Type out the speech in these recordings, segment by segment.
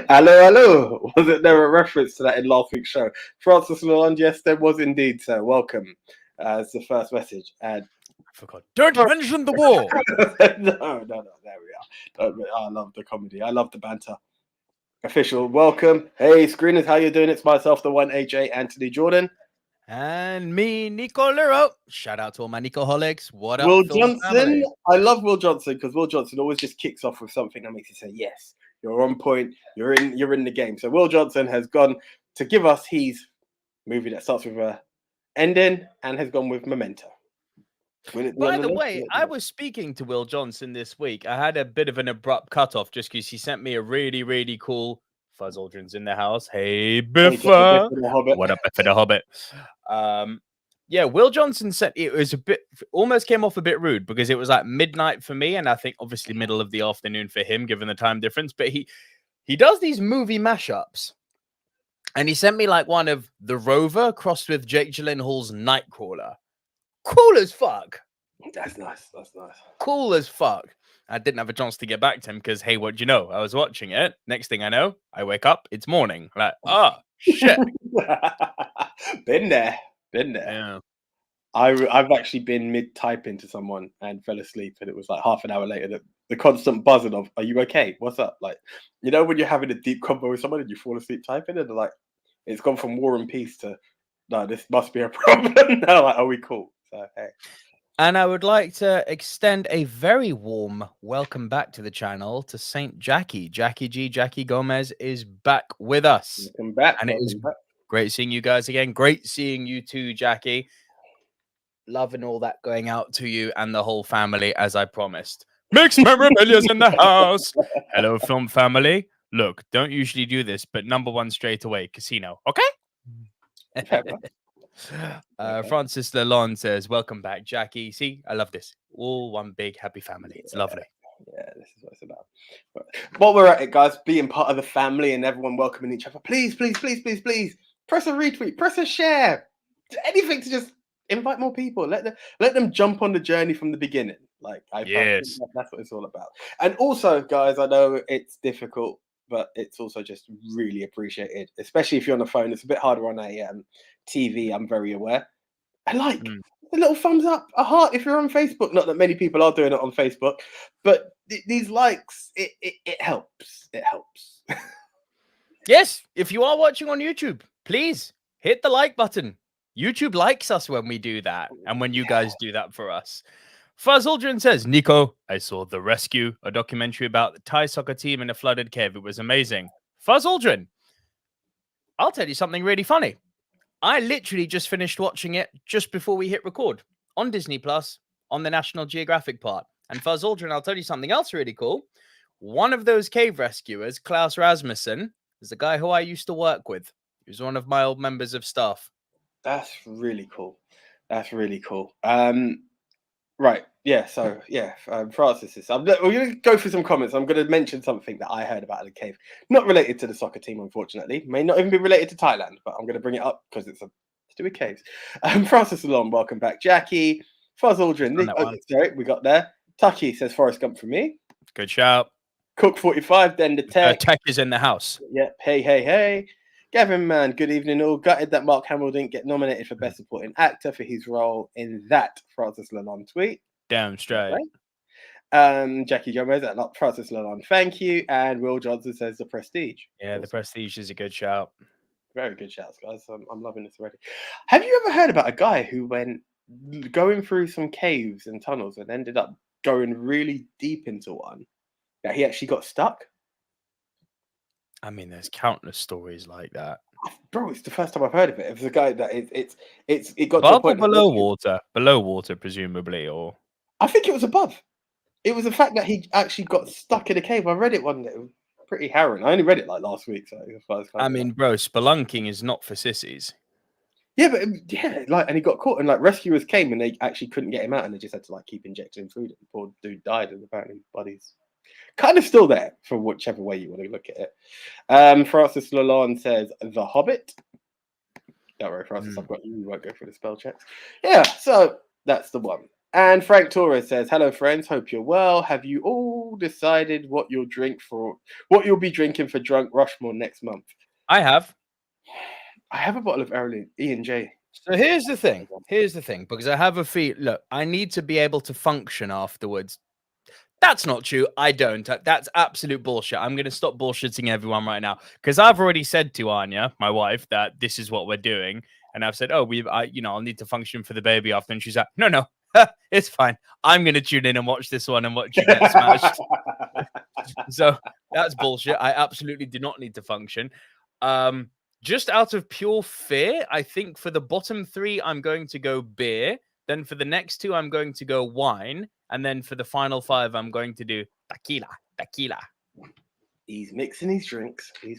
Hello. Was it there a reference to that in last week's show? Francis Lalonde, yes, there was indeed, sir. Welcome. As the first message. And I forgot. Don't mention the war. no. There we are. I love the comedy. I love the banter. Official welcome. Hey, screeners, how you doing? It's myself, the one AJ Anthony Jordan. And me, Nico Lurot. Shout out to all my Nicoholics. What up, Will film Johnson. family? I love Will Johnson because Will Johnson always just kicks off with something that makes you say, yes, you're on point. You're in the game. So Will Johnson has gone to give us his movie that starts with a ending and has gone with Memento. By the way, I was speaking to Will Johnson this week. I had a bit of an abrupt cutoff just because he sent me a really, really cool Fuzz Aldrin's in the house. Hey, Biffa. What up, Biffa the Hobbit? Yeah, Will Johnson said it was almost came off a bit rude because it was like midnight for me, and I think obviously middle of the afternoon for him, given the time difference. But he does these movie mashups, and he sent me like one of The Rover crossed with Jake Gyllenhaal's Nightcrawler. Cool as fuck. That's nice. Cool as fuck. I didn't have a chance to get back to him because, hey, what do you know? I was watching it. Next thing I know, I wake up. It's morning. Like, shit. Been there. Yeah. I've actually been mid-typing to someone and fell asleep, and it was like half an hour later. The constant buzzing of, "Are you okay? What's up?" Like, you know, when you're having a deep convo with someone and you fall asleep typing, and they're like, it's gone from War and Peace to, no, this must be a problem. Now, like, are we cool? So hey. And I would like to extend a very warm welcome back to the channel to Saint Jackie. Jackie Gomez is back with us. Welcome back. And it is great seeing you guys again. Great seeing you too, Jackie. Loving all that going out to you and the whole family, as I promised. Mixed Memorabilia's in the house. Hello, film family. Look, don't usually do this, but number one straight away, casino. Okay? Francis Lalonde says, welcome back, Jackie. See, I love this. All one big happy family. It's lovely. Yeah, this is what it's about. But while we're at it, guys, being part of the family and everyone welcoming each other, please, press a retweet, press a share, anything to just invite more people. Let them jump on the journey from the beginning. Like, yes, that's what it's all about. And also, guys, I know it's difficult, but it's also just really appreciated, especially if you're on the phone. It's a bit harder on a TV, I'm very aware. I like a little thumbs up, a heart if you're on Facebook. Not that many people are doing it on Facebook, but these likes, it helps. It helps. Yes, if you are watching on YouTube, please hit the like button. YouTube likes us when we do that, and when you guys do that for us. Fuzz Aldrin says, Nico, I saw The Rescue, a documentary about the Thai soccer team in a flooded cave. It was amazing. Fuzz Aldrin, I'll tell you something really funny. I literally just finished watching it just before we hit record on Disney Plus on the National Geographic part. And Fuzz Aldrin, I'll tell you something else really cool. One of those cave rescuers, Klaus Rasmussen, is the guy who I used to work with. He was one of my old members of staff. That's really cool. Right. Yeah. So, Francis, we're going to go through some comments. I'm going to mention something that I heard about the cave. Not related to the soccer team, unfortunately. May not even be related to Thailand, but I'm going to bring it up because it's to do with caves. Francis Lalonde, welcome back. Jackie, Fuzz Aldrin. Sorry, we got there. Tucky says Forrest Gump for me. Good shout. Cook 45, then the tech. Tech is in the house. Yep. Hey. Gavin, man, good evening all. Gutted that Mark Hamill didn't get nominated for Best Supporting Actor for his role in that Francis Lalonde tweet. Damn straight. Right. Jackie Gomez, Francis Lalonde, thank you. And Will Johnson says The Prestige. Yeah, awesome. The Prestige is a good shout. Very good shouts, guys. I'm loving this already. Have you ever heard about a guy who went going through some caves and tunnels and ended up going really deep into one that he actually got stuck? I mean, there's countless stories like that. Bro, it's the first time I've heard of it. It was a guy that it got above to a point or below water? Below water, presumably, or I think it was above. It was the fact that he actually got stuck in a cave. I read it one day. It was pretty harrowing. I only read it like last week, so I mean, bro, spelunking is not for sissies. Yeah, but and he got caught, and like rescuers came, and they actually couldn't get him out, and they just had to like keep injecting him food. The poor dude died, and apparently his body's kind of still there for whichever way you want to look at it. Francis Lalonde says The Hobbit. Don't worry, Francis, I've got you. We won't go through the spell checks. Yeah, so that's the one. And Frank Torres says, hello, friends. Hope you're well. Have you all all decided what you'll be drinking for Drunk Rushmore next month? I have. I have a bottle of E&J. So here's the thing. Because I have a feel. Look, I need to be able to function afterwards. That's not true. I don't. That's absolute bullshit. I'm going to stop bullshitting everyone right now because I've already said to Anya, my wife, that this is what we're doing, and I've said, "Oh, I'll need to function for the baby after." And she's like, "No, it's fine. I'm going to tune in and watch this one and watch you get smashed." So that's bullshit. I absolutely do not need to function. Just out of pure fear, I think for the bottom 3, I'm going to go beer. Then for the next 2, I'm going to go wine. And then for the final 5, I'm going to do tequila. He's mixing his drinks. You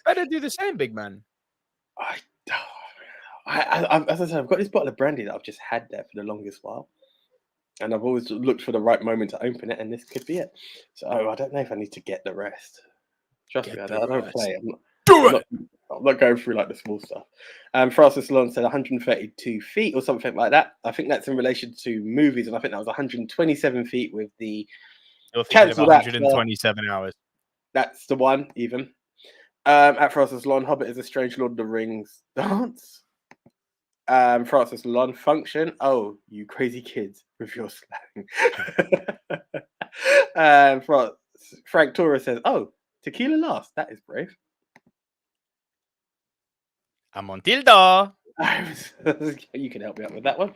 better do the same, big man. As I said, I've got this bottle of brandy that I've just had there for the longest while. And I've always looked for the right moment to open it, and this could be it. So I don't know if I need to get the rest. Trust me, I don't play. I'm not going through like the small stuff. Francis Long said 132 feet or something like that. I think that's in relation to movies, and I think that was 127 feet with the cancelled 127 hours. That's the one, even. At Francis Long, Hobbit is a strange Lord of the Rings dance. Francis Long, function. Oh, you crazy kids with your slang. Frank Torres says, oh, tequila last. That is brave. I'm on Tilda. You can help me out with that one.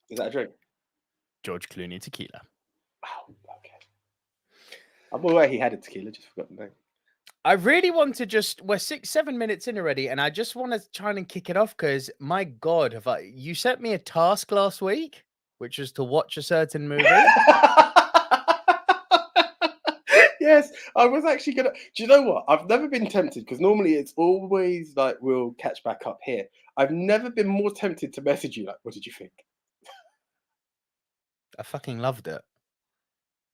Is that a drink? George Clooney tequila. Oh, okay. I'm aware he had a tequila, just forgot the name. I really want to we're 6-7 minutes in already, and I just want to try and kick it off because, my God, you sent me a task last week, which is to watch a certain movie. Yes, I was actually gonna. Do you know what? I've never been tempted because normally it's always like we'll catch back up here. I've never been more tempted to message you. Like, what did you think? I fucking loved it.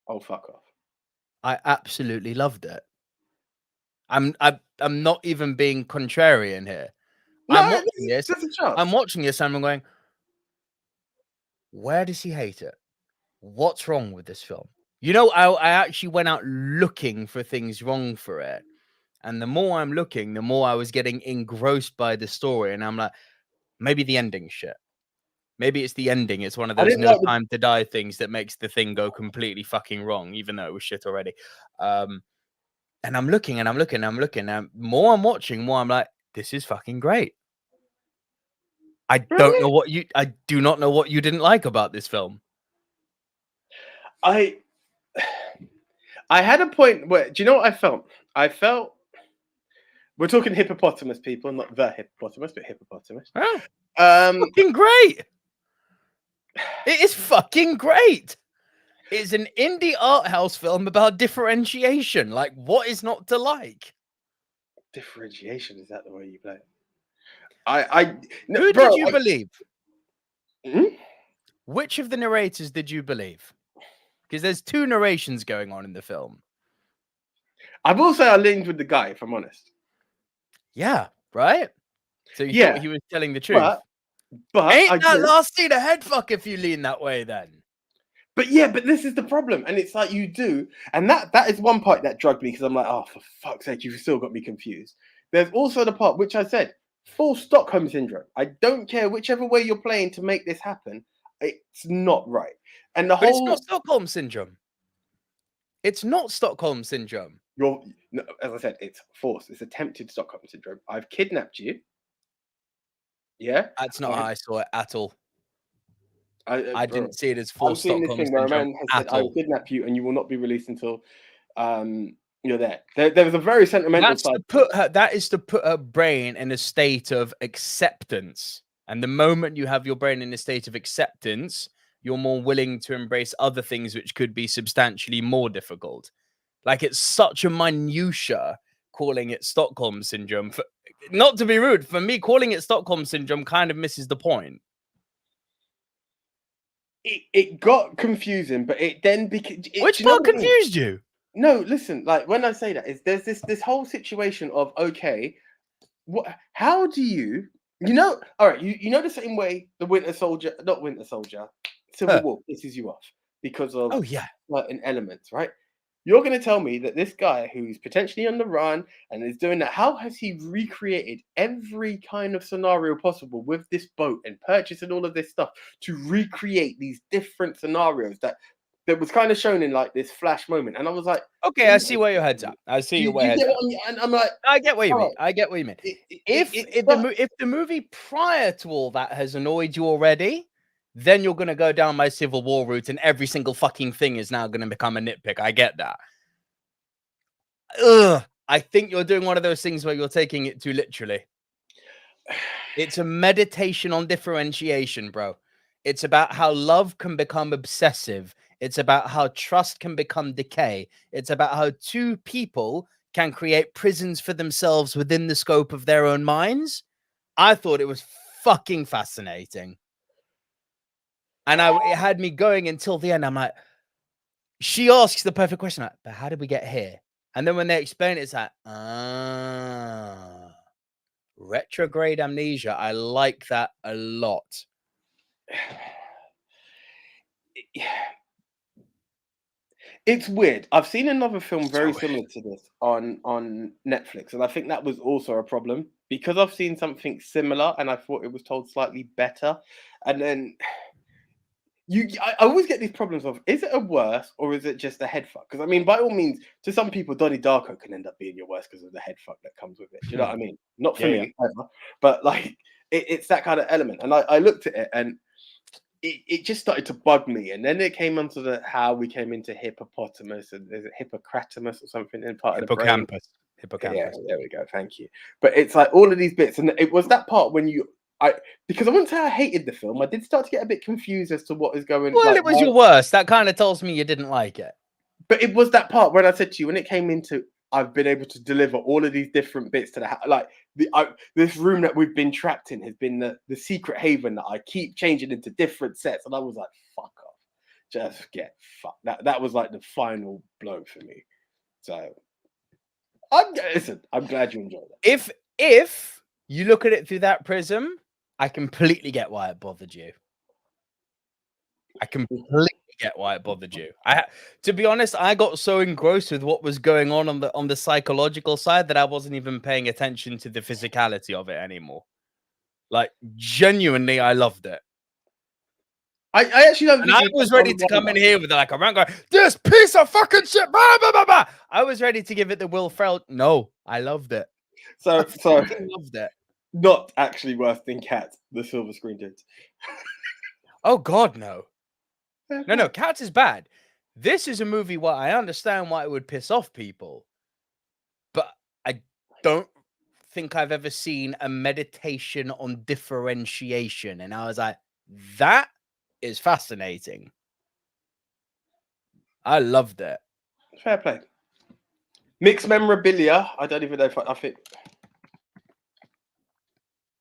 Oh, fuck off! I absolutely loved it. I'm not even being contrarian here. No, I'm watching this and I'm going, where does he hate it? What's wrong with this film? You know, I actually went out looking for things wrong for it. And the more I'm looking, the more I was getting engrossed by the story. And I'm like, maybe the ending shit. Maybe it's the ending. It's one of those no time to die things that makes the thing go completely fucking wrong, even though it was shit already. And I'm looking. And more I'm watching, more I'm like, this is fucking great. I do not know what you didn't like about this film. I had a point where, do you know what I felt? We're talking hippopotamus, people, not the hippopotamus, but hippopotamus. Oh, fucking great. It is fucking great. It's an indie art house film about differentiation. Like, what is not to like? Differentiation, is that the way you play it? Who did you believe? Hmm? Which of the narrators did you believe? Because there's 2 narrations going on in the film. I will say I leaned with the guy, if I'm honest. Yeah, right? So you thought he was telling the truth. But ain't that last scene a head fuck if you lean that way then? But this is the problem. And it's like you do. And that is one part that drugged me because I'm like, oh, for fuck's sake, you've still got me confused. There's also the part which I said, full Stockholm syndrome. I don't care whichever way you're playing to make this happen. It's not right. And it's not Stockholm syndrome. It's not Stockholm syndrome. As I said, it's forced. It's attempted Stockholm syndrome. I've kidnapped you. Yeah? That's not how I saw it at all. I didn't see it as forced Stockholm Stockholm syndrome. Where a man has said, I will kidnap you and you will not be released until you're there. There was a very sentimental side. That is to put her brain in a state of acceptance. And the moment you have your brain in a state of acceptance, you're more willing to embrace other things which could be substantially more difficult. Like, it's such a minutia calling it Stockholm syndrome. Not to be rude, for me, calling it Stockholm syndrome kind of misses the point. It got confusing, but it then became... Which part confused you? No, listen, like, when I say that, there's this whole situation of, okay, how do you... all right, you know the same way the Civil War pisses you off. because of Oh yeah. certain elements, right? You're going to tell me that this guy who's potentially on the run and is doing that, how has he recreated every kind of scenario possible with this boat and purchasing all of this stuff to recreate these different scenarios that was kind of shown in like this flash moment? And I was like, Okay, I see where your head's at. I see you where your get head's at. what I mean? And I'm like, I get what you oh, mean. I get what you mean. it's If not- the movie prior to all that has annoyed you already, then you're gonna go down my Civil War route, and every single fucking thing is now gonna become a nitpick. I get that. Ugh, I think you're doing one of those things where you're taking it too literally. It's a meditation on differentiation, bro. It's about how love can become obsessive. It's about how trust can become decay. It's about how two people can create prisons for themselves within the scope of their own minds. I thought it was fucking fascinating. And it had me going until the end. I'm like, she asks the perfect question, like, but how did we get here? And then when they explain it, it's like, retrograde amnesia. I like that a lot. It's weird. I've seen another film very similar to this on Netflix, and I think that was also a problem because I've seen something similar and I thought it was told slightly better. And then I always get these problems of, is it a worse or is it just a head fuck? Because I mean, by all means, to some people, Donnie Darko can end up being your worst because of the head fuck that comes with it. Do you know what I mean? Not for me, ever, but like it's that kind of element. And I looked at it and it just started to bug me. And then it came onto how we came into hippopotamus and there's a hippocratamus or something in part of the brain. Hippocampus. Yeah, there we go. Thank you. But it's like all of these bits, and it was that part when because I wouldn't say I hated the film. I did start to get a bit confused as to what is going on. Well, it was your worst. That kind of tells me you didn't like it. But it was that part when I said to you, when it came into, I've been able to deliver all of these different bits to this room that we've been trapped in has been the secret haven that I keep changing into different sets. And I was like, fuck off. Just get fucked. That was like the final blow for me. So I'm glad you enjoyed it. If you look at it through that prism, I completely get why it bothered you. I completely get why it bothered you. To be honest, I got so engrossed with what was going on the psychological side that I wasn't even paying attention to the physicality of it anymore. Like, genuinely, I loved it. I actually don't. And I was ready to come in here with like a rant going, this piece of fucking shit. Blah, blah, blah, blah. I was ready to give it the Will Ferrell. No, I loved it. So loved it. Not actually worse than Cat, the silver screen dudes. Oh God, no. No, Cats is bad. This is a movie where I understand why it would piss off people, but I don't think I've ever seen a meditation on differentiation. And I was like, that is fascinating. I loved it. Fair play. Mixed memorabilia. I don't even know if I think.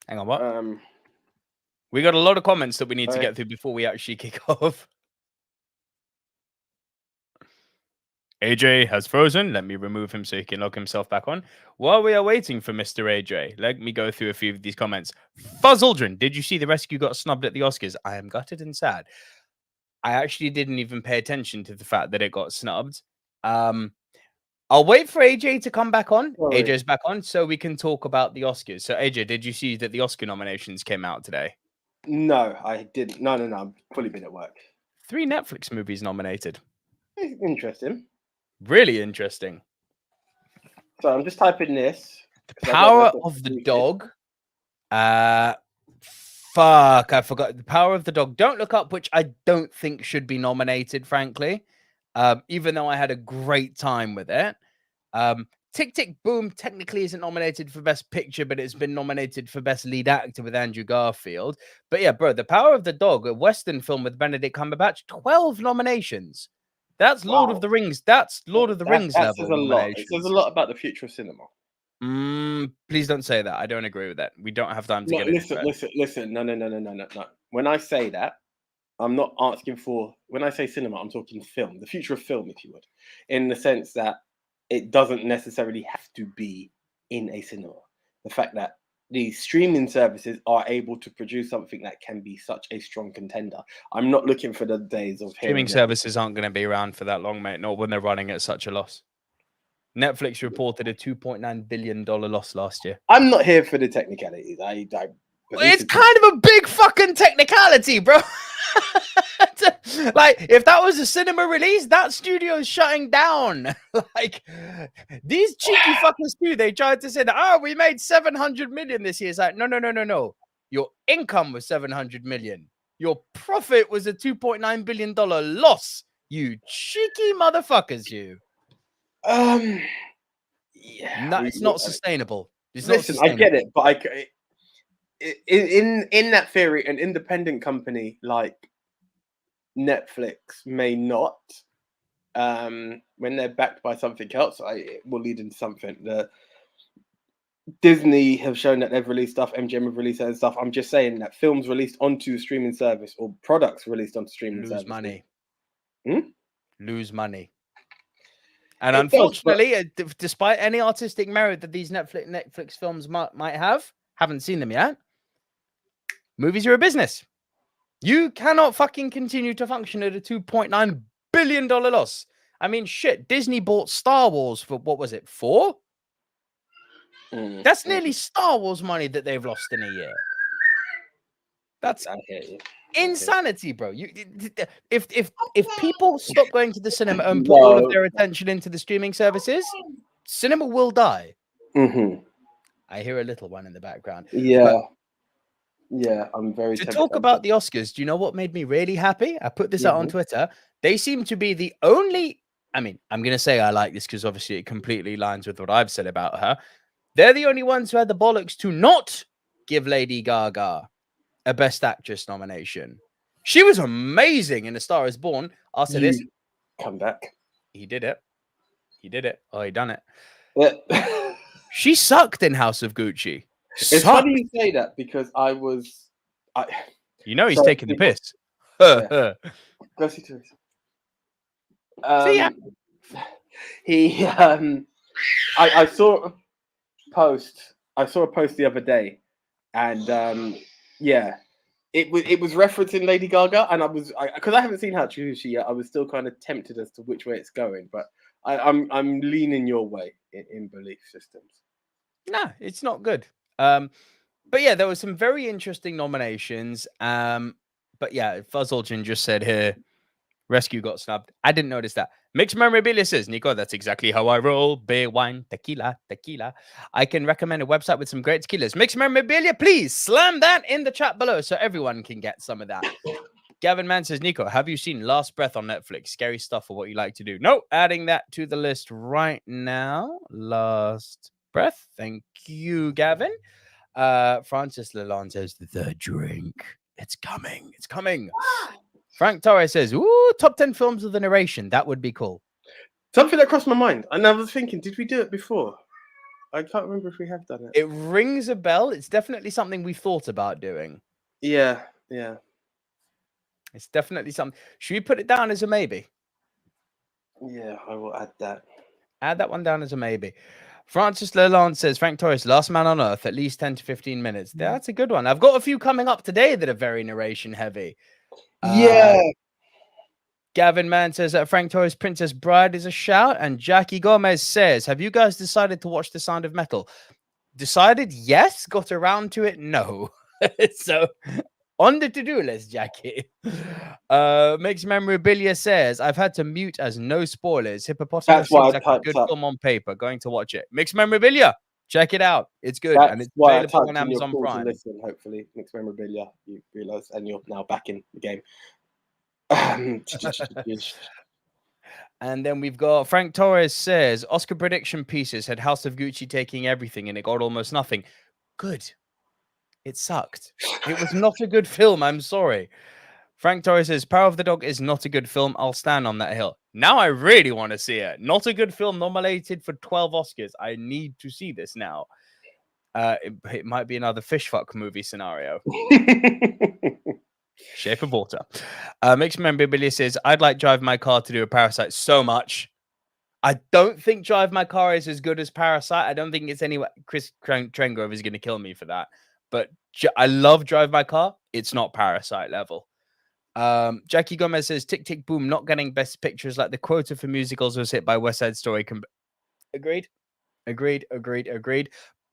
Hang on, what? We got a lot of comments that we need to get through before we actually kick off. AJ has frozen. Let me remove him so he can log himself back on. While we are waiting for Mr. AJ, let me go through a few of these comments. Fuzz Aldrin, did you see The Rescue got snubbed at the Oscars? I am gutted and sad. I actually didn't even pay attention to the fact that it got snubbed. I'll wait for AJ to come back on. Sorry. AJ's back on, so we can talk about the Oscars. So, AJ, did you see that the Oscar nominations came out today? No, I didn't. No. I've fully been at work. 3 Netflix movies nominated. Interesting. Really interesting. So I'm just typing this. The Power of the Dog. Fuck, I forgot. The Power of the Dog. Don't Look Up, which I don't think should be nominated, frankly. Even though I had a great time with it. Tick, Tick, Boom technically isn't nominated for Best Picture, but it's been nominated for Best Lead Actor with Andrew Garfield. But yeah, bro, The Power of the Dog, a Western film with Benedict Cumberbatch, 12 nominations. That's Lord of the Rings. That's Lord of the Rings level. Says a lot. It says a lot about the future of cinema. Please don't say that. I don't agree with that. We don't have time to get into it. Listen. No. When I say that, I'm not asking for. When I say cinema, I'm talking film, the future of film, if you would, in the sense that it doesn't necessarily have to be in a cinema. The fact that the streaming services are able to produce something that can be such a strong contender. I'm not looking for the days of Streaming services aren't going to be around for that long, mate. Not when they're running at such a loss. Netflix reported a $2.9 billion loss last year. I'm not here for the technicalities. It's kind of a big fucking technicality, bro. Like, if that was a cinema release, that studio's shutting down. Like, these cheeky fuckers too, they tried to say that, we made 700 million this year. It's like, no. Your income was 700 million. Your profit was a $2.9 billion loss. You cheeky motherfuckers, you. Yeah. No, it's not sustainable. Listen, I get it, but in that theory, an independent company like Netflix may not, when they're backed by something else, it will lead into something. Disney have shown that they've released stuff, MGM have released their stuff. I'm just saying that films released onto streaming service or products released onto streaming service lose money. And unfortunately, despite any artistic merit that these Netflix films might have, haven't seen them yet. Movies are a business. You cannot fucking continue to function at a $2.9 billion loss. I mean, shit, Disney bought Star Wars for, what was it, 4? That's nearly Star Wars money that they've lost in a year. That's insanity, bro. If people stop going to the cinema and put all of their attention into the streaming services, cinema will die. I hear a little one in the background. Yeah, I'm very to talk about the Oscars. Do you know what made me really happy? I put this out on Twitter. They seem to be the only. I mean, I'm going to say I like this because obviously it completely aligns with what I've said about her. They're the only ones who had the bollocks to not give Lady Gaga a Best Actress nomination. She was amazing in A Star Is Born. I'll say this. Come back. He did it. Oh, he done it. Yeah. She sucked in House of Gucci. It's funny you say that because he's taking the piss. Go see Teresa. I saw a post. I saw a post the other day, and it was referencing Lady Gaga, and because I haven't seen House of Gucci yet, I was still kind of tempted as to which way it's going, but I'm leaning your way in belief systems. Nah, it's not good. But yeah, there were some very interesting nominations. But yeah, Fuzzolgin just said here, Rescue got snubbed. I didn't notice that. Mixed Memorabilia says, Nico, that's exactly how I roll. Beer, wine, tequila. I can recommend a website with some great tequilas. Mixed Memorabilia, please slam that in the chat below so everyone can get some of that. Gavin Mann says, Nico, have you seen Last Breath on Netflix? Scary stuff for what you like to do. No, adding that to the list right now. Last Breath. Thank you, Gavin. Francis Lalonde says, The Drink. It's coming. Frank Torres says, ooh, top 10 films with a narration. That would be cool. Something that crossed my mind. And I was thinking, did we do it before? I can't remember if we have done it. It rings a bell. It's definitely something we thought about doing. Yeah. It's definitely something. Should we put it down as a maybe? Yeah, I will add that. Add that one down as a maybe. Francis Lalonde says, Frank Torres, Last Man on Earth, at least 10 to 15 minutes. That's a good one. I've got a few coming up today that are very narration heavy. Gavin Mann says that Frank Torres' Princess Bride is a shout. And Jackie Gomez says, have you guys decided to watch The Sound of Metal? Decided? Yes. Got around to it? No. So on the to-do list, Jackie. Mixed Memorabilia says, I've had to mute as no spoilers. Hippopotamus seems like a good film on paper. Going to watch it. Mixed Memorabilia. Check it out. It's good. And it's available on Amazon Prime. Listen, hopefully, Mixed Memorabilia, you realize, and you're now back in the game. And then we've got Frank Torres says, Oscar prediction pieces had House of Gucci taking everything and it got almost nothing. Good. It sucked. It was not a good film. I'm sorry. Frank Torres says, Power of the Dog is not a good film. I'll stand on that hill. Now I really want to see it. Not a good film, nominated for 12 Oscars. I need to see this now. It might be another fish fuck movie scenario. Shape of Water. Mixed Memorabilia says, I'd like drive my car to do a Parasite so much. I don't think Drive My Car is as good as Parasite. I don't think it's anyway. Chris Trengrove is going to kill me for that. But I love Drive My Car. It's not Parasite level. Jackie Gomez says, Tick, Tick, Boom, not getting best pictures like the quota for musicals was hit by West Side Story. Agreed.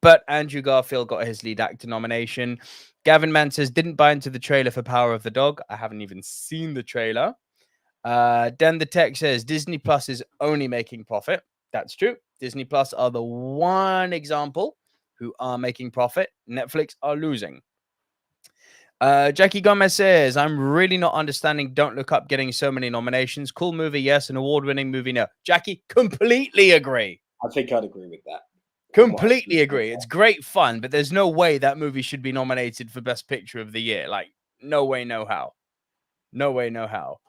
But Andrew Garfield got his lead actor nomination. Gavin Mann says, didn't buy into the trailer for Power of the Dog. I haven't even seen the trailer. Dan the Tech says, Disney Plus is only making profit. That's true. Disney Plus are the one example who are making profit. Netflix are losing. Jackie Gomez says, I'm really not understanding Don't Look Up getting so many nominations. Cool movie, yes. An award-winning movie, no. Jackie, completely agree. I think I'd agree with that. Completely agree. It's great fun, but there's no way that movie should be nominated for Best Picture of the Year. Like, no way, no how. No way, no how.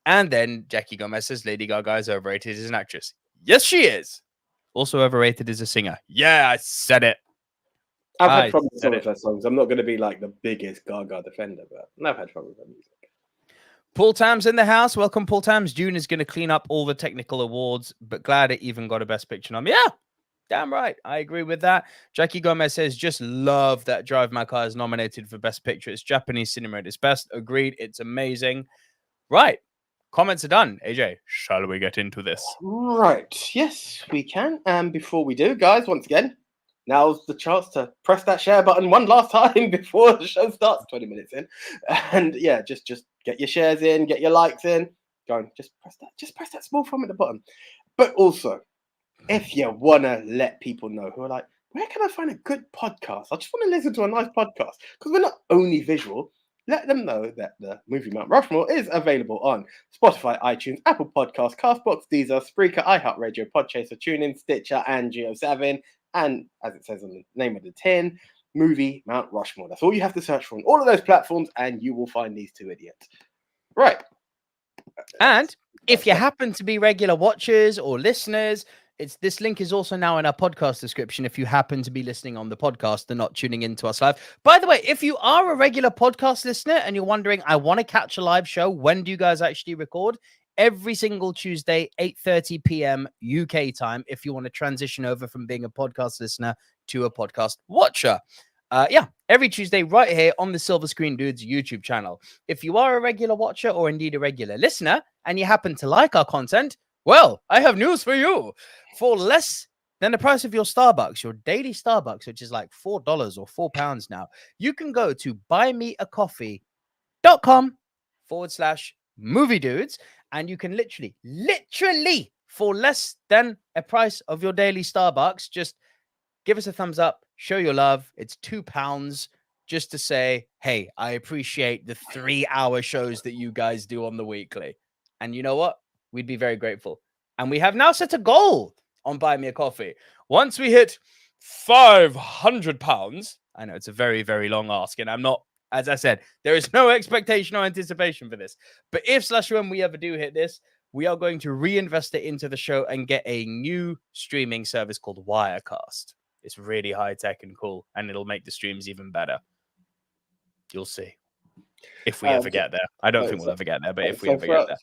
And then Jackie Gomez says Lady Gaga is overrated as an actress. Yes, she is. Also overrated as a singer. Yeah, I said it. I've had problems with some of her songs. I'm not going to be like the biggest Gaga defender, but I've had trouble with her music. Paul Tam's in the house. Welcome, Paul Tams. June is going to clean up all the technical awards, but glad it even got a Best Picture nom. Yeah, damn right. I agree with that. Jackie Gomez says, just love that Drive My Car is nominated for Best Picture. It's Japanese cinema at its best. Agreed. It's amazing. Right. Comments are done. AJ, shall we get into this? Right. Yes, we can. And before we do, guys, once again, now's the chance to press that share button one last time before the show starts, 20 minutes in. And yeah, just get your shares in, get your likes in. Go on, just press that small thumb at the bottom. But also, if you want to let people know who are like, where can I find a good podcast? I just want to listen to a nice podcast. Because we're not only visual. Let them know that the Movie Mount Rushmore is available on Spotify, iTunes, Apple Podcasts, Castbox, Deezer, Spreaker, iHeartRadio, Podchaser, TuneIn, Stitcher, and Geo7. And as it says on the name of the tin, Movie Mount Rushmore. That's all you have to search for on all of those platforms, and you will find these two idiots. Right. And if you happen to be regular watchers or listeners, this link is also now in our podcast description if you happen to be listening on the podcast and not tuning into us live. By the way, if you are a regular podcast listener and you're wondering, I want to catch a live show, when do you guys actually record? Every single Tuesday, 8:30 p.m. UK time, if you want to transition over from being a podcast listener to a podcast watcher. Every Tuesday right here on the Silver Screen Dudes YouTube channel. If you are a regular watcher or indeed a regular listener and you happen to like our content, well, I have news for you. For less than the price of your Starbucks, your daily Starbucks, which is like $4 or £4 now, you can go to buymeacoffee.com/movie dudes, and you can literally, for less than a price of your daily Starbucks, just give us a thumbs up, show your love. It's £2 just to say, hey, I appreciate the 3-hour shows that you guys do on the weekly. And you know what? We'd be very grateful. And we have now set a goal on Buy Me a Coffee. Once we hit £500, I know it's a very, very long ask, and I'm not, as I said, there is no expectation or anticipation for this. But if/when we ever do hit this, we are going to reinvest it into the show and get a new streaming service called Wirecast. It's really high tech and cool, and it'll make the streams even better. You'll see. If we ever get there. I don't think we'll ever get there, but if we ever get there.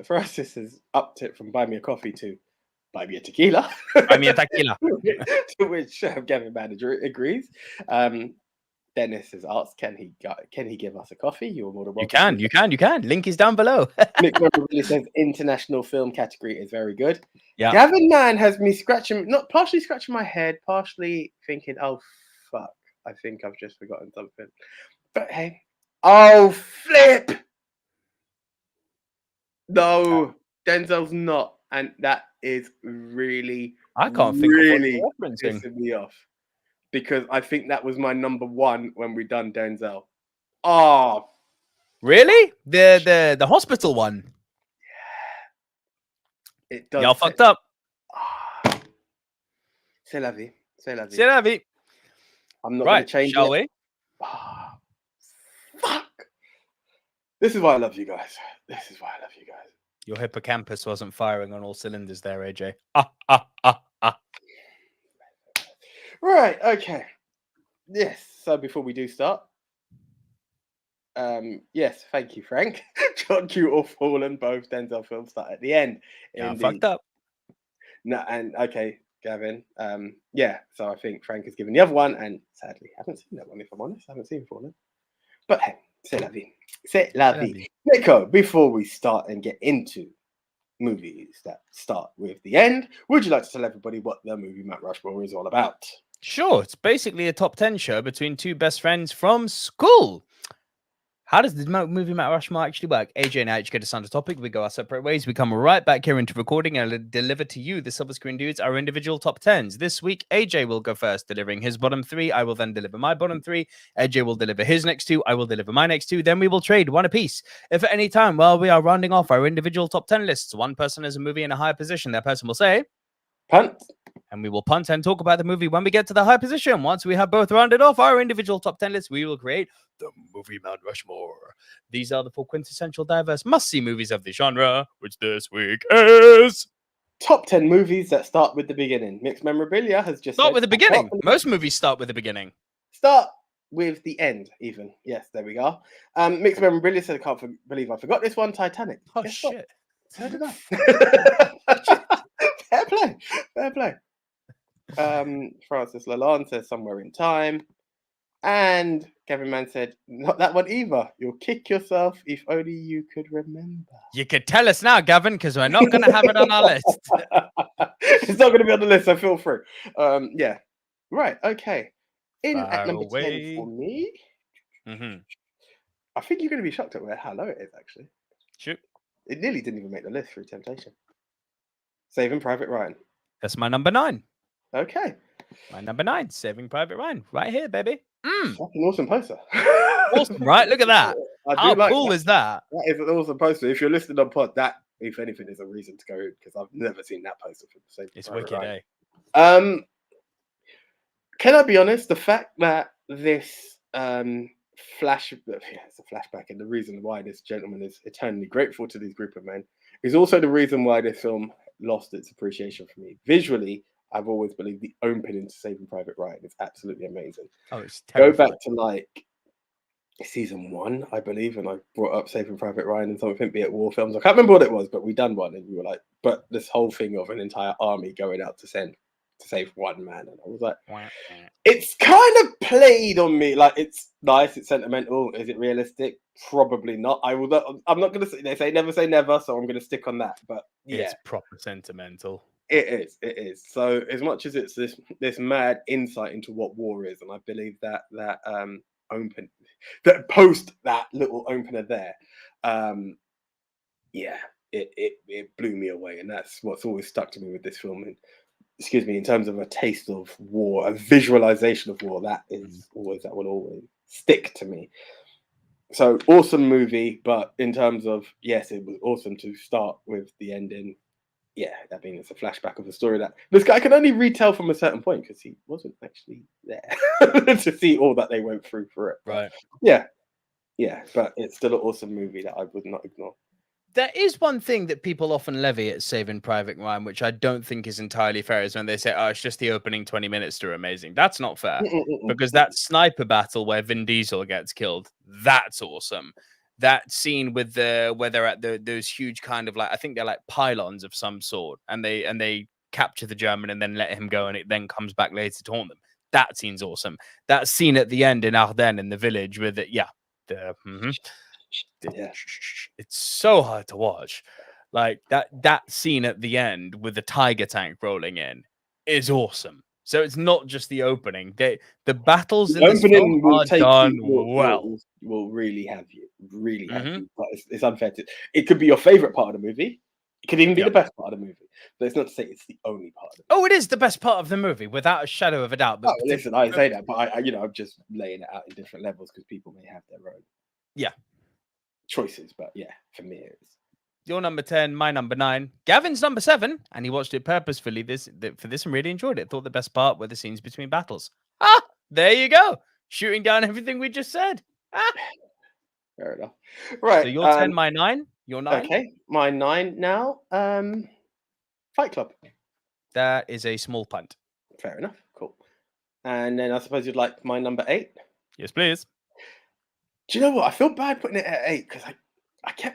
For us, this has upped it from Buy Me a Coffee to Buy Me a Tequila. Buy me a tequila. To which Gavin Manager agrees. Dennis has asked, can he give us a coffee? You're more than welcome. You can. Link is down below. Nick really says international film category is very good. Yeah. Gavin Man has me partially scratching my head, partially thinking, oh fuck, I think I've just forgotten something. But hey, oh flip! No, Denzel's not, and that is really, I can't think really of what you're referencing. pissing me off. Because I think that was my number one when we done Denzel. Oh, really? The hospital one? Yeah. It does. Y'all fucked up. Oh. C'est la vie. C'est la vie. C'est la vie. I'm not going to change shall it. we? Oh, fuck. This is why I love you guys. Your hippocampus wasn't firing on all cylinders there, AJ. Right, okay. Yes, so before we do start, yes, thank you, Frank. John Q or Fallen, both Denzel films start at the end. Yeah, fucked up. No, and okay, Gavin. Yeah, so I think Frank has given the other one, and sadly, I haven't seen that one. If I'm honest, I haven't seen Fallen. But hey, c'est la vie. C'est la vie. Nico, before we start and get into movies that start with the end, would you like to tell everybody what the movie Mount Rushmore is all about? Sure, it's basically a top 10 show between two best friends from school. How does the movie Mount Rushmore actually work? AJ and I each get assigned a topic. We go our separate ways. We come right back here into recording and deliver to you, the Silver Screen Dudes, our individual top 10s. This week, AJ will go first, delivering his bottom 3. I will then deliver my bottom 3. AJ will deliver his next 2. I will deliver my next 2. Then we will trade one apiece. If at any time while we are rounding off our individual top 10 lists, one person has a movie in a higher position, that person will say, Punt. And we will punt and talk about the movie when we get to the high position. Once we have both rounded off our individual top 10 lists, we will create the movie Mount Rushmore. These are the 4 quintessential diverse must-see movies of the genre, which this week is... Top 10 movies that start with the beginning. Mixed Memorabilia has just Start with the beginning. Most movies start with the beginning. Start with the end, even. Yes, there we go. Mixed Memorabilia said, I can't believe I forgot this one, Titanic. Oh, Guess shit. What? So did I. Fair play. Fair play. Francis Lalonde says Somewhere in Time. And Kevin Mann said, not that one either. You'll kick yourself if only you could remember. You could tell us now, Gavin, because we're not going to have it on our list. It's not going to be on the list, so feel free. Yeah. Right, okay. At number 10 for me, I think you're going to be shocked at how low it is, actually. Shoot. It nearly didn't even make the list through Temptation. Saving Private Ryan. That's my number 9. Okay. My number 9, Saving Private Ryan. Right here, baby. Fucking awesome poster. Awesome, right? Look at that. How cool is that? That is an awesome poster. If you're listening on pod, that, if anything, is a reason to go in, because I've never seen that poster for the same. It's wicked, eh? Can I be honest? The fact that this it's a flashback, and the reason why this gentleman is eternally grateful to this group of men is also the reason why this film lost its appreciation for me. Visually, I've always believed the opening to Saving Private Ryan is absolutely amazing. Oh, it's terrifying. Go back to like season 1, I believe, and I brought up Saving Private Ryan and something, be it war films. I can't remember what it was, but we done one, and we were like, but this whole thing of an entire army going out to save one man, and I was like, it's kind of played on me. Like, it's nice, it's sentimental. Is it realistic? Probably not. I'm not gonna say, they say never say never, so I'm gonna stick on that. But yeah, it's proper sentimental. It is. So as much as it's this mad insight into what war is, and I believe that post that little opener there, yeah, it blew me away, and that's what's always stuck to me with this film. And in terms of a taste of war, a visualization of war, that will always stick to me. So awesome movie, but in terms of, yes, it was awesome to start with the ending. Yeah, I mean, it's a flashback of a story that this guy can only retell from a certain point because he wasn't actually there to see all that they went through for it. Right. Yeah, but it's still an awesome movie that I would not ignore. There is one thing that people often levy at Saving Private Ryan, which I don't think is entirely fair, is when they say, oh, it's just the opening 20 minutes that are amazing. That's not fair, because that sniper battle where Vin Diesel gets killed, that's awesome. That scene with where they're at those huge kind of like, I think they're like pylons of some sort, and they capture the German and then let him go, and it then comes back later to haunt them. That scene's awesome. That scene at the end in Ardennes in the village with it, it's so hard to watch. Like that scene at the end with the tiger tank rolling in is awesome. So it's not just the opening. The battles in this film are done well. Will really have you. But it's unfair to. It could be your favorite part of the movie. It could even be the best part of the movie. But it's not to say it's the only part of the movie. Oh, it is the best part of the movie, without a shadow of a doubt. But listen, I say that, but I'm just laying it out in different levels because people may have their own choices. But yeah, for me, it is. Your number 10, my number 9. Gavin's number 7, and he watched it purposefully for this and really enjoyed it. Thought the best part were the scenes between battles. There you go. Shooting down everything we just said. Fair enough. Right. So your 10, my 9. Your 9. Okay, my 9 now. Fight Club. That is a small punt. Fair enough. Cool. And then I suppose you'd like my number 8. Yes, please. Do you know what? I feel bad putting it at 8 because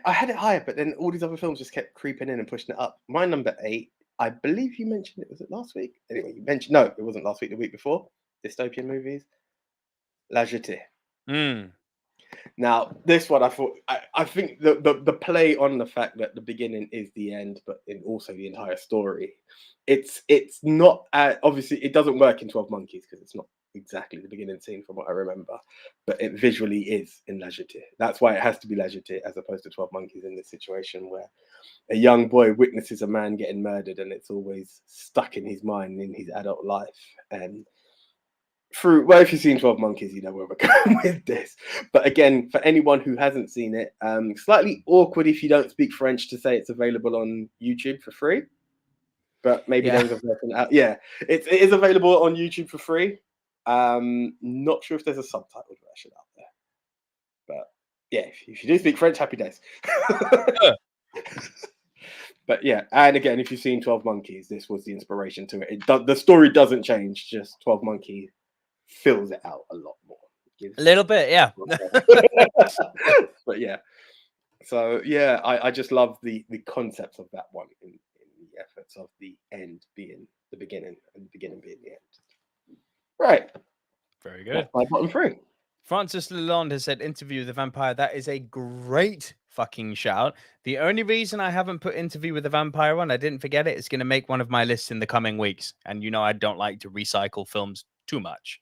I had it higher, but then all these other films just kept creeping in and pushing it up. My number 8 I believe you mentioned it. Was it last week? Anyway, you mentioned no, it wasn't last week. The week before. Dystopian movies. La Jetée. Now, this one, I think the play on the fact that the beginning is the end, but also the entire story. It's not obviously it doesn't work in 12 Monkeys because it's not exactly the beginning scene from what I remember, but it visually is in La Jetée. That's why it has to be La Jetée as opposed to 12 Monkeys in this situation where a young boy witnesses a man getting murdered and it's always stuck in his mind in his adult life. And if you've seen 12 Monkeys, you know where we're going with this. But again, for anyone who hasn't seen it, slightly awkward if you don't speak French to say it's available on YouTube for free. But maybe there's a version out. Yeah, it is available on YouTube for free. Not sure if there's a subtitled version out there. But yeah, if you do speak French, happy days. But yeah, and again, if you've seen 12 Monkeys, this was the inspiration to it. The story doesn't change, just 12 Monkeys fills it out a lot more. A little bit, yeah. But yeah. So yeah, I just love the concepts of that one in the efforts of the end being the beginning and the beginning being the end. Right. Very good. That's my bottom three. Francis Lalonde has said Interview with the Vampire. That is a great fucking shout. The only reason I haven't put Interview with the Vampire on, I didn't forget it, it's going to make one of my lists in the coming weeks. And you know I don't like to recycle films too much.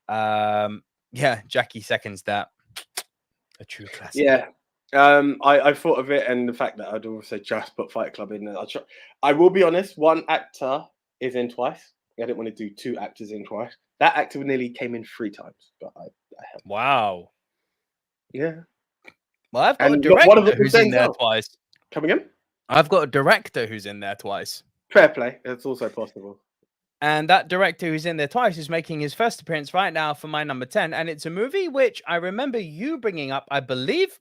Yeah, Jackie seconds that. A true classic. Yeah. I thought of it, and the fact that I'd also just put Fight Club in there. I will be honest, one actor is in twice. I didn't want to do two actors in twice. That actor nearly came in 3 times, but I haven't. Wow. Yeah. Well, I've got a director who's in there twice. Come again? I've got a director who's in there twice. Fair play. It's also possible. And that director who's in there twice is making his first appearance right now for my number 10. And it's a movie which I remember you bringing up, I believe.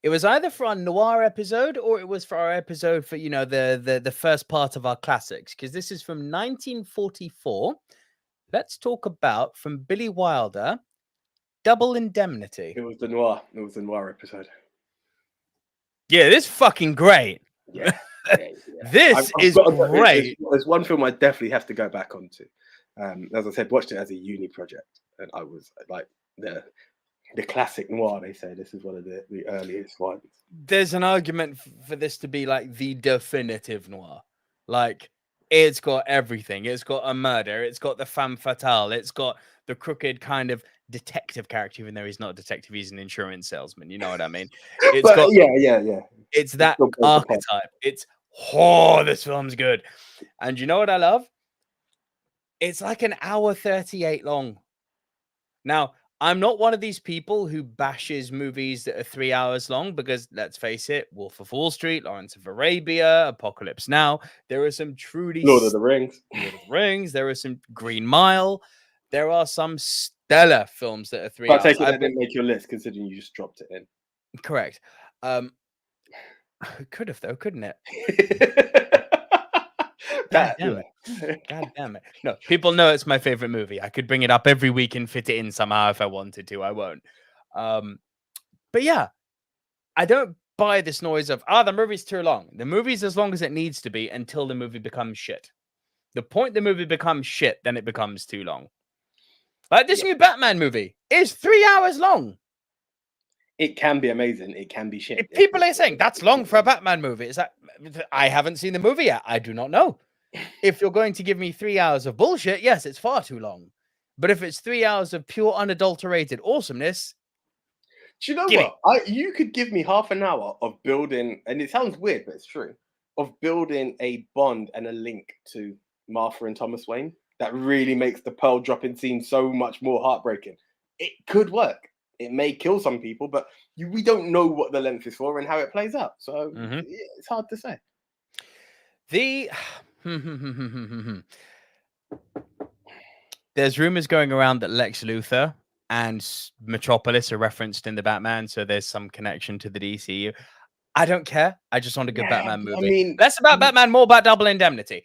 It was either for our noir episode or it was for our episode for, the first part of our classics. Because this is from 1944. Let's talk about, from Billy Wilder, Double Indemnity. It was the noir. It was the noir episode. Yeah, this is fucking great. Yeah. This is great. There's one film I definitely have to go back onto. As I said, watched it as a uni project. And I was like, the classic noir, they say. This is one of the earliest ones. There's an argument for this to be like the definitive noir. Like, it's got everything. It's got a murder. It's got the femme fatale. It's got the crooked kind of detective character, even though he's not a detective. He's an insurance salesman. You know what I mean? It's got yeah. It's that archetype. It's, this film's good. And you know what I love? It's like an hour 38 long. Now, I'm not one of these people who bashes movies that are 3 hours long because, let's face it, Wolf of Wall Street, Lawrence of Arabia, Apocalypse Now, there are some truly... Lord of the Rings. There are some Green Mile. There are some stellar films that are 3 hours. I take it that didn't make your list considering you just dropped it in. Correct. It could have, though, couldn't it? God damn it. No, people know it's my favorite movie. I could bring it up every week and fit it in somehow if I wanted to. I won't. But yeah, I don't buy this noise of, the movie's too long. The movie's as long as it needs to be until the movie becomes shit. The point the movie becomes shit, then it becomes too long. Like this new Batman movie is 3 hours long. It can be amazing. It can be shit. If people are saying that's long for a Batman movie, is that I haven't seen the movie yet. I do not know. If you're going to give me 3 hours of bullshit, yes, it's far too long. But if it's 3 hours of pure unadulterated awesomeness, do you know what? You could give me half an hour of building, and it sounds weird, but it's true, of building a bond and a link to Martha and Thomas Wayne that really makes the pearl dropping scene so much more heartbreaking. It could work. It may kill some people, but we don't know what the length is for and how it plays out. So it's hard to say. There's rumors going around that Lex Luthor and Metropolis are referenced in the Batman, so there's some connection to the DCU. I don't care. I just want a good Batman movie. I mean, less about Batman, more about Double Indemnity.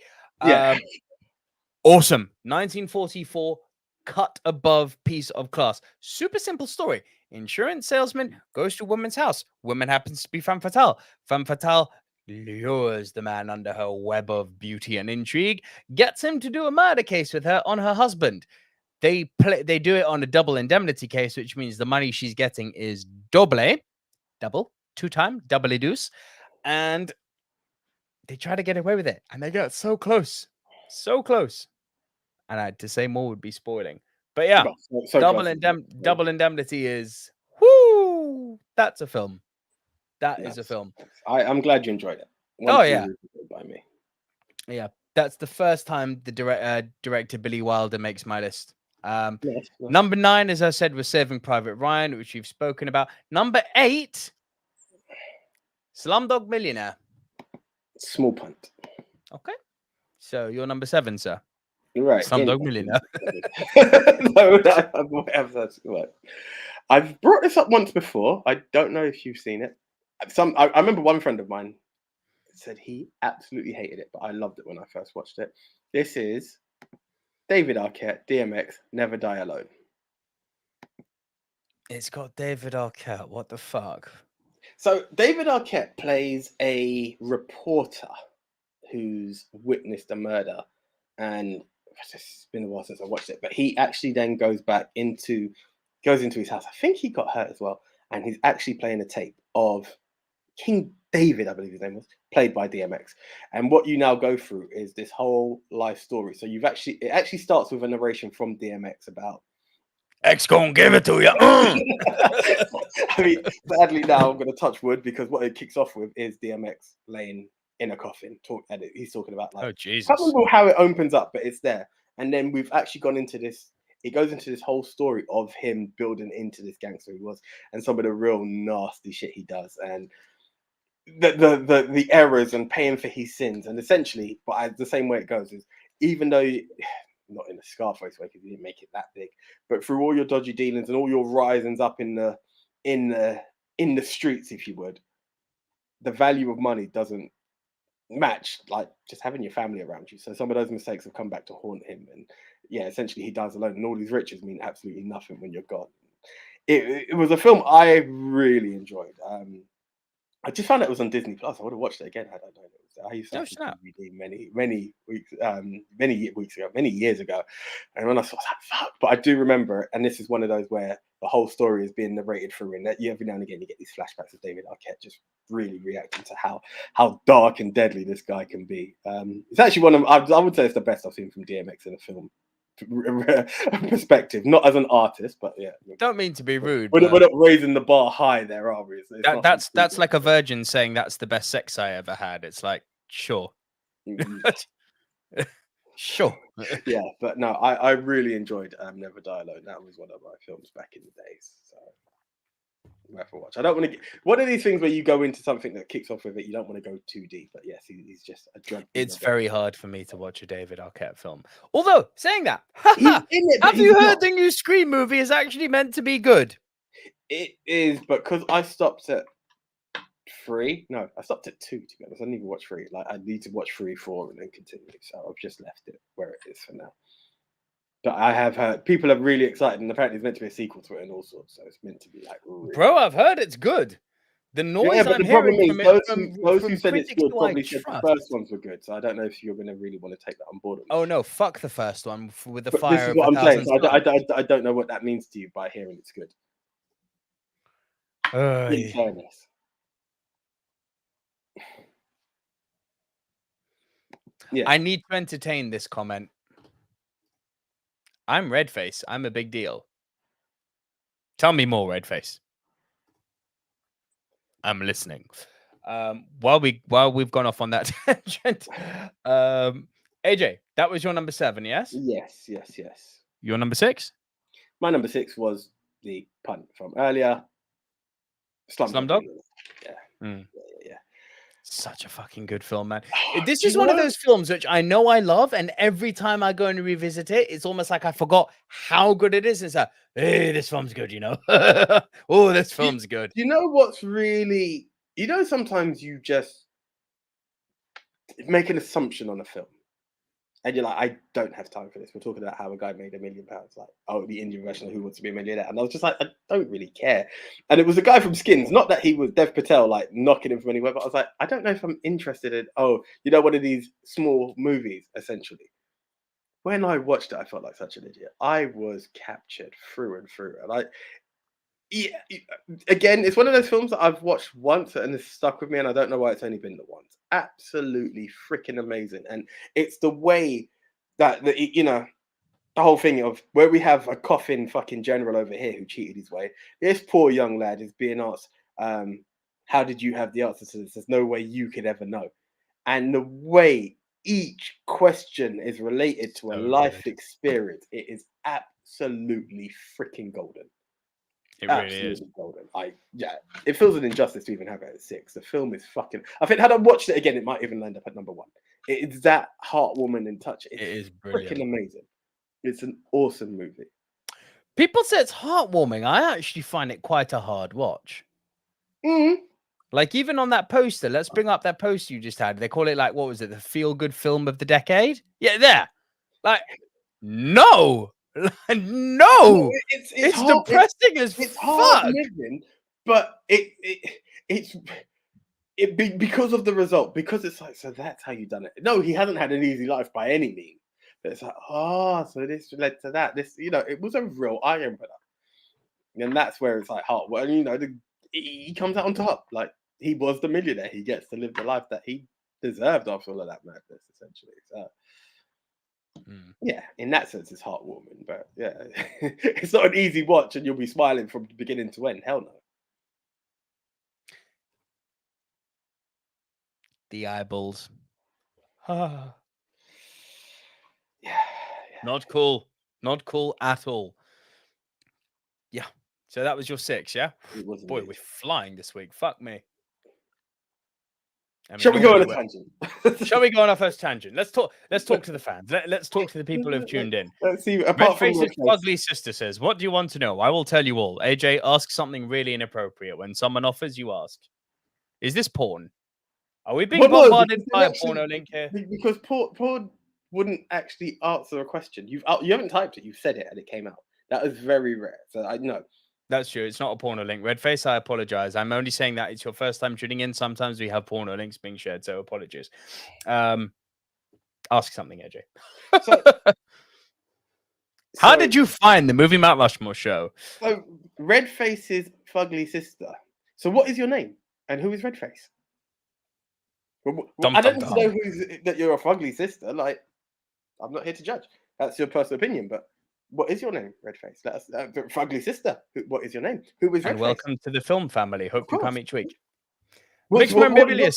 Awesome. 1944. Cut above piece of class. Super simple story. Insurance salesman goes to a woman's house. Woman happens to be femme fatale. Femme fatale lures the man under her web of beauty and intrigue, gets him to do a murder case with her on her husband. They do it on a double indemnity case, which means the money she's getting is double, 2-time, doubly deuce. And they try to get away with it. And they get so close. And to say more would be spoiling. But yeah, double indemnity is, whoo, that's a film. That is a film. I'm glad you enjoyed it. Yeah. By me. Yeah, that's the first time the director Billy Wilder makes my list. Number 9, as I said, was Saving Private Ryan, which we've spoken about. Number 8, Slumdog Millionaire. Small punt. Okay. So you're number 7, sir. You're right. Slumdog Millionaire. I've brought this up once before. I don't know if you've seen it. I remember one friend of mine said he absolutely hated it, but I loved it when I first watched it. This is David Arquette, DMX, Never Die Alone. It's got David Arquette. What the fuck? So David Arquette plays a reporter who's witnessed a murder, and it's been a while since I watched it, but he actually then goes into his house. I think he got hurt as well, and he's actually playing a tape of King David, I believe his name was, played by DMX. And what you now go through is this whole life story. So it actually starts with a narration from DMX about X gonna give it to you. I mean, sadly now I'm going to touch wood, because what it kicks off with is DMX laying in a coffin. He's talking about, like, oh Jesus, I can't remember how it opens up, but it's there. And then we've actually gone into this. It goes into this whole story of him building into this gangster he was, and some of the real nasty shit he does, and the errors and paying for his sins. And essentially, but the same way it goes is, even though not in a Scarface way, because you didn't make it that big, but through all your dodgy dealings and all your risings up in the streets, if you would, the value of money doesn't match like just having your family around you. So some of those mistakes have come back to haunt him, and yeah, essentially he dies alone, and all these riches mean absolutely nothing when you're gone. It was a film I really enjoyed. I just found out it was on Disney Plus. I would have watched it again had I known it was there. I used to have DVD many years ago, and when I saw it, I was like, fuck. But I do remember it, and this is one of those where the whole story is being narrated through, and that every now and again you get these flashbacks of David Arquette just really reacting to how dark and deadly this guy can be. It's actually one of, I would say it's the best I've seen from DMX in a film perspective, not as an artist, but yeah. Don't mean to be rude. We're not raising the bar high there, are we? That's like a virgin saying that's the best sex I ever had. It's like, sure. Sure. Yeah, but no, I really enjoyed Never Die Alone. That was one of my films back in the days. So worth a watch. I don't want to get one of these things where you go into something that kicks off with it. You don't want to go too deep, but yes, he's just a drug. It's very hard for me to watch a David Arquette film. Although saying that, it, have you heard the new Scream movie is actually meant to be good? It is, but because I stopped at 3. No, I stopped at 2. To be honest, I didn't even watch 3. Like I need to watch 3, 4, and then continue. So I've just left it where it is for now. But I have heard people are really excited, and apparently it's meant to be a sequel to it and all sorts. So it's meant to be like, really... Bro, I've heard it's good. The noise I'm hearing from those who said it's good probably said the first ones were good. So I don't know if you're going to really want to take that on board. Oh no, fuck the first one with the but fire. This is what I'm saying. So I don't know what that means to you by hearing it's good. In fairness. Yeah. I need to entertain this comment. I'm Redface. I'm a big deal. Tell me more, Redface. I'm listening. While we've gone off on that tangent, AJ, that was your number 7, yes? Yes. Your number 6? My number 6 was the punt from earlier. Slumdog? Yeah. Yeah. Such a fucking good film, man. This is one of those films which I know I love, and every time I go and revisit it, it's almost like I forgot how good it is. It's like, hey, this film's good, you know? Oh, this film's good. You know what's really... You know, sometimes you just make an assumption on a film. And you're like, I don't have time for this. We're talking about how a guy made £1 million. Like, oh, the Indian version of Who Wants to Be a Millionaire. And I was just like, I don't really care. And it was a guy from Skins, not that he was Dev Patel, like knocking him from anywhere, but I was like, I don't know if I'm interested in, one of these small movies, essentially. When I watched it, I felt like such an idiot. I was captured through and through. And again, it's one of those films that I've watched once and it's stuck with me, and I don't know why it's only been the once. Absolutely freaking amazing. And it's the way that the whole thing of where we have a coffin fucking general over here who cheated his way. This poor young lad is being asked, how did you have the answer to this? There's no way you could ever know. And the way each question is related to a life experience, it is absolutely freaking golden. It really is golden. It feels an injustice to even have it at 6. The film is fucking. I think had I watched it again, it might even end up at number 1. It's that heartwarming and touch. It is freaking amazing. It's an awesome movie. People say it's heartwarming. I actually find it quite a hard watch. Mm-hmm. Like even on that poster, let's bring up that poster you just had. They call it like, what was it? The feel-good film of the decade? Yeah, there. Like, no. No, it's depressing as fuck. It's hard living, but it's because of the result. Because it's like, so that's how you done it. No, he hasn't had an easy life by any means. But it's like, so this led to that. This, it was a real eye opener, and that's where it's like, he comes out on top. Like he was the millionaire. He gets to live the life that he deserved after all of that madness, essentially. So. Yeah, in that sense, it's heartwarming, but yeah, it's not an easy watch, and you'll be smiling from beginning to end. Hell no. The eyeballs. Yeah. Not cool. Not cool at all. Yeah. So that was your 6, yeah? Boy, we're flying this week. Fuck me. Shall we go on a tangent? Shall we go on our first tangent? Let's talk to the fans. Let's talk to the people who've tuned in. Let's see. Red Face's ugly sister says, "What do you want to know? I will tell you all." AJ, ask something really inappropriate. When someone offers, you ask, "Is this porn? Are we being bombarded by a porno link here?" Because porn wouldn't actually answer a question. You haven't typed it. You've said it, and it came out. That is very rare. So I know. That's true. It's not a porno link. Redface, I apologize. I'm only saying that it's your first time tuning in. Sometimes we have porno links being shared, so apologies. Ask something, AJ. How did you find the Movie Mount Rushmore show? So, Redface's fugly sister. So, what is your name? And who is Redface? I don't know that you're a fugly sister. Like, I'm not here to judge. That's your personal opinion, but what is your name, Redface? Let us, fugly sister. What is your name? Who is Redface? And welcome to the film family. Hope you come each week. What's your favorite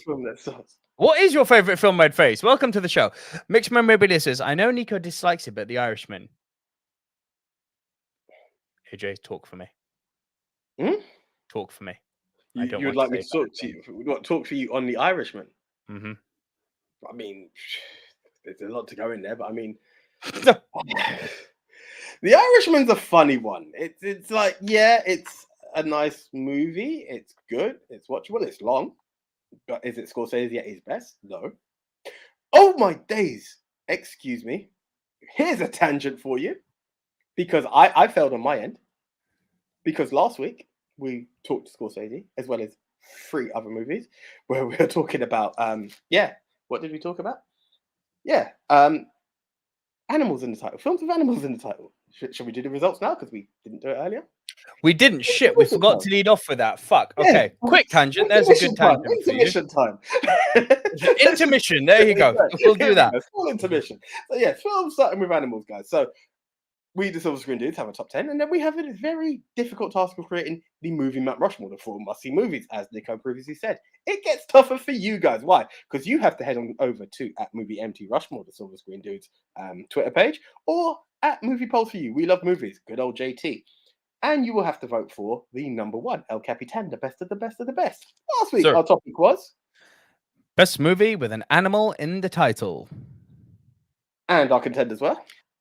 film? What is your favorite film, Redface? Welcome to the show. Mixed Memorabilia says, "I know Nico dislikes it, but The Irishman." AJ, talk for me. Talk for me. You would like me to talk to you? Talk for you on The Irishman? Mm-hmm. I mean, there's a lot to go in there, but I mean, The Irishman's a funny one. It's like, yeah, it's a nice movie. It's good. It's watchable. It's long. But is it Scorsese at his best? No. Oh my days. Excuse me. Here's a tangent for you. Because I failed on my end. Because last week we talked to Scorsese as well as 3 other movies where we were talking about what did we talk about? Yeah. Animals in the title. Films with animals in the title. Should we do the results now? Because we didn't do it earlier. We didn't. Shit, we forgot to lead off with that. Fuck. Okay, quick tangent. There's a good tangent. Intermission time. Intermission. There you go. We'll do that. Full intermission. So yeah, film starting with animals, guys. So we, the Silver Screen Dudes, have a top 10, and then we have a very difficult task of creating the Movie Mount Rushmore, the 4 must-see movies, as Nico previously said. It gets tougher for you guys. Why? Because you have to head on over to @MovieMT_Rushmore, the Silver Screen Dudes Twitter page, or at Movie Polls for You. We love movies. Good old JT. And you will have to vote for the number 1, El Capitan, the best of the best of the best. Last week, our topic was best movie with an animal in the title. And our contenders were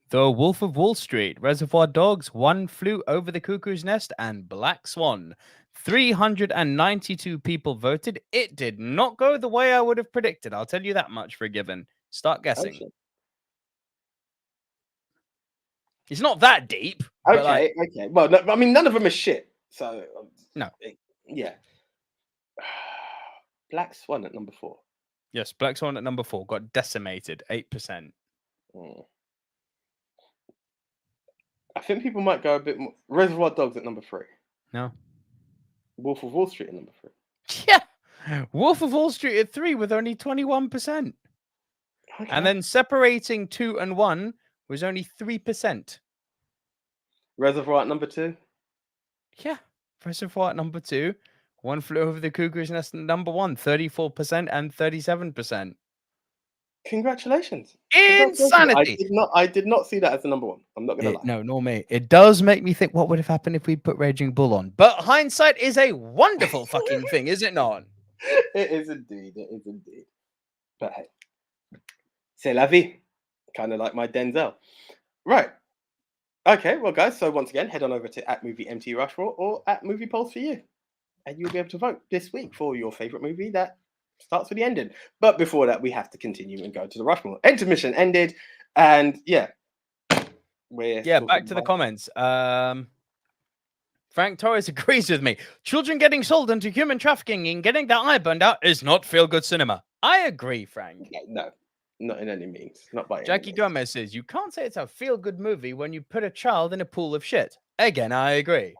The Wolf of Wall Street, Reservoir Dogs, One Flew Over the Cuckoo's Nest, and Black Swan. 392 people voted. It did not go the way I would have predicted. I'll tell you that much for a given. Start guessing. It's not that deep. But Okay, okay. Well, no, I mean, none of them are shit. So No. Yeah. Black Swan at number 4. Yes, Black Swan at number 4 got decimated, 8%. I think people might go a bit more. Reservoir Dogs at number 3. No. Wolf of Wall Street at number 3. Yeah. Wolf of Wall Street at 3 with only 21%. Okay. And then separating 2 and 1 was only 3%. Reservoir at number 2. Yeah. Reservoir at number 2. One Flew Over the Cuckoo's Nest at number 1, 34% and 37%. Congratulations. Insanity. I did not see that as the number 1. I'm not going to lie. No, nor me. It does make me think, what would have happened if we put Raging Bull on? But hindsight is a wonderful fucking thing, is it not? It is indeed. It is indeed. But hey, c'est la vie. Kind of like my Denzel. Right. Okay, well, guys, so once again, head on over to @MovieMTRushmore or @MoviePolls for you. And you'll be able to vote this week for your favourite movie that starts with the ending. But before that, we have to continue and go to the Rushmore. Intermission ended, and back to the comments. Frank Torres agrees with me. Children getting sold into human trafficking and getting their eye burned out is not feel-good cinema. I agree, Frank. No, not in any means. Not by Jackie any means. Gomez says, you can't say it's a feel-good movie when you put a child in a pool of shit. Again, I agree.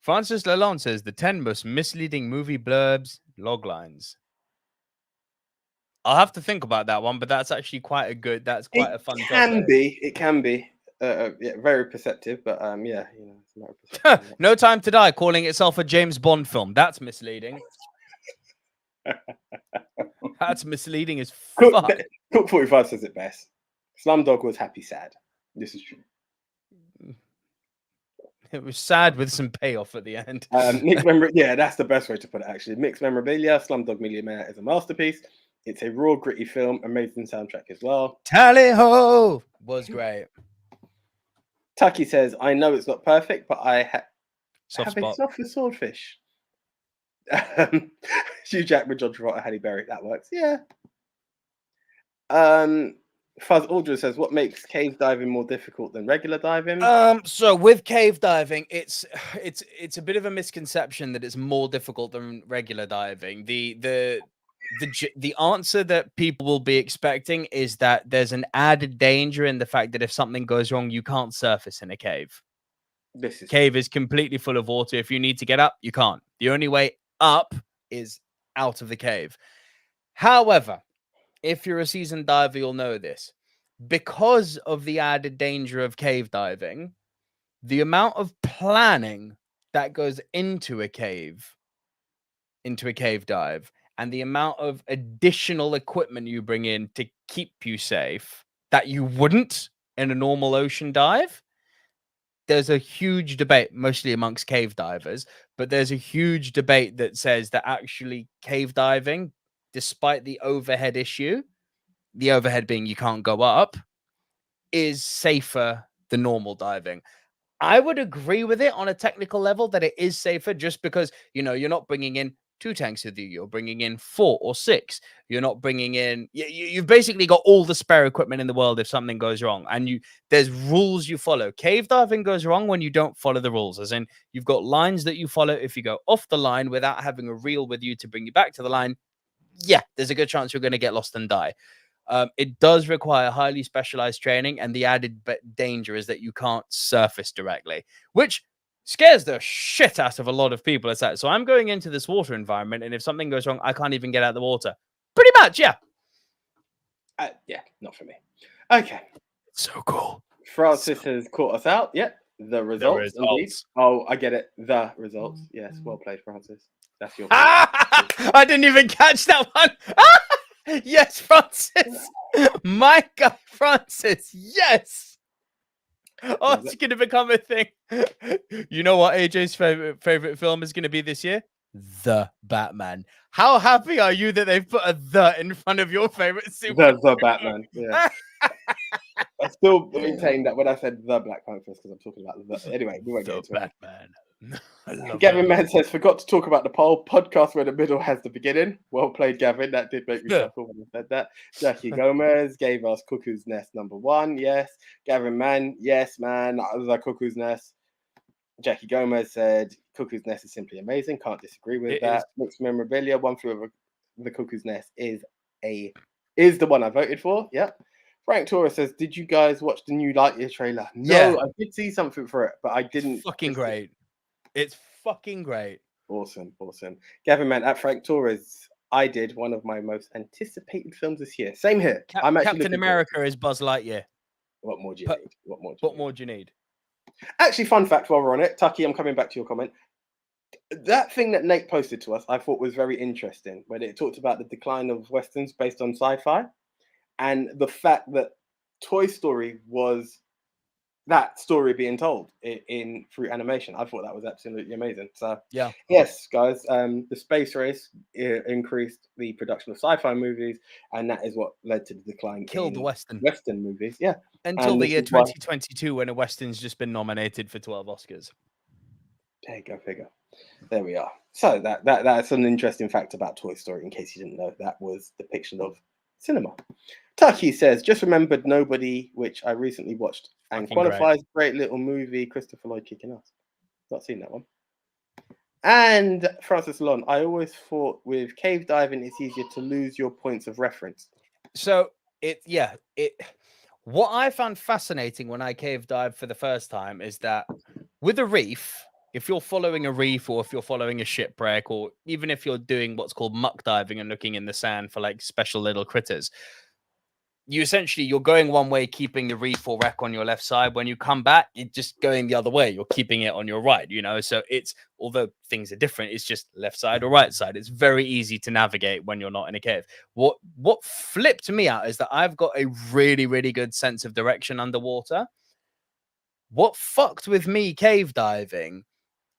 Francis Lalonde says, the 10 most misleading movie blurbs, loglines. I'll have to think about that one, but that's actually quite a fun topic. It can be. Very perceptive, but it's a matter of perception. No Time to Die, calling itself a James Bond film. That's misleading. That's misleading as fuck. Cook 45 says it best. Slumdog was happy, sad. This is true. It was sad with some payoff at the end. That's the best way to put it, actually. Mixed memorabilia. Slumdog Millionaire is a masterpiece. It's a raw, gritty film. Amazing soundtrack as well. Tally ho! Was great. Tucky says, I know it's not perfect, but I have spot. a soft for swordfish. Hugh Jackman, John Travolta, Halle Berry. That works. Yeah. Fuzz Aldrin says, what makes cave diving more difficult than regular diving? So with cave diving, it's a bit of a misconception that it's more difficult than regular diving. The answer that people will be expecting is that there's an added danger in the fact that if something goes wrong, you can't surface in a cave. Cave is completely full of water. If you need to get up, you can't. The only way up is out of the cave. However, if you're a seasoned diver, you'll know this. Because of the added danger of cave diving, the amount of planning that goes into a cave dive, and the amount of additional equipment you bring in to keep you safe that you wouldn't in a normal ocean dive, there's a huge debate, mostly amongst cave divers, but there's a huge debate that says that actually cave diving, despite the overhead issue, the overhead being you can't go up, is safer than normal diving. I would agree with it on a technical level that it is safer just because, you're not bringing in 2 tanks with you. You're bringing in 4 or 6. You're not bringing in... You've basically got all the spare equipment in the world if something goes wrong. And there's rules you follow. Cave diving goes wrong when you don't follow the rules. As in, you've got lines that you follow. If you go off the line without having a reel with you to bring you back to the line, there's a good chance you're going to get lost and die. It does require highly specialized training, and the added danger is that you can't surface directly, which scares the shit out of a lot of people. So I'm going into this water environment, and if something goes wrong, I can't even get out of the water. Pretty much, yeah. Not for me. Okay. So cool. Francis has caught us out. Yep. The results. Indeed. Oh, I get it. The results. Yes. Well played, Francis. That's your I didn't even catch that one. Yes, Francis. My God, Francis. Yes. Oh, it's going to become a thing. You know what AJ's favorite film is going to be this year? The Batman. How happy are you that they've put a "the" in front of your favorite superhero? The Batman. Yeah. I still maintain that when I said the Black Panther, because I'm talking about the. Anyway, we won't get into Batman. I love Gavin it. Mann says, forgot to talk about the poll podcast where the middle has the beginning. Well played, Gavin. That did make me chuckle when I said that. Jackie Gomez gave us Cuckoo's Nest #1. Yes. Gavin Mann, yes, man. That was like Cuckoo's Nest. Jackie Gomez said, Cuckoo's Nest is simply amazing. Can't disagree with that. Mixed memorabilia, One Flew Over the Cuckoo's Nest is the one I voted for. Yep. Frank Torres says, did you guys watch the new Lightyear trailer? No, Yeah. I did see something for it, but I didn't. Fucking great. It's fucking great. Awesome. Gavin Mann at Frank Torres. I did one of my most anticipated films this year. Same here. I'm actually Captain America is Buzz Lightyear. What more do you need? What more do you need? Actually, fun fact while we're on it, Tucky, I'm coming back to your comment. That thing that Nate posted to us, I thought was very interesting, when it talked about the decline of Westerns based on sci-fi and the fact that Toy Story was that story being told through animation. I thought that was absolutely amazing. So yeah, yes, guys, the space race increased the production of sci-fi movies, and that is what led to the decline. Killed the Western movies. Yeah, until the year 2022 when a Western's just been nominated for 12 Oscars. There you go, figure. There we are. So that's an interesting fact about Toy Story. In case you didn't know, that was depiction of cinema. Tucky says, just remembered Nobody, which I recently watched and qualifies. Great little movie. Christopher Lloyd kicking ass. Not seen that one. And Francis Lon, I always thought with cave diving, it's easier to lose your points of reference. So what I found fascinating when I cave dived for the first time is that with a reef, if you're following a reef or if you're following a shipwreck, or even if you're doing what's called muck diving and looking in the sand for like special little critters, you're going one way, keeping the reef or wreck on your left side. When you come back, you're just going the other way. You're keeping it on your right, So it's, although things are different, it's just left side or right side. It's very easy to navigate when you're not in a cave. What flipped me out is that I've got a really, really good sense of direction underwater. What fucked with me cave diving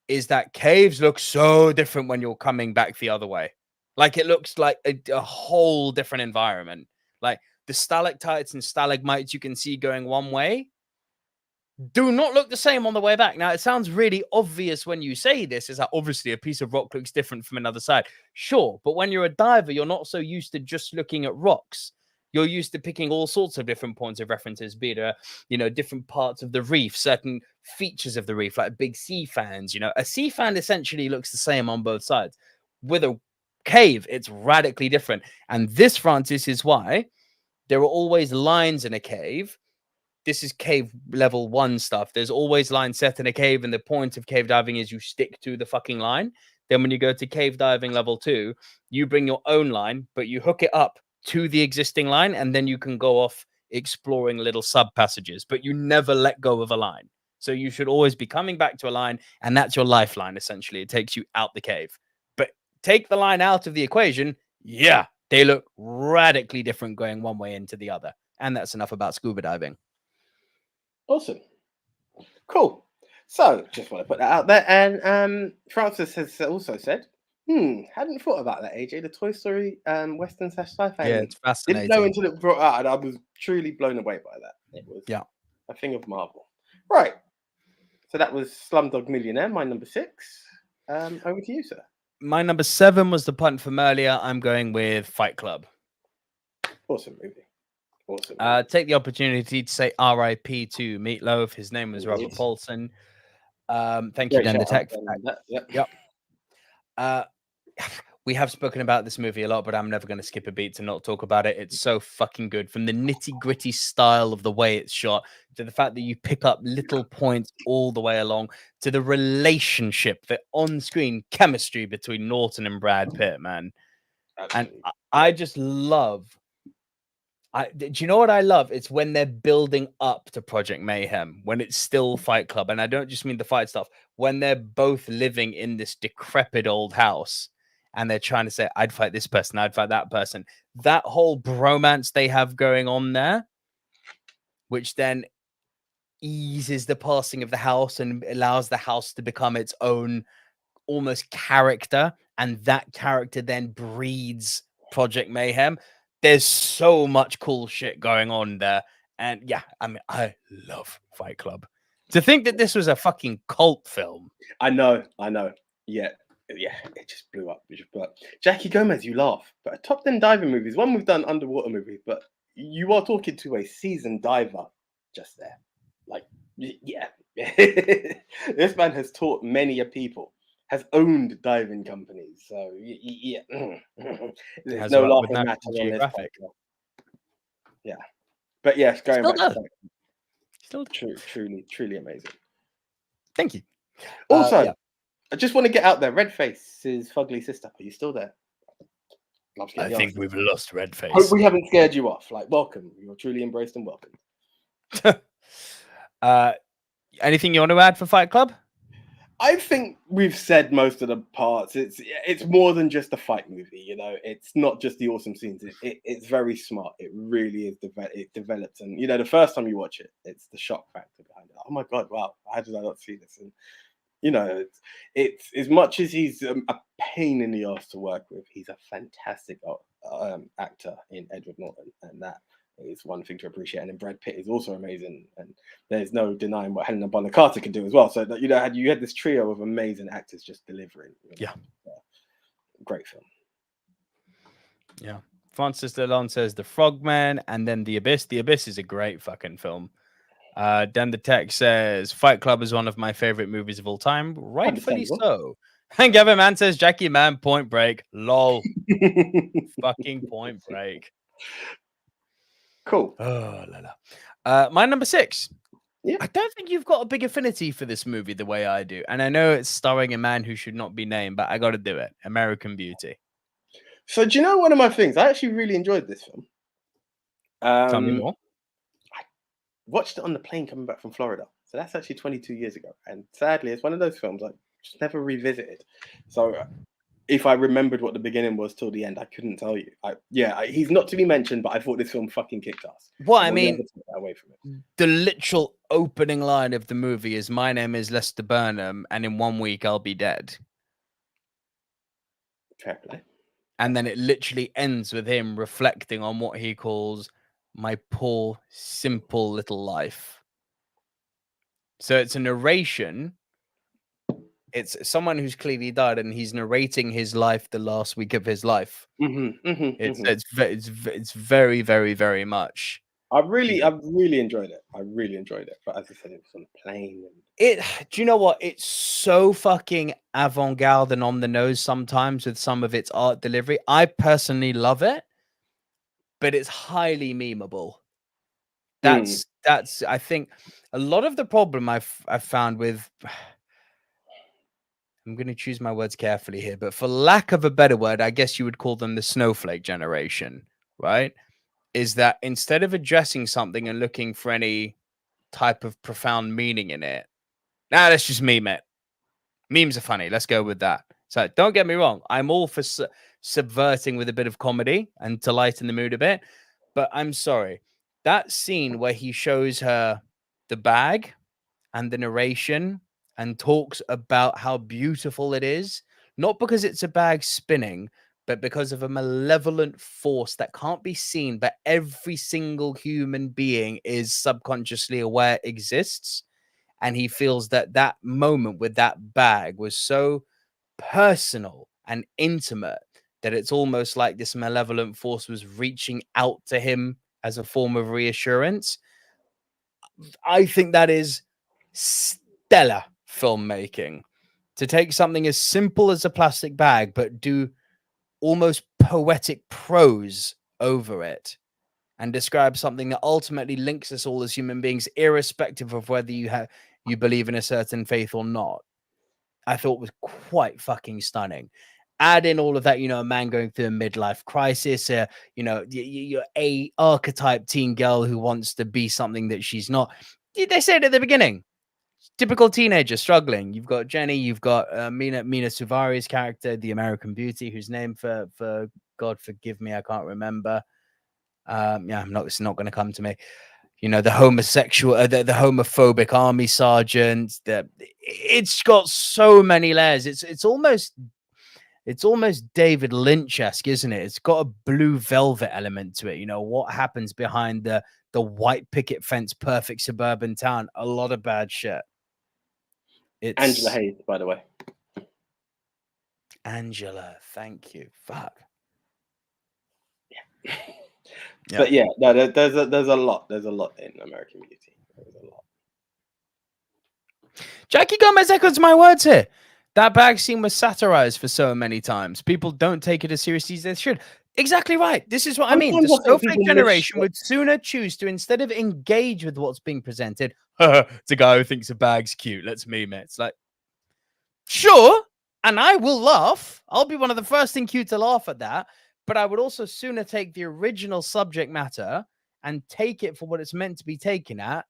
is that caves look so different when you're coming back the other way. Like it looks like a whole different environment. Like the stalactites and stalagmites you can see going one way do not look the same on the way back. Now, it sounds really obvious when you say this, is that obviously a piece of rock looks different from another side. Sure, but when you're a diver, you're not so used to just looking at rocks. You're used to picking all sorts of different points of references, be it, different parts of the reef, certain features of the reef, like big sea fans. A sea fan essentially looks the same on both sides. With a cave, it's radically different. And this, Francis, is why there are always lines in a cave. This is cave level 1 stuff. There's always lines set in a cave, and the point of cave diving is you stick to the fucking line. Then when you go to cave diving level 2, you bring your own line, but you hook it up to the existing line, and then you can go off exploring little sub passages, but you never let go of a line. So you should always be coming back to a line, and that's your lifeline, essentially. It takes you out the cave. But take the line out of the equation, yeah, they look radically different going one way into the other. And that's enough about scuba diving. Awesome. Cool. So just want to put that out there. And Francis has also said, hadn't thought about that, AJ. The Toy Story Western / sci-fi. Yeah, it's fascinating. Didn't know until it brought out, and I was truly blown away by that. It was a thing of marvel. Right. So that was Slumdog Millionaire, my number 6. Over to you, sir. My number 7 was the punt from earlier. I'm going with Fight Club. Awesome movie. Take the opportunity to say R.I.P. to Meatloaf. His name was Robert Paulson. Thank you, Dan the Tech. Yep. We have spoken about this movie a lot, but I'm never going to skip a beat to not talk about it. It's so fucking good. From the nitty-gritty style of the way it's shot, to the fact that you pick up little points all the way along, to the relationship, the on-screen chemistry between Norton and Brad Pitt, man. Absolutely. And I just love... do you know what I love? It's when they're building up to Project Mayhem, when it's still Fight Club. And I don't just mean the fight stuff. When they're both living in this decrepit old house and they're trying to say, I'd fight this person, I'd fight that person. That whole bromance they have going on there, which then eases the passing of the house and allows the house to become its own almost character. And that character then breeds Project Mayhem. There's so much cool shit going on there. And yeah, I mean, I love Fight Club. To think that this was a fucking cult film. I know. Yeah, it just blew up. Jackie Gomez, you laugh, but a top 10 diving movies. One we've done underwater movies, but you are talking to a seasoned diver just there. Like, yeah, this man has taught many a people, has owned diving companies. So yeah, there's Has no worked with laughing National matter on this Geographic. podcast. Yeah, but yes, going Still back does. to Still does. truly amazing. Thank you. Also, yeah. I just want to get out there. Redface's fugly sister. Are you still there? I think we've lost Redface. Hope we haven't scared you off. Like, welcome. You're truly embraced and welcome. Anything you want to add for Fight Club? I think we've said most of the parts. It's more than just a fight movie, you know. It's not just the awesome scenes. It's very smart. It really is. It develops, and you know, the first time you watch it, it's the shock factor behind it. Oh my god! Wow, how did I not see this? And you know, it's as much as he's a pain in the ass to work with, he's a fantastic actor in Edward Norton, and that is one thing to appreciate. And then Brad Pitt is also amazing, and there's no denying what Helena Bonham Carter can do as well. So you know, you had this trio of amazing actors just delivering. You know, great film. Yeah, Francis Delon says The Frogman, and then The Abyss. The Abyss is a great fucking film. Dan the Tech says Fight Club is one of my favorite movies of all time. Rightfully so. And Gavin Man says Jackie Man, Point Break. Lol. Fucking Point Break. Cool. Oh, la la. My number 6. Yeah. I don't think you've got a big affinity for this movie the way I do. And I know it's starring a man who should not be named, but I got to do it. American Beauty. So do you know one of my things? I actually really enjoyed this film. Tell me more. Watched it on the plane coming back from Florida. So that's actually 22 years ago. And sadly, it's one of those films I just never revisited. So if I remembered what the beginning was till the end, I couldn't tell you. He's not to be mentioned, but I thought this film fucking kicked ass. Well, I mean, away from it. The literal opening line of the movie is, "My name is Lester Burnham, and in 1 week I'll be dead." Fair play. And then it literally ends with him reflecting on what he calls my poor, simple little life. So it's a narration. It's someone who's clearly died, and he's narrating his life, the last week of his life. It's very, very, very much. I really enjoyed it. But as I said, it was on the plane. Do you know what? It's so fucking avant-garde and on the nose sometimes with some of its art delivery. I personally love it, but it's highly memeable. That's I think a lot of the problem I've found with, I'm going to choose my words carefully here, but for lack of a better word, I guess you would call them the snowflake generation, right? Is that instead of addressing something and looking for any type of profound meaning in it, let's just meme it. Memes are funny. Let's go with that. So don't get me wrong. I'm all for subverting with a bit of comedy and to lighten the mood a bit. But I'm sorry. That scene where he shows her the bag and the narration and talks about how beautiful it is, not because it's a bag spinning, but because of a malevolent force that can't be seen, but every single human being is subconsciously aware exists. And he feels that moment with that bag was so personal and intimate that it's almost like this malevolent force was reaching out to him as a form of reassurance. I think that is stellar filmmaking, to take something as simple as a plastic bag, but do almost poetic prose over it and describe something that ultimately links us all as human beings, irrespective of whether you believe in a certain faith or not. I thought was quite fucking stunning. Add in all of that, a man going through a midlife crisis, you're a archetype teen girl who wants to be something that she's not. They said at the beginning, typical teenager struggling. You've got Jenny, you've got Mina Suvari's character, the American Beauty, whose name for God forgive me, I can't remember. It's not going to come to me. The homosexual, the homophobic army sergeant. It's got so many layers. It's almost David Lynch-esque, isn't it? It's got a Blue Velvet element to it. What happens behind the the white picket fence, perfect suburban town. A lot of bad shit. It's Angela Hayes, by the way. Angela, thank you. Fuck. Yeah. But yeah, no, there's a lot. There's a lot in American Beauty. There's a lot. Jackie Gomez echoes my words here. That bag scene was satirized for so many times. People don't take it as seriously as they should. Exactly right. This is what I mean. The snowflake generation would sooner choose to, instead of engage with what's being presented, it's a guy who thinks a bag's cute. Let's meme it. It's like, sure, and I will laugh. I'll be one of the first in queue to laugh at that. But I would also sooner take the original subject matter and take it for what it's meant to be taken at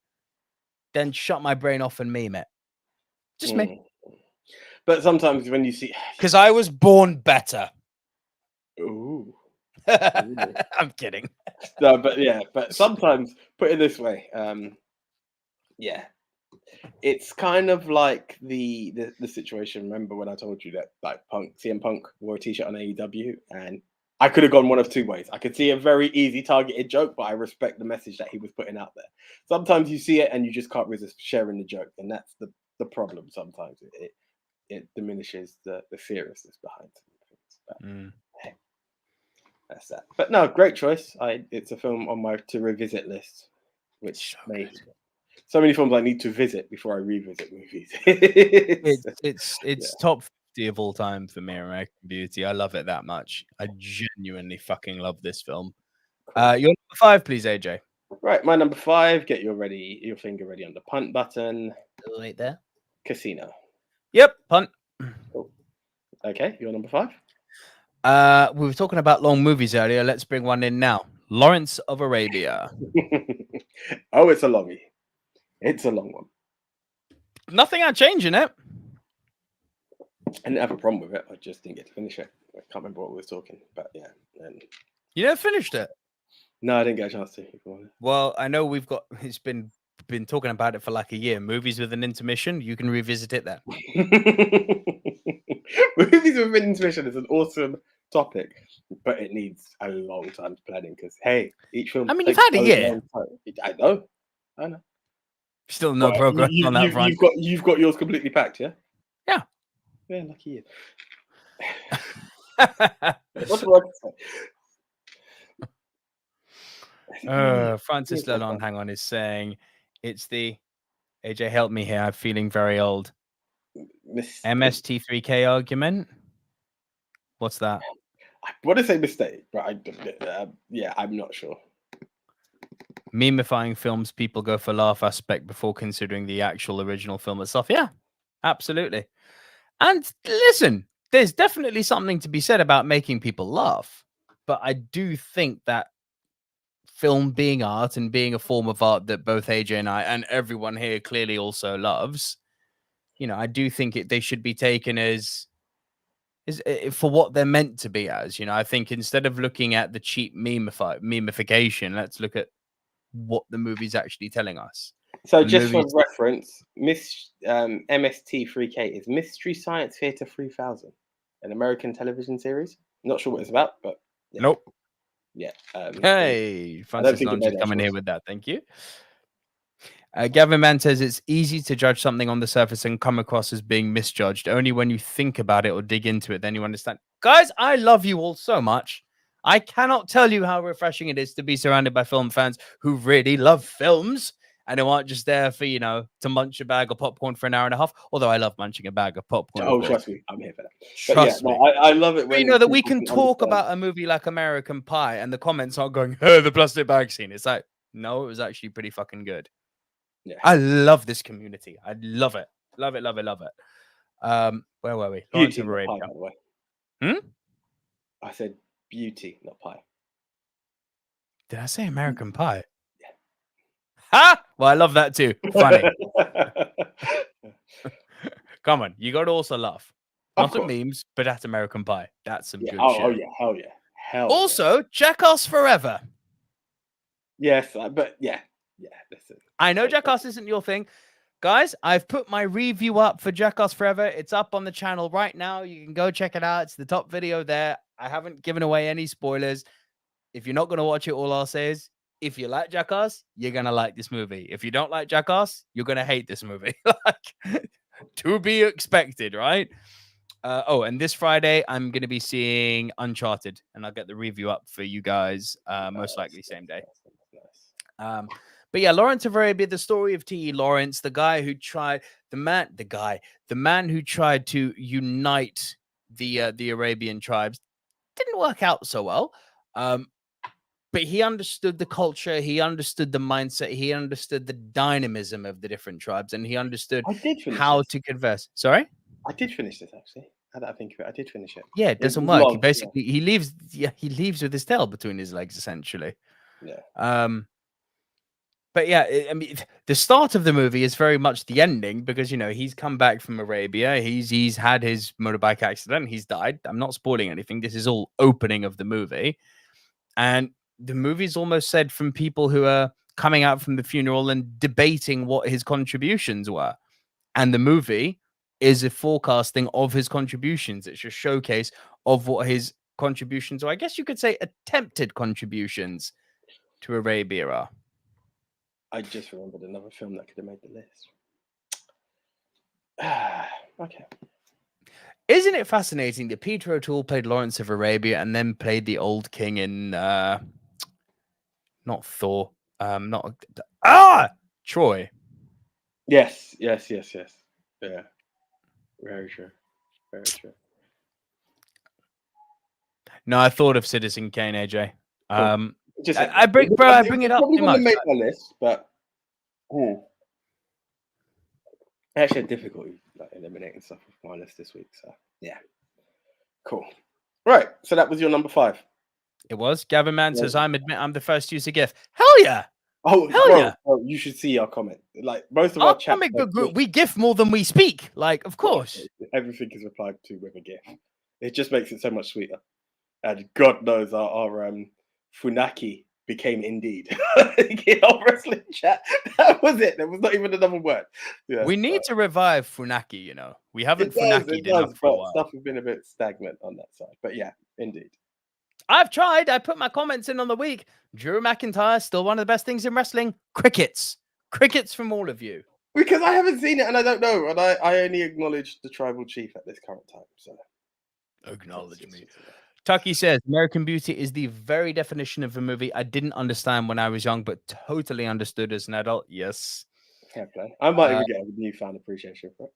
than shut my brain off and meme it. Just me. But sometimes when you see... Because I was born better. Ooh. I'm kidding. No, but sometimes, put it this way, yeah, it's kind of like the situation. Remember when I told you that like CM Punk wore a t-shirt on AEW, and I could have gone one of two ways. I could see a very easy targeted joke, but I respect the message that he was putting out there. Sometimes you see it and you just can't resist sharing the joke, and that's the problem. Sometimes it diminishes the seriousness behind things. But, hey, that's that. But no, great choice. It's a film on my to revisit list, which so many films I need to visit before I revisit movies. It's top 50 of all time for me, American Beauty. I love it that much. I genuinely fucking love this film. Your number 5, please, AJ. Right, my number 5. Get your finger ready on the punt button. Right there. Casino. Yep, punt. Cool. Okay, your number 5. We were talking about long movies earlier. Let's bring one in now. Lawrence of Arabia. Oh, it's a longie. It's a long one. Nothing I change in it. I didn't have a problem with it. I just didn't get to finish it. I can't remember what we were talking, but yeah. You never finished it? No, I didn't get a chance to. Well, I know it's been talking about it for like a year. Movies with an intermission. You can revisit it then. Movies with an intermission is an awesome topic, but it needs a long time planning because hey, each film. I mean, you've had a year. I know. Still no progress on that front. You've got yours completely packed, yeah. Yeah, lucky you. What do I say? Francis Lalonde, hang on, is saying it's the AJ. Help me here. I'm feeling very old. MST3K argument. What's that? I want to say mistake, but I'm not sure. Memifying films, people go for laugh aspect before considering the actual original film itself. Yeah, absolutely. And listen, there's definitely something to be said about making people laugh. But I do think that film being art and being a form of art that both AJ and I and everyone here clearly also loves, I do think they should be taken as for what they're meant to be as. I think instead of looking at the cheap memification, let's look at what the movie's actually telling us. So just for reference, MST3K is Mystery Science Theater 3000, an American television series. Not sure what it's about, but yeah. Nope. Yeah. Hey, Francis Lunch is coming here with that. Thank you. Gavin Mann says it's easy to judge something on the surface and come across as being misjudged. Only when you think about it or dig into it, then you understand. Guys, I love you all so much. I cannot tell you how refreshing it is to be surrounded by film fans who really love films and who aren't just there for, to munch a bag of popcorn for an hour and a half. Although I love munching a bag of popcorn. Oh, trust me. I'm here for that. Trust me. I love it when that we can talk about a movie like American Pie and the comments aren't going, oh, the plastic bag scene. It's like, no, it was actually pretty fucking good. Yeah. I love this community. I love it. Love it, love it, love it. Where were we? Beauty, not pie, by the way. I said beauty, not pie. Did I say American Pie? Yeah. Ha! Well, I love that too. Funny. Come on, you got to also laugh. Not at memes, but at American Pie. That's some good shit. Oh yeah, hell yeah. Also, Jackass Forever. Yes, but yeah. Listen. I know Jackass isn't your thing. Guys, I've put my review up for Jackass Forever. It's up on the channel right now. You can go check it out. It's the top video there. I haven't given away any spoilers. If you're not going to watch it, all I'll say is if you like Jackass, you're gonna like this movie. If you don't like Jackass, you're gonna hate this movie. Like, to be expected, right? And this Friday I'm gonna be seeing Uncharted, and I'll get the review up for you guys. Most likely same day. Nice. But yeah, Lawrence of Arabia, the story of T.E. Lawrence, the man who tried to unite the Arabian tribes, didn't work out so well. But he understood the culture, he understood the mindset, he understood the dynamism of the different tribes, and he understood how to converse. Sorry? I did finish this actually. Now that I think of it, I did finish it. Yeah, it doesn't work. Long, he leaves with his tail between his legs, essentially. Yeah. But yeah, I mean, the start of the movie is very much the ending because, you know, he's come back from Arabia. He's had his motorbike accident. He's died. I'm not spoiling anything. This is all opening of the movie. And the movie's almost said from people who are coming out from the funeral and debating what his contributions were. And the movie is a forecasting of his contributions. It's a showcase of what his contributions, or I guess you could say attempted contributions to Arabia are. I just remembered another film that could have made the list. Okay. Isn't it fascinating that Peter O'Toole played Lawrence of Arabia and then played the old king in not Thor, Troy. Yes. Yeah. Very true. No, I thought of Citizen Kane, AJ. Cool. I bring it up too much. Make my list, but I actually had difficulty eliminating stuff off my list this week. So yeah, cool. Right, so that was your number 5. It was. Gavin Mann says, I'm the first to use a GIF. Hell yeah! Oh, hell yeah! Oh, you should see our comment. Like most of our chat, we GIF more than we speak. Like, of course, everything is replied to with a GIF. It just makes it so much sweeter. And God knows our Funaki became Indeed. Our wrestling chat. That was it. There was not even another word. Yeah, we need to revive Funaki, you know. We haven't Funaki'd enough for a while. Stuff has been a bit stagnant on that side. But yeah, indeed. I've tried. I put my comments in on the week. Drew McIntyre, still one of the best things in wrestling. Crickets from all of you. Because I haven't seen it and I don't know. And I only acknowledge the tribal chief at this current time. So acknowledge me. Tucky says, American Beauty is the very definition of a movie I didn't understand when I was young, but totally understood as an adult. Yes. Fair play. I might even get a newfound appreciation for it.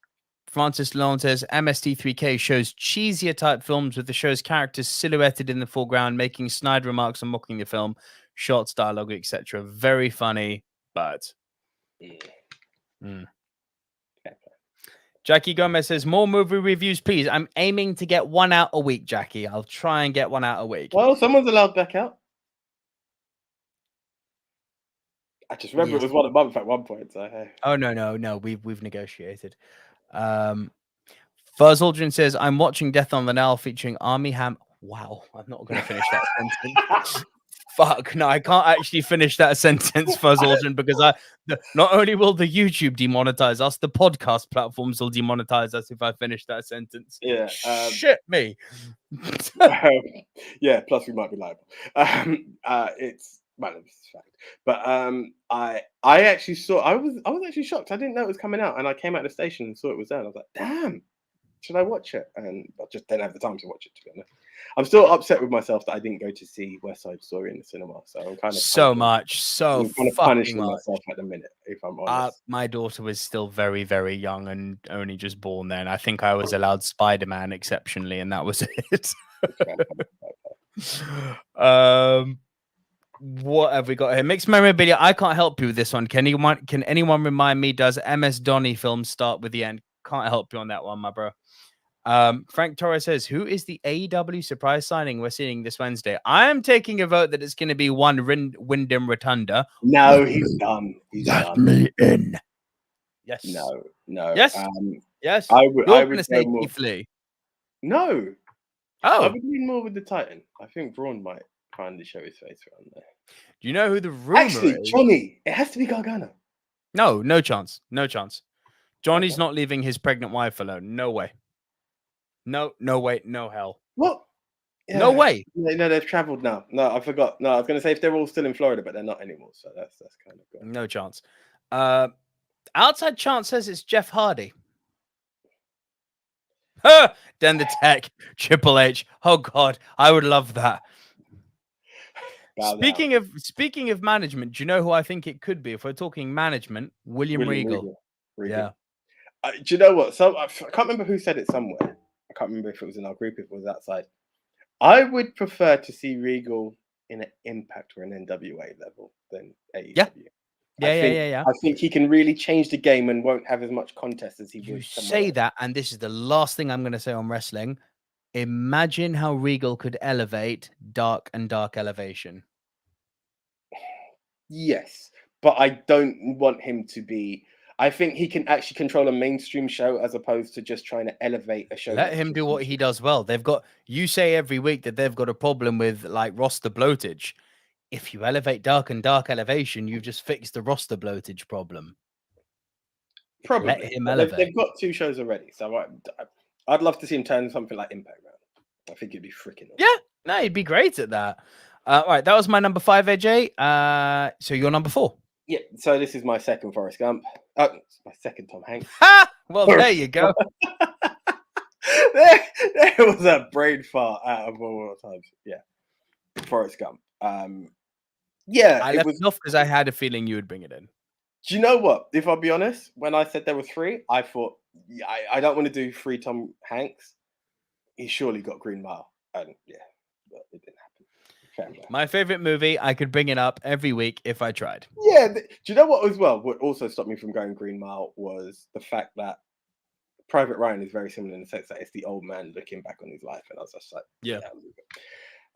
Francis Lone says, MST3K shows cheesier type films with the show's characters silhouetted in the foreground, making snide remarks and mocking the film, shots, dialogue, etc. Very funny, but... Jackie Gomez says, more movie reviews, please. I'm aiming to get one out a week, Jackie. I'll try and get one out a week. Well, someone's allowed back out. I just remember it was one a month at one point. So hey. Oh, no. We've negotiated. Fuzz Aldrin says, I'm watching Death on the Nile featuring Armie Ham. Wow, I'm not going to finish that sentence. Fuck, no, I can't actually finish that sentence, Fuzz Aldrin, because not only will the YouTube demonetize us, the podcast platforms will demonetize us if I finish that sentence. Yeah. Shit me. Yeah, plus we might be liable. It's fact. But I actually saw, I was actually shocked. I didn't know it was coming out, and I came out of the station and saw it was there, and I was like, damn, should I watch it? And I just didn't have the time to watch it, to be honest. I'm still upset with myself that I didn't go to see West Side Story in the cinema. So I'm kind of punishing myself at the minute, if I'm honest. My daughter was still very, very young and only just born then. I think I was allowed Spider-Man exceptionally, and that was it. What have we got here? Mixed memorabilia. I can't help you with this one. Can anyone remind me? Does MS Donnie films start with the end? Can't help you on that one, my bro. Frank Torres says, who is the AEW surprise signing we're seeing this Wednesday? I am taking a vote that it's going to be one Wyndham Rotunda. No, he's done. Let me in. Yes. No. Yes. Yes. I would say Keith Lee. No. Oh. I would lean more with the Titan. I think Braun might finally show his face around there. Do you know who the rumor is? Johnny. It has to be Gargano. No chance. Johnny's not leaving his pregnant wife alone. No way. No way, no hell. What? No way. No, they've travelled now. No, I forgot. No, I was going to say if they're all still in Florida, but they're not anymore. So that's kind of good. No chance. Outside chance says it's Jeff Hardy. Then the tech, Triple H. Oh God, I would love that. Speaking of management, do you know who I think it could be? If we're talking management, William Regal. Yeah. Do you know what? So I can't remember who said it somewhere. I can't remember if it was in our group, if it was outside. I would prefer to see Regal in an Impact or an NWA level than AEW. Yeah. I think he can really change the game and won't have as much contest as he would. You say that, and this is the last thing I'm going to say on wrestling. Imagine how Regal could elevate Dark and Dark Elevation. Yes, but I don't want him to be. I think he can actually control a mainstream show as opposed to just trying to elevate a show. Let him do what he does well. You say every week that they've got a problem with like roster bloatage. If you elevate Dark and Dark Elevation, you've just fixed the roster bloatage problem. Probably. Let him elevate. They've got 2 shows already, so I'd love to see him turn something like Impact around. I think he'd be freaking awesome. Yeah, no, he'd be great at that. All right, that was my number 5, AJ. So you're number 4. Yeah, so this is my second Forrest Gump. My second Tom Hanks. Ha! Well, there you go. there was a brain fart out of all times. Yeah, Forrest Gump. Yeah, I left it off because I had a feeling you would bring it in. Do you know what? If I'll be honest, when I said there were 3, I thought I don't want to do 3 Tom Hanks. He surely got Green Mile, and yeah, but it didn't happen. My favorite movie, I could bring it up every week if I tried. Yeah, do you know what as well? What also stopped me from going Green Mile was the fact that Private Ryan is very similar in the sense that it's the old man looking back on his life, and I was just like, yeah.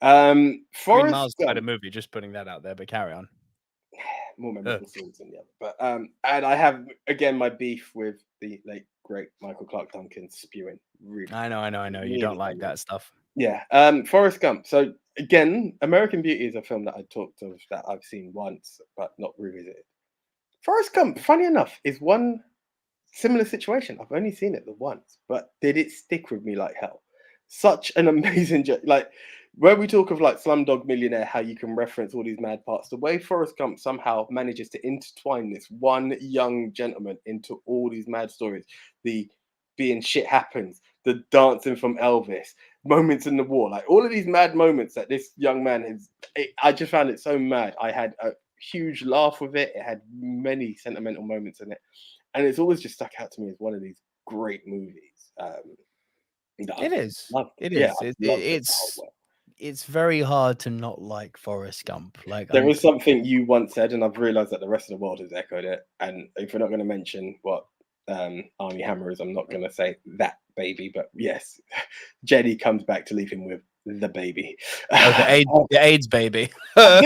Forrest Green Mile's quite a movie, just putting that out there, but carry on. More memorable scenes than the other, but and I have again my beef with the late great Michael Clark Duncan spewing. Really, I know. You don't like that stuff. Yeah, Forrest Gump. So again, American Beauty is a film that I talked of that I've seen once, but not revisited. Forrest Gump, funny enough, is one similar situation. I've only seen it the once, but did it stick with me like hell? Such an amazing joke. Like when we talk of like Slumdog Millionaire, how you can reference all these mad parts, the way Forrest Gump somehow manages to intertwine this one young gentleman into all these mad stories. The being shit happens, the dancing from Elvis, moments in the war, like all of these mad moments that this young man is. I just found it so mad. I had a huge laugh with it. It had many sentimental moments in it, and it's always just stuck out to me as one of these great movies. It is. It's very hard to not like Forrest Gump. Like there is something you once said, and I've realized that the rest of the world has echoed it. And if we're not going to mention what Armie Hammer is, I'm not going to say that baby, but yes, Jenny comes back to leave him with the baby. The AIDS baby. I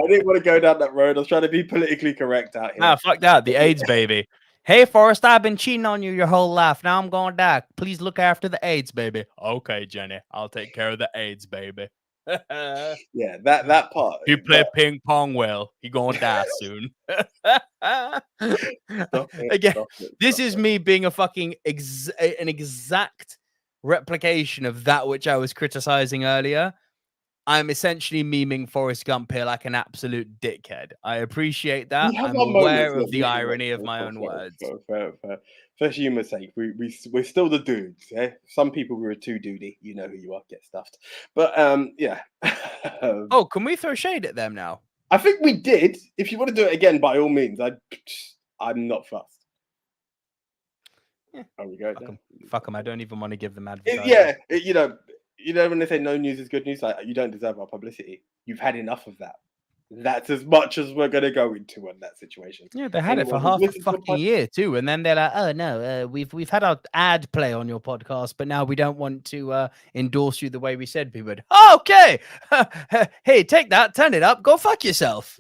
didn't want to go down that road. I was trying to be politically correct out here. Nah, fuck that. The AIDS baby. Hey, Forrest, I've been cheating on you your whole life. Now I'm going to die. Please look after the AIDS baby. Okay, Jenny, I'll take care of the AIDS baby. Yeah, that part. You play ping pong well. You're going to die soon. Again, this is me being a fucking an exact replication of that which I was criticizing earlier. I'm essentially memeing Forrest Gump here like an absolute dickhead. I appreciate that. I'm aware of the irony of my own words. For humor's sake, we're still the dudes. Yeah? Some people were too duty. You know who you are. Get stuffed. But yeah. Oh, can we throw shade at them now? I think we did. If you want to do it again, by all means. I'm not fussed. Yeah. There we go. Fuck them. I don't even want to give them advertising. Yeah, you know when they say no news is good news, like you don't deserve our publicity. You've had enough of that. That's as much as we're going to go into in that situation. Yeah, they had it for half a fucking year too, and then they're like, "Oh no, we've had our ad play on your podcast, but now we don't want to endorse you the way we said we would." Oh, okay, hey, take that, turn it up, go fuck yourself.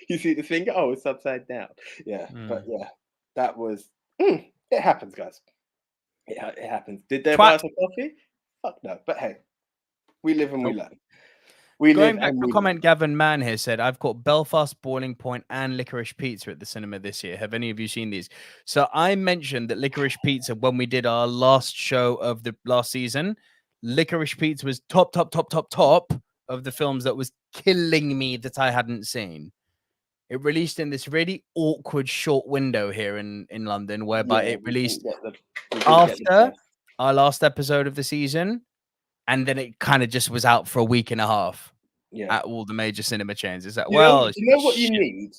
You see the finger? Oh, it's upside down. Yeah, but yeah, that was. It happens, guys. It happens. Did they buy us a coffee? Fuck no. But hey, we live and we learn. Going back to a comment Gavin Mann here said, I've caught Belfast, Boiling Point, and Licorice Pizza at the cinema this year. Have any of you seen these? So I mentioned that Licorice Pizza, when we did our last show of the last season, Licorice Pizza was top of the films that was killing me that I hadn't seen. It released in this really awkward short window here in London, whereby it released after our last episode of the season, and then it kind of just was out for a week and a half at all the major cinema chains. It's like, you know what you need?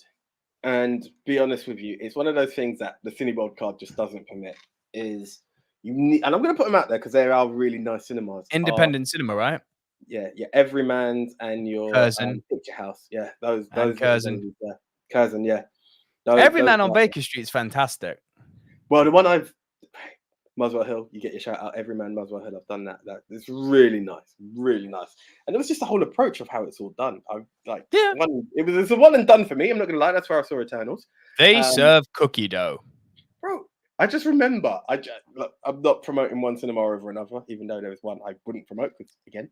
And be honest with you, it's one of those things that the Cineworld card just doesn't permit. Is you need, and I'm going to put them out there because they are really nice cinemas. Independent cinema, right? Yeah, Everyman's and your Curzon. Picture House. Yeah, those Curzon. Curzon, yeah. Everyman on Baker Street is fantastic. Well, the one I've Muswell Hill, you get your shout out. Everyman, Muswell Hill. I've done that. It's really nice, really nice. And it was just the whole approach of how it's all done. It's a one and done for me. I'm not gonna lie. That's where I saw Eternals. They serve cookie dough, bro. I just remember. Look, I'm not promoting one cinema over another, even though there was one I wouldn't promote because again,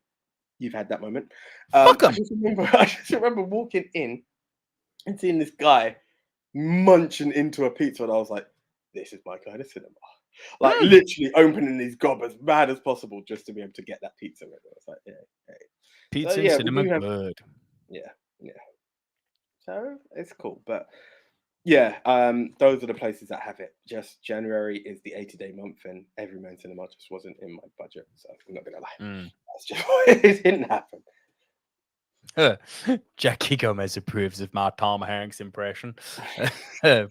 you've had that moment. Fuck 'em. I just remember walking in and seeing this guy munching into a pizza, and I was like, "This is my kind of cinema." Like literally opening these gob as bad as possible just to be able to get that pizza. I was like, yeah. Pizza so, cinema good. Yeah. So it's cool, but yeah, those are the places that have it. Just January is the 80-day month, and Everyman Cinema just wasn't in my budget, so I'm not gonna lie. That's just why it didn't happen. Jackie Gomez approves of my Tom Hanks impression.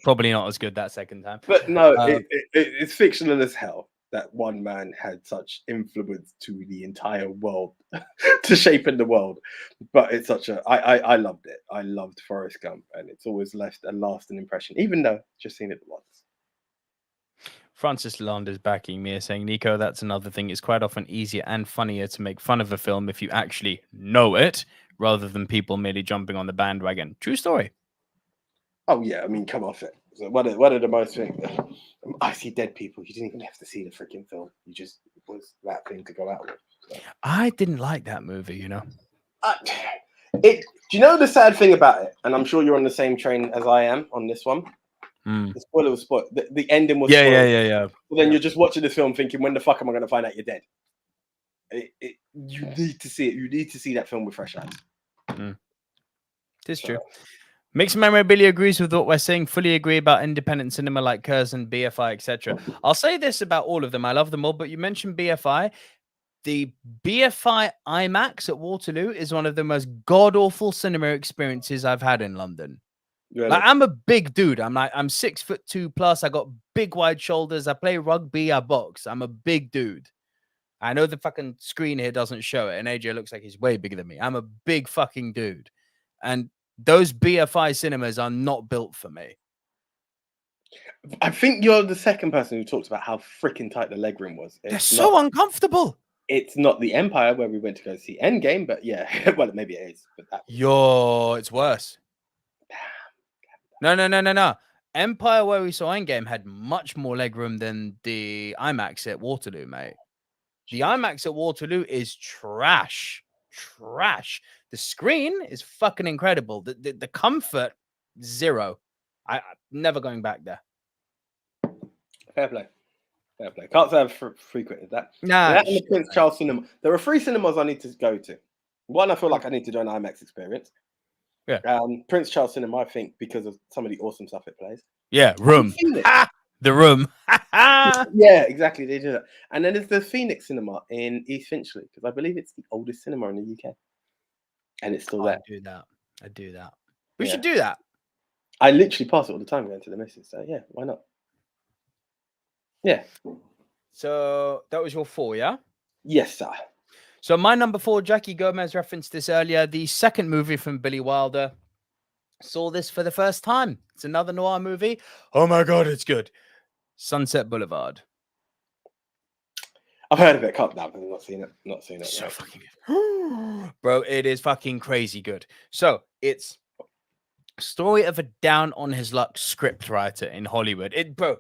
Probably not as good that second time. But no, it's fictional as hell that one man had such influence to the entire world, to shaping the world. But it's such a... I loved it. I loved Forrest Gump, and it's always left a lasting impression, even though I've just seen it once. Francis Lalonde is backing me, saying, Nico, that's another thing. It's quite often easier and funnier to make fun of a film if you actually know it, rather than people merely jumping on the bandwagon. True story. Oh, yeah. I mean, come off it. So one of the most things... I see dead people. You didn't even have to see the freaking film. You just... It was that thing to go out with. So. I didn't like that movie, you know? Do you know the sad thing about it? And I'm sure you're on the same train as I am on this one. The spoiler was spoiled. The ending was spoiled. Yeah. But then you're just watching this film thinking, when the fuck am I going to find out you're dead? You need to see it. You need to see that film with fresh eyes. It's true. Mixed Memorabilia agrees with what we're saying. Fully agree about independent cinema like Curzon, BFI, etc. I'll say this about all of them. I love them all, but you mentioned BFI. The BFI IMAX at Waterloo is one of the most god-awful cinema experiences I've had in London. Really? Like, I'm a big dude. I'm 6'2" plus. I got big wide shoulders. I play rugby. I box. I'm a big dude. I know the fucking screen here doesn't show it, and AJ looks like he's way bigger than me. I'm a big fucking dude, and those BFI cinemas are not built for me. I think you're the second person who talks about how freaking tight the legroom was. They're so uncomfortable. It's not the Empire where we went to go see Endgame, but yeah, well, maybe it is. But it's worse. No. Empire, where we saw Endgame, had much more legroom than the IMAX at Waterloo, mate. The IMAX at Waterloo is trash. The screen is fucking incredible. The comfort, zero. I'm never going back there. Fair play. Can't say I've frequented that. Nah. That and the Prince Charles Cinema. There are 3 cinemas I need to go to. One, I feel like I need to do an IMAX experience. Yeah. Prince Charles Cinema, I think, because of some of the awesome stuff it plays. Yeah, Room. The Room. Yeah, exactly. They do that. And then there's the Phoenix Cinema in East Finchley, because I believe it's the oldest cinema in the UK. And it's still there. I do that. We should do that. I literally pass it all the time going to the missus. So yeah, why not? Yeah. So that was your 4, yeah? Yes, sir. So my number 4, Jackie Gomez referenced this earlier. The second movie from Billy Wilder. Saw this for the first time. It's another noir movie. Oh my God, it's good. Sunset Boulevard. I've heard of it. Can't I've not seen it. So fucking good. Bro, it is fucking crazy good. So it's a story of a down on his luck script writer in Hollywood. Bro,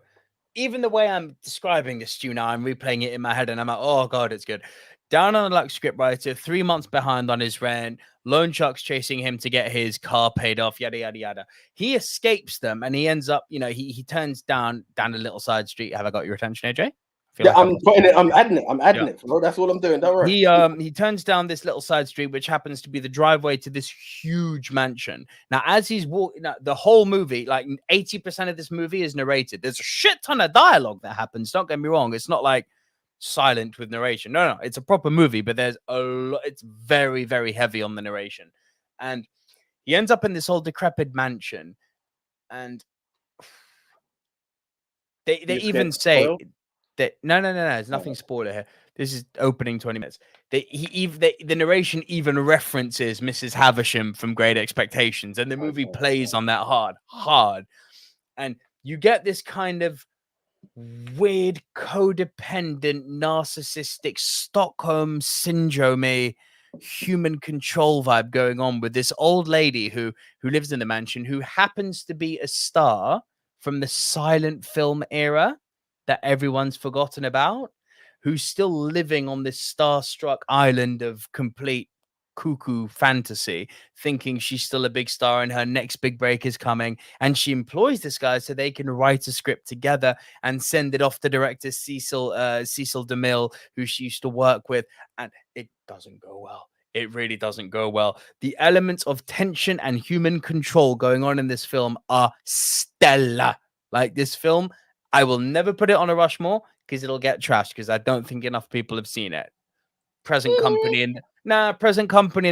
even the way I'm describing this to you now, I'm replaying it in my head and I'm like, oh God, it's good. Down on the luck scriptwriter, 3 months behind on his rent, loan sharks chasing him to get his car paid off, yada, yada, yada. He escapes them and he ends up, he turns down a little side street. Have I got your attention, AJ? Feel like I'm putting it. I'm adding it. I'm adding it. Bro. That's all I'm doing. Don't worry. He turns down this little side street, which happens to be the driveway to this huge mansion. Now, as he's walking, the whole movie, like 80% of this movie is narrated. There's a shit ton of dialogue that happens. Don't get me wrong. It's not like silent with narration. No, it's a proper movie, but there's a lot. It's very, very heavy on the narration, and he ends up in this old decrepit mansion, and they even say that no, there's nothing spoiler here. This is opening 20 minutes. The narration even references Mrs. Havisham from Great Expectations, and the movie plays on that hard, and you get this kind of weird, codependent, narcissistic, Stockholm syndrome, human control vibe going on with this old lady who lives in the mansion, who happens to be a star from the silent film era that everyone's forgotten about, who's still living on this starstruck island of complete cuckoo fantasy, thinking she's still a big star and her next big break is coming. And she employs this guy so they can write a script together and send it off to director Cecil DeMille, who she used to work with. And it doesn't go well. It really doesn't go well. The elements of tension and human control going on in this film are stellar. Like, this film, I will never put it on a Rushmore because it'll get trashed, because I don't think enough people have seen it. Present company in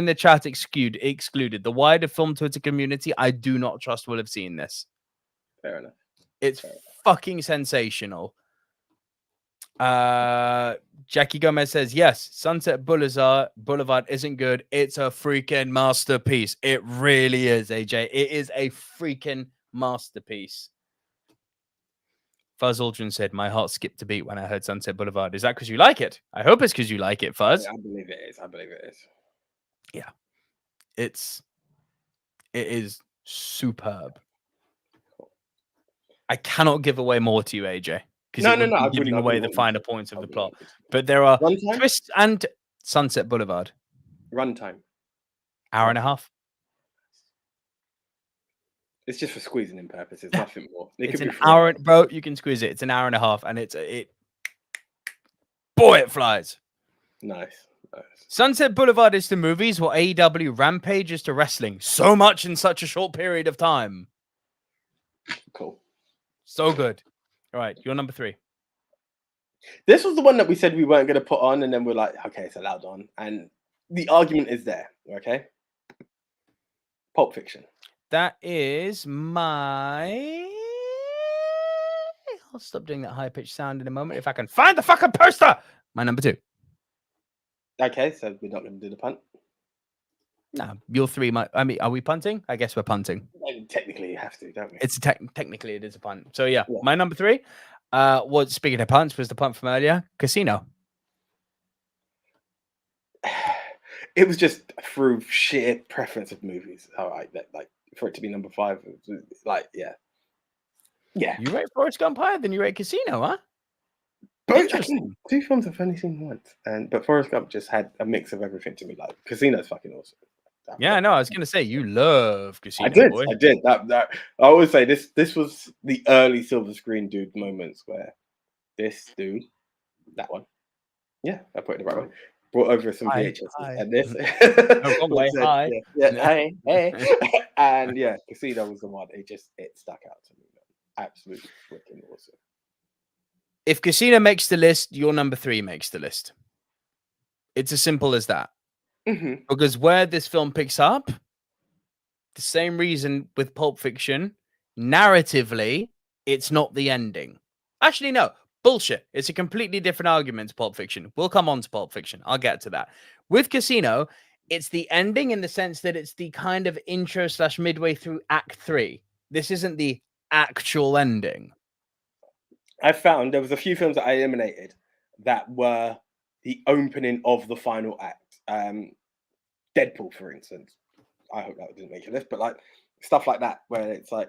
the chat excluded. The wider film Twitter community, I do not trust, will have seen this. Fair enough. It's fucking sensational. Jackie Gomez says, yes, Sunset Boulevard isn't good. It's a freaking masterpiece. It really is, AJ. It is a freaking masterpiece. Fuzz Aldrin said, my heart skipped a beat when I heard Sunset Boulevard. Is that because you like it? I hope it's because you like it, Fuzz. Yeah, I believe it is. Yeah. It is superb. I cannot give away more to you, AJ. Because I'm giving away the finer points of the plot. But there are twists and Sunset Boulevard. Runtime. Hour and a half. It's just for squeezing in purposes, nothing more. It's an hour, bro. You can squeeze it. It's an hour and a half, and boy, it flies. Nice. Sunset Boulevard is to movies what AEW Rampage is to wrestling. So much in such a short period of time. Cool. So good. All right, you're number 3. This was the one that we said we weren't going to put on, and then we're like, okay, it's allowed on. And the argument is there, okay? Pulp Fiction. That is my... I'll stop doing that high-pitched sound in a moment if I can find the fucking poster. My number 2. Okay, so we're not going to do the punt? No, your 3 might... I mean, are we punting? I guess we're punting. Technically, you have to, don't we? It's technically, it is a punt. So, yeah, my number 3, speaking of punts, was the punt from earlier, Casino. It was just through sheer preference of movies. All right, like for it to be number 5, like, yeah. You rate Forrest Gump higher than you rate Casino, huh? Interesting. 2 films I've only seen once, but Forrest Gump just had a mix of everything to me. Like, Casino's fucking awesome. Yeah, I know. I was gonna say you love Casino. I did. That I always say this was the early silver screen dude moments where this dude, that one, yeah, I put it the right way, brought over some VHS and this. Hey, and yeah, Casino was the one. It stuck out to me. Absolutely freaking awesome. If Casino makes the list, your number 3 makes the list. It's as simple as that. Mm-hmm. Because where this film picks up, the same reason with Pulp Fiction, narratively, it's not the ending. Actually, no, bullshit. It's a completely different argument to Pulp Fiction. We'll come on to Pulp Fiction. I'll get to that. With Casino, it's the ending in the sense that it's the kind of intro / midway through Act 3. This isn't the actual ending. I found there was a few films that I eliminated that were the opening of the final act. Deadpool, for instance. I hope that didn't make your list, but like stuff like that, where it's like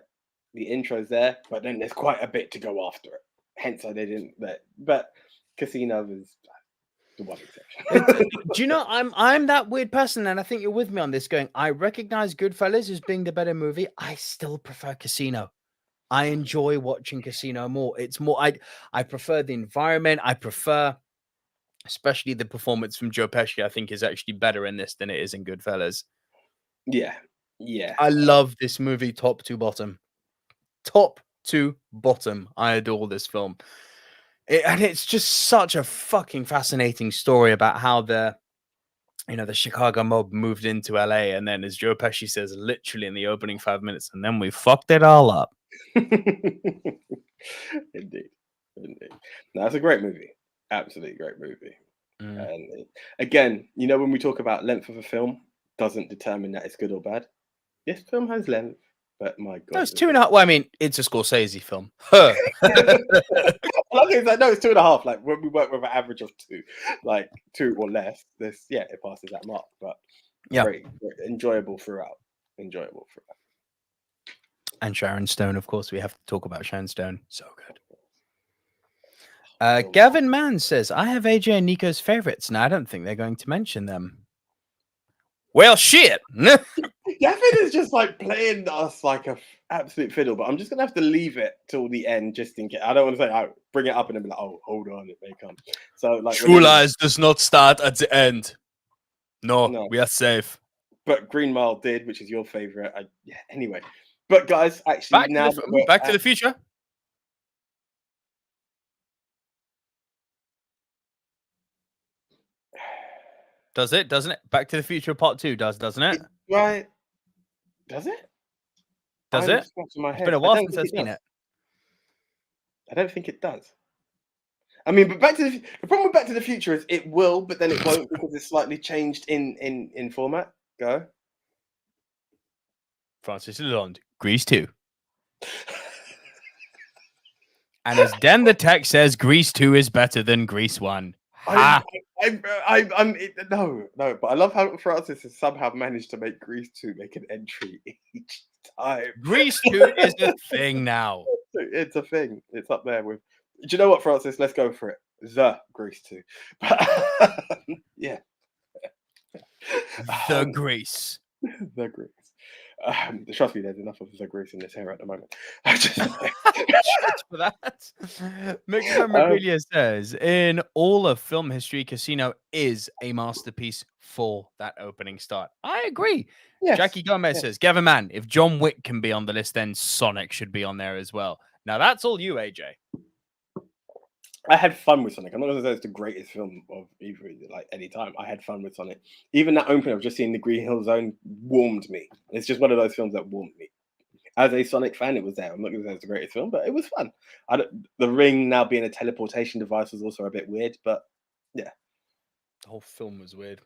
the intro's there, but then there's quite a bit to go after it. Hence, I didn't. But Casino was the one exception. Do you know, I'm that weird person, and I think you're with me on this. Going, I recognize Goodfellas as being the better movie. I still prefer Casino. I enjoy watching Casino more. It's more, I prefer the environment. I prefer, especially the performance from Joe Pesci, I think is actually better in this than it is in Goodfellas. Yeah. Yeah. I love this movie top to bottom. Top to bottom. I adore this film. And it's just such a fucking fascinating story about how the Chicago mob moved into LA. And then, as Joe Pesci says, literally in the opening 5 minutes, and then we fucked it all up. Indeed. No, it's a great movie. Absolutely great movie. And again, when we talk about length of a film, doesn't determine that it's good or bad. This film has length, but my God. No, it's 2.5. Well, I mean, it's a Scorsese film. Like it's like, no, it's 2.5. Like when we work with an average of 2, like 2 or less, it passes that mark. But great, enjoyable throughout. And Sharon Stone, of course, we have to talk about Sharon Stone. So good. Gavin Mann says, I have AJ and Nico's favorites, and I don't think they're going to mention them. Well, shit. Gavin is just like playing us like a absolute fiddle, but I'm just going to have to leave it till the end just in case. I don't want to say, bring it up and then be like, oh, hold on, it may come. So, like, True Lies does not start at the end. No, we are safe. But Green Mile did, which is your favorite. Anyway. But guys, actually, Back to the Future. Does it? Doesn't it? Back to the Future Part 2 doesn't it? Right. Does it? Does it? It's been a while since I've seen it. I don't think it does. I mean, but the problem with Back to the Future is it will, but then it won't because it's slightly changed in format. Go. Francis Lalonde, Grease 2. And as Dan the Tech says, Grease 2 is better than Grease 1. No, but I love how Francis has somehow managed to make Grease 2 make an entry each time. Grease 2 is a thing now. It's a thing. It's up there with. Do you know what, Francis? Let's go for it. The Grease 2. Yeah. The Grease. The Grease. Trust me, there's enough of the Grease in this hair at the moment. For that, Memorabilia says, in all of film history, Casino is a masterpiece for that opening start. I agree. Yes. Jackie Gomez says, Gavin Mann, if John Wick can be on the list, then Sonic should be on there as well. Now that's all you, AJ. I had fun with Sonic. I'm not going to say it's the greatest film of either, like any time. I had fun with Sonic. Even that opening of just seeing the Green Hill Zone warmed me. It's just one of those films that warmed me. As a Sonic fan, it was there. I'm not going to say it's the greatest film, but it was fun. The ring now being a teleportation device was also a bit weird, but yeah. The whole film was weird.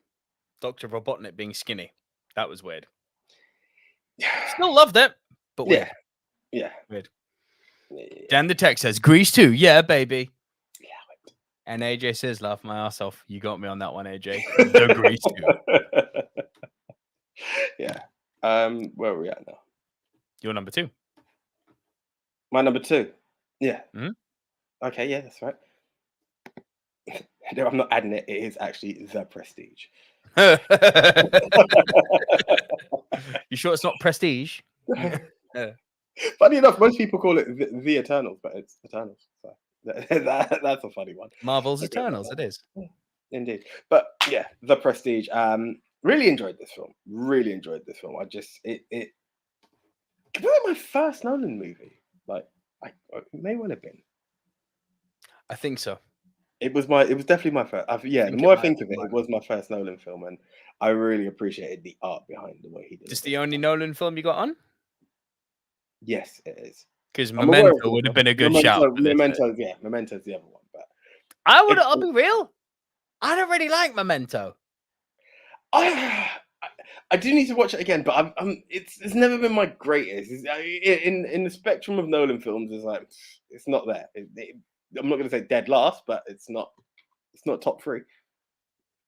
Dr. Robotnik being skinny. That was weird. Still loved it, but weird. Yeah. Weird. Dan the Tech says, Grease 2. Yeah, baby. And AJ says, laugh my ass off. You got me on that one, AJ. The Grease 2. Yeah. Where are we at now? Your number 2. My number 2. Yeah. Mm-hmm. Okay, yeah, that's right. No, I'm not adding it. It is actually The Prestige. You sure it's not Prestige? Funny enough, most people call it the Eternals, but it's Eternals. So that's a funny one. Marvel's Eternals, it is. Indeed. But yeah, The Prestige. Really enjoyed this film. I just it was my first Nolan movie. Like, it may well have been. I think so. It was definitely my first. The more I think of it, it was my first Nolan film, and I really appreciated the art behind the way he did it. Is this the only Nolan film you got on? Yes, it is. Because Memento would have been a good shout. Memento's the other one, but I'll be real. I don't really like Memento. I do need to watch it again, but it's never been my greatest. In the spectrum of Nolan films, it's not there. I'm not going to say dead last, but it's not top 3.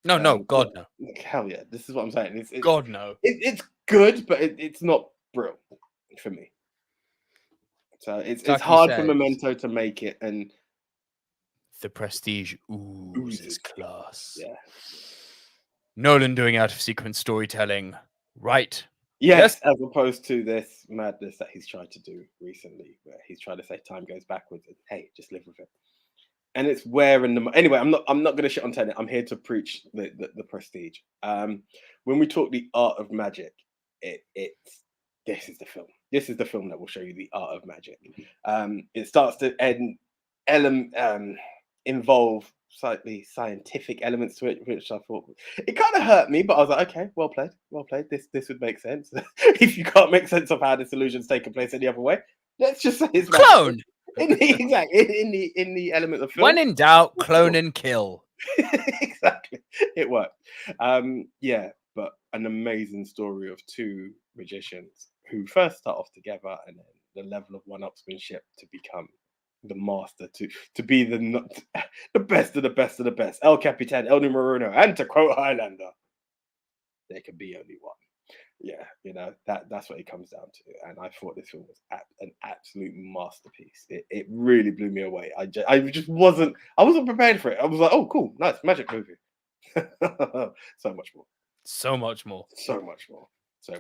No, God no. Hell yeah, this is what I'm saying. It's God no. It's good, but it's not brilliant for me. So it's hard for Memento to make it, and The Prestige oozes class. Yeah. Nolan doing out of sequence storytelling, right? Yes, as opposed to this madness that he's tried to do recently, where he's trying to say time goes backwards and hey, just live with it. And it's where in the anyway, I'm not going to shit on Tenet. I'm here to preach the prestige. When we talk the art of magic, it's this is the film. This is the film that will show you the art of magic. It starts to involve slightly scientific elements to it, which I thought it kind of hurt me, but I was like, okay, well played. This would make sense. If you can't make sense of how this illusion's taken place any other way, let's just say it's Clone. in the element of film. When in doubt, clone and kill. Exactly, it worked. But an amazing story of two magicians who first start off together, and then the level of one-upsmanship to become the master, to be the best of the best of the best. El Capitan, El Numero Uno, and to quote Highlander, there can be only one. Yeah, that's what it comes down to. And I thought this film was an absolute masterpiece. It really blew me away. I wasn't prepared for it. I was like, oh, cool, nice magic movie. So much more.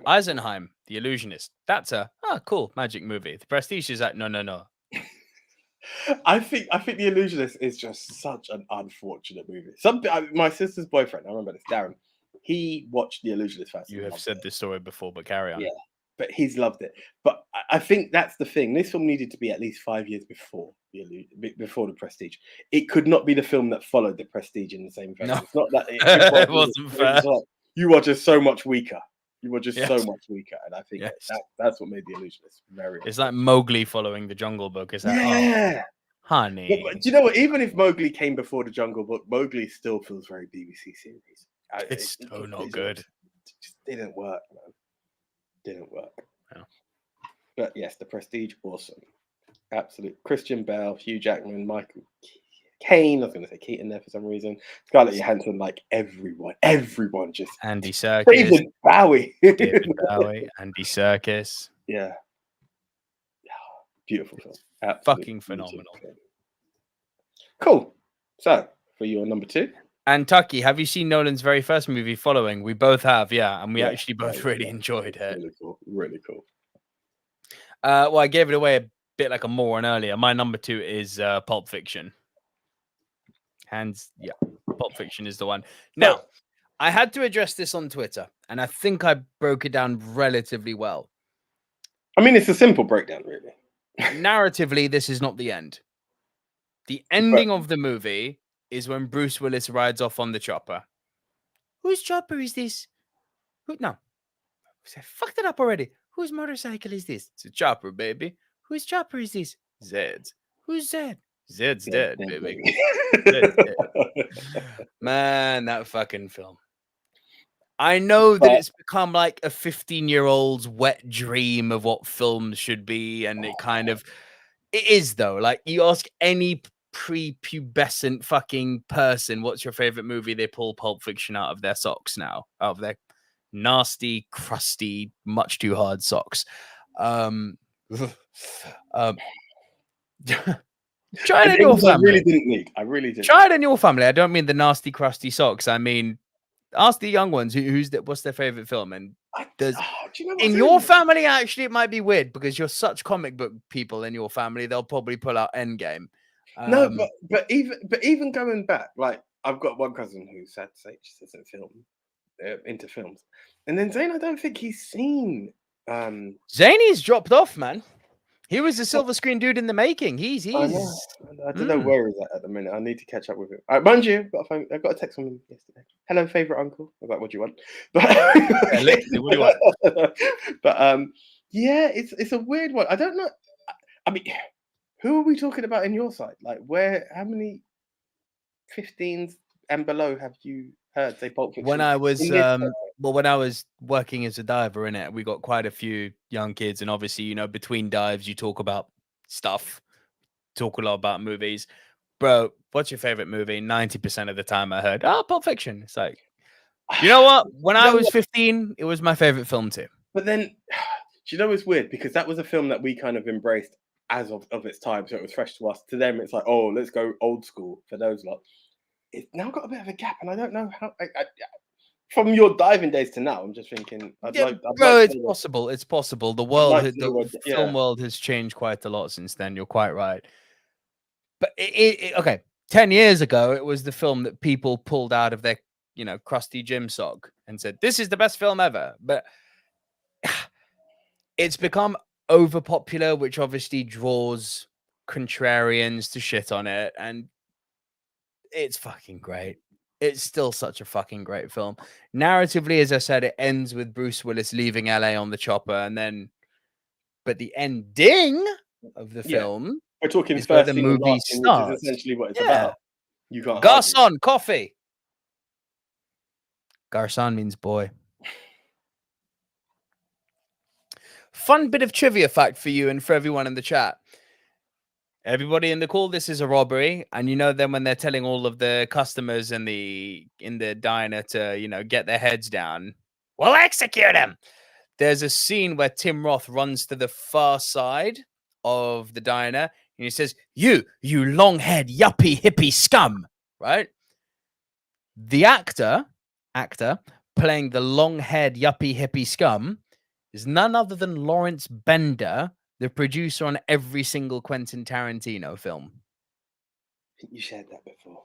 Eisenheim, The Illusionist. That's a cool magic movie. The Prestige is like no. I think The Illusionist is just such an unfortunate movie. My sister's boyfriend, I remember this, Darren. He watched The Illusionist first. You have said this story before, but carry on. Yeah, but he's loved it. But I think that's the thing. This film needed to be at least 5 years before The Prestige. It could not be the film that followed The Prestige in the same vein. No. It's not that it wasn't fair. Like, you are just so much weaker. You were just so much weaker, and I think that's what made The Illusionist very. It's like Mowgli following the Jungle Book. Is that? Yeah, honey. But do you know what? Even if Mowgli came before the Jungle Book, Mowgli still feels very BBC series. It's so not good. It just didn't work, man. Didn't work. Yeah. But yes, The Prestige, awesome. Absolute. Christian Bale, Hugh Jackman, Michael Caine. I was going to say Keaton there for some reason. Scarlett Johansson, like everyone just. Andy Serkis. David Bowie. Andy Serkis. Yeah. Beautiful film. Absolute fucking phenomenal. Film. Cool. So, for your number 2. And Tucky, have you seen Nolan's very first movie, Following? We both have, and we actually both really enjoyed it. Really cool. Well, I gave it away a bit like a moron earlier. My number 2 is Pulp Fiction. Pulp Fiction is the one. Now, I had to address this on Twitter, and I think I broke it down relatively well. I mean, it's a simple breakdown, really. Narratively, this is not the end. The ending of the movie is when Bruce Willis rides off on the chopper. Whose chopper is this? No. I fucked it up already. Whose motorcycle is this? It's a chopper, baby. Whose chopper is this? Zed's. Who's Zed? Zed's dead, baby. Zed's dead. Man, that fucking film. I know that it's become like a 15-year-old's wet dream of what films should be, and it is though. Like, you ask any prepubescent fucking person, what's your favorite movie? They pull Pulp Fiction out of their socks now, out of their nasty, crusty, much too hard socks. Try it in your family. I really didn't. Try it in your family. I don't mean the nasty, crusty socks. I mean, ask the young ones what's their favorite film. And in your family, actually, it might be weird because you're such comic book people in your family. They'll probably pull out Endgame. No, but even going back, like, I've got one cousin who's sad to say just isn't into films, and then Zane, I don't think he's seen. Zane's dropped off, man. He was a silver screen dude in the making. He's. I don't know where he's at the minute. I need to catch up with him. Mind you, I got a text from him yesterday. Hello, favorite uncle. I was like, what do you want? But literally, what do you want? But it's a weird one. I don't know. I mean, who are we talking about in your side? Like, how many 15s and below have you heard say Pulp Fiction? When I was working as a diver in it, we got quite a few young kids, and obviously, between dives, you talk about stuff, talk a lot about movies. Bro, what's your favorite movie? 90% of the time I heard, Pulp Fiction. It's like, you know what? When I was 15, it was my favorite film too. But then, it's weird because that was a film that we kind of embraced as of its time, so it was fresh to us. To them, it's like, oh, let's go old school for those lot. It's now got a bit of a gap, and I don't know how. from your diving days to now, I'm just thinking, I'd like it's possible. It's possible. The world, the yeah. film world has changed quite a lot since then. You're quite right. But okay, 10 years ago, it was the film that people pulled out of their, crusty gym sock and said, "This is the best film ever." But it's become overpopular, which obviously draws contrarians to shit on it, and it's fucking great. It's still such a fucking great film. Narratively, as I said, it ends with Bruce Willis leaving LA on the chopper, but the ending of the film, we're talking is where first the scene and movie last scene, which starts. is essentially what it's about. You can't Garçon, coffee. Garçon means boy. Fun bit of trivia fact for you and for everyone in the chat. Everybody in the call, this is a robbery, and then when they're telling all of the customers in the diner to get their heads down, we'll execute him. There's a scene where Tim Roth runs to the far side of the diner and he says, "You long-haired yuppie hippie scum!" Right? The actor playing the long-haired yuppie hippie scum is none other than Lawrence Bender, the producer on every single Quentin Tarantino film. I think you shared that before.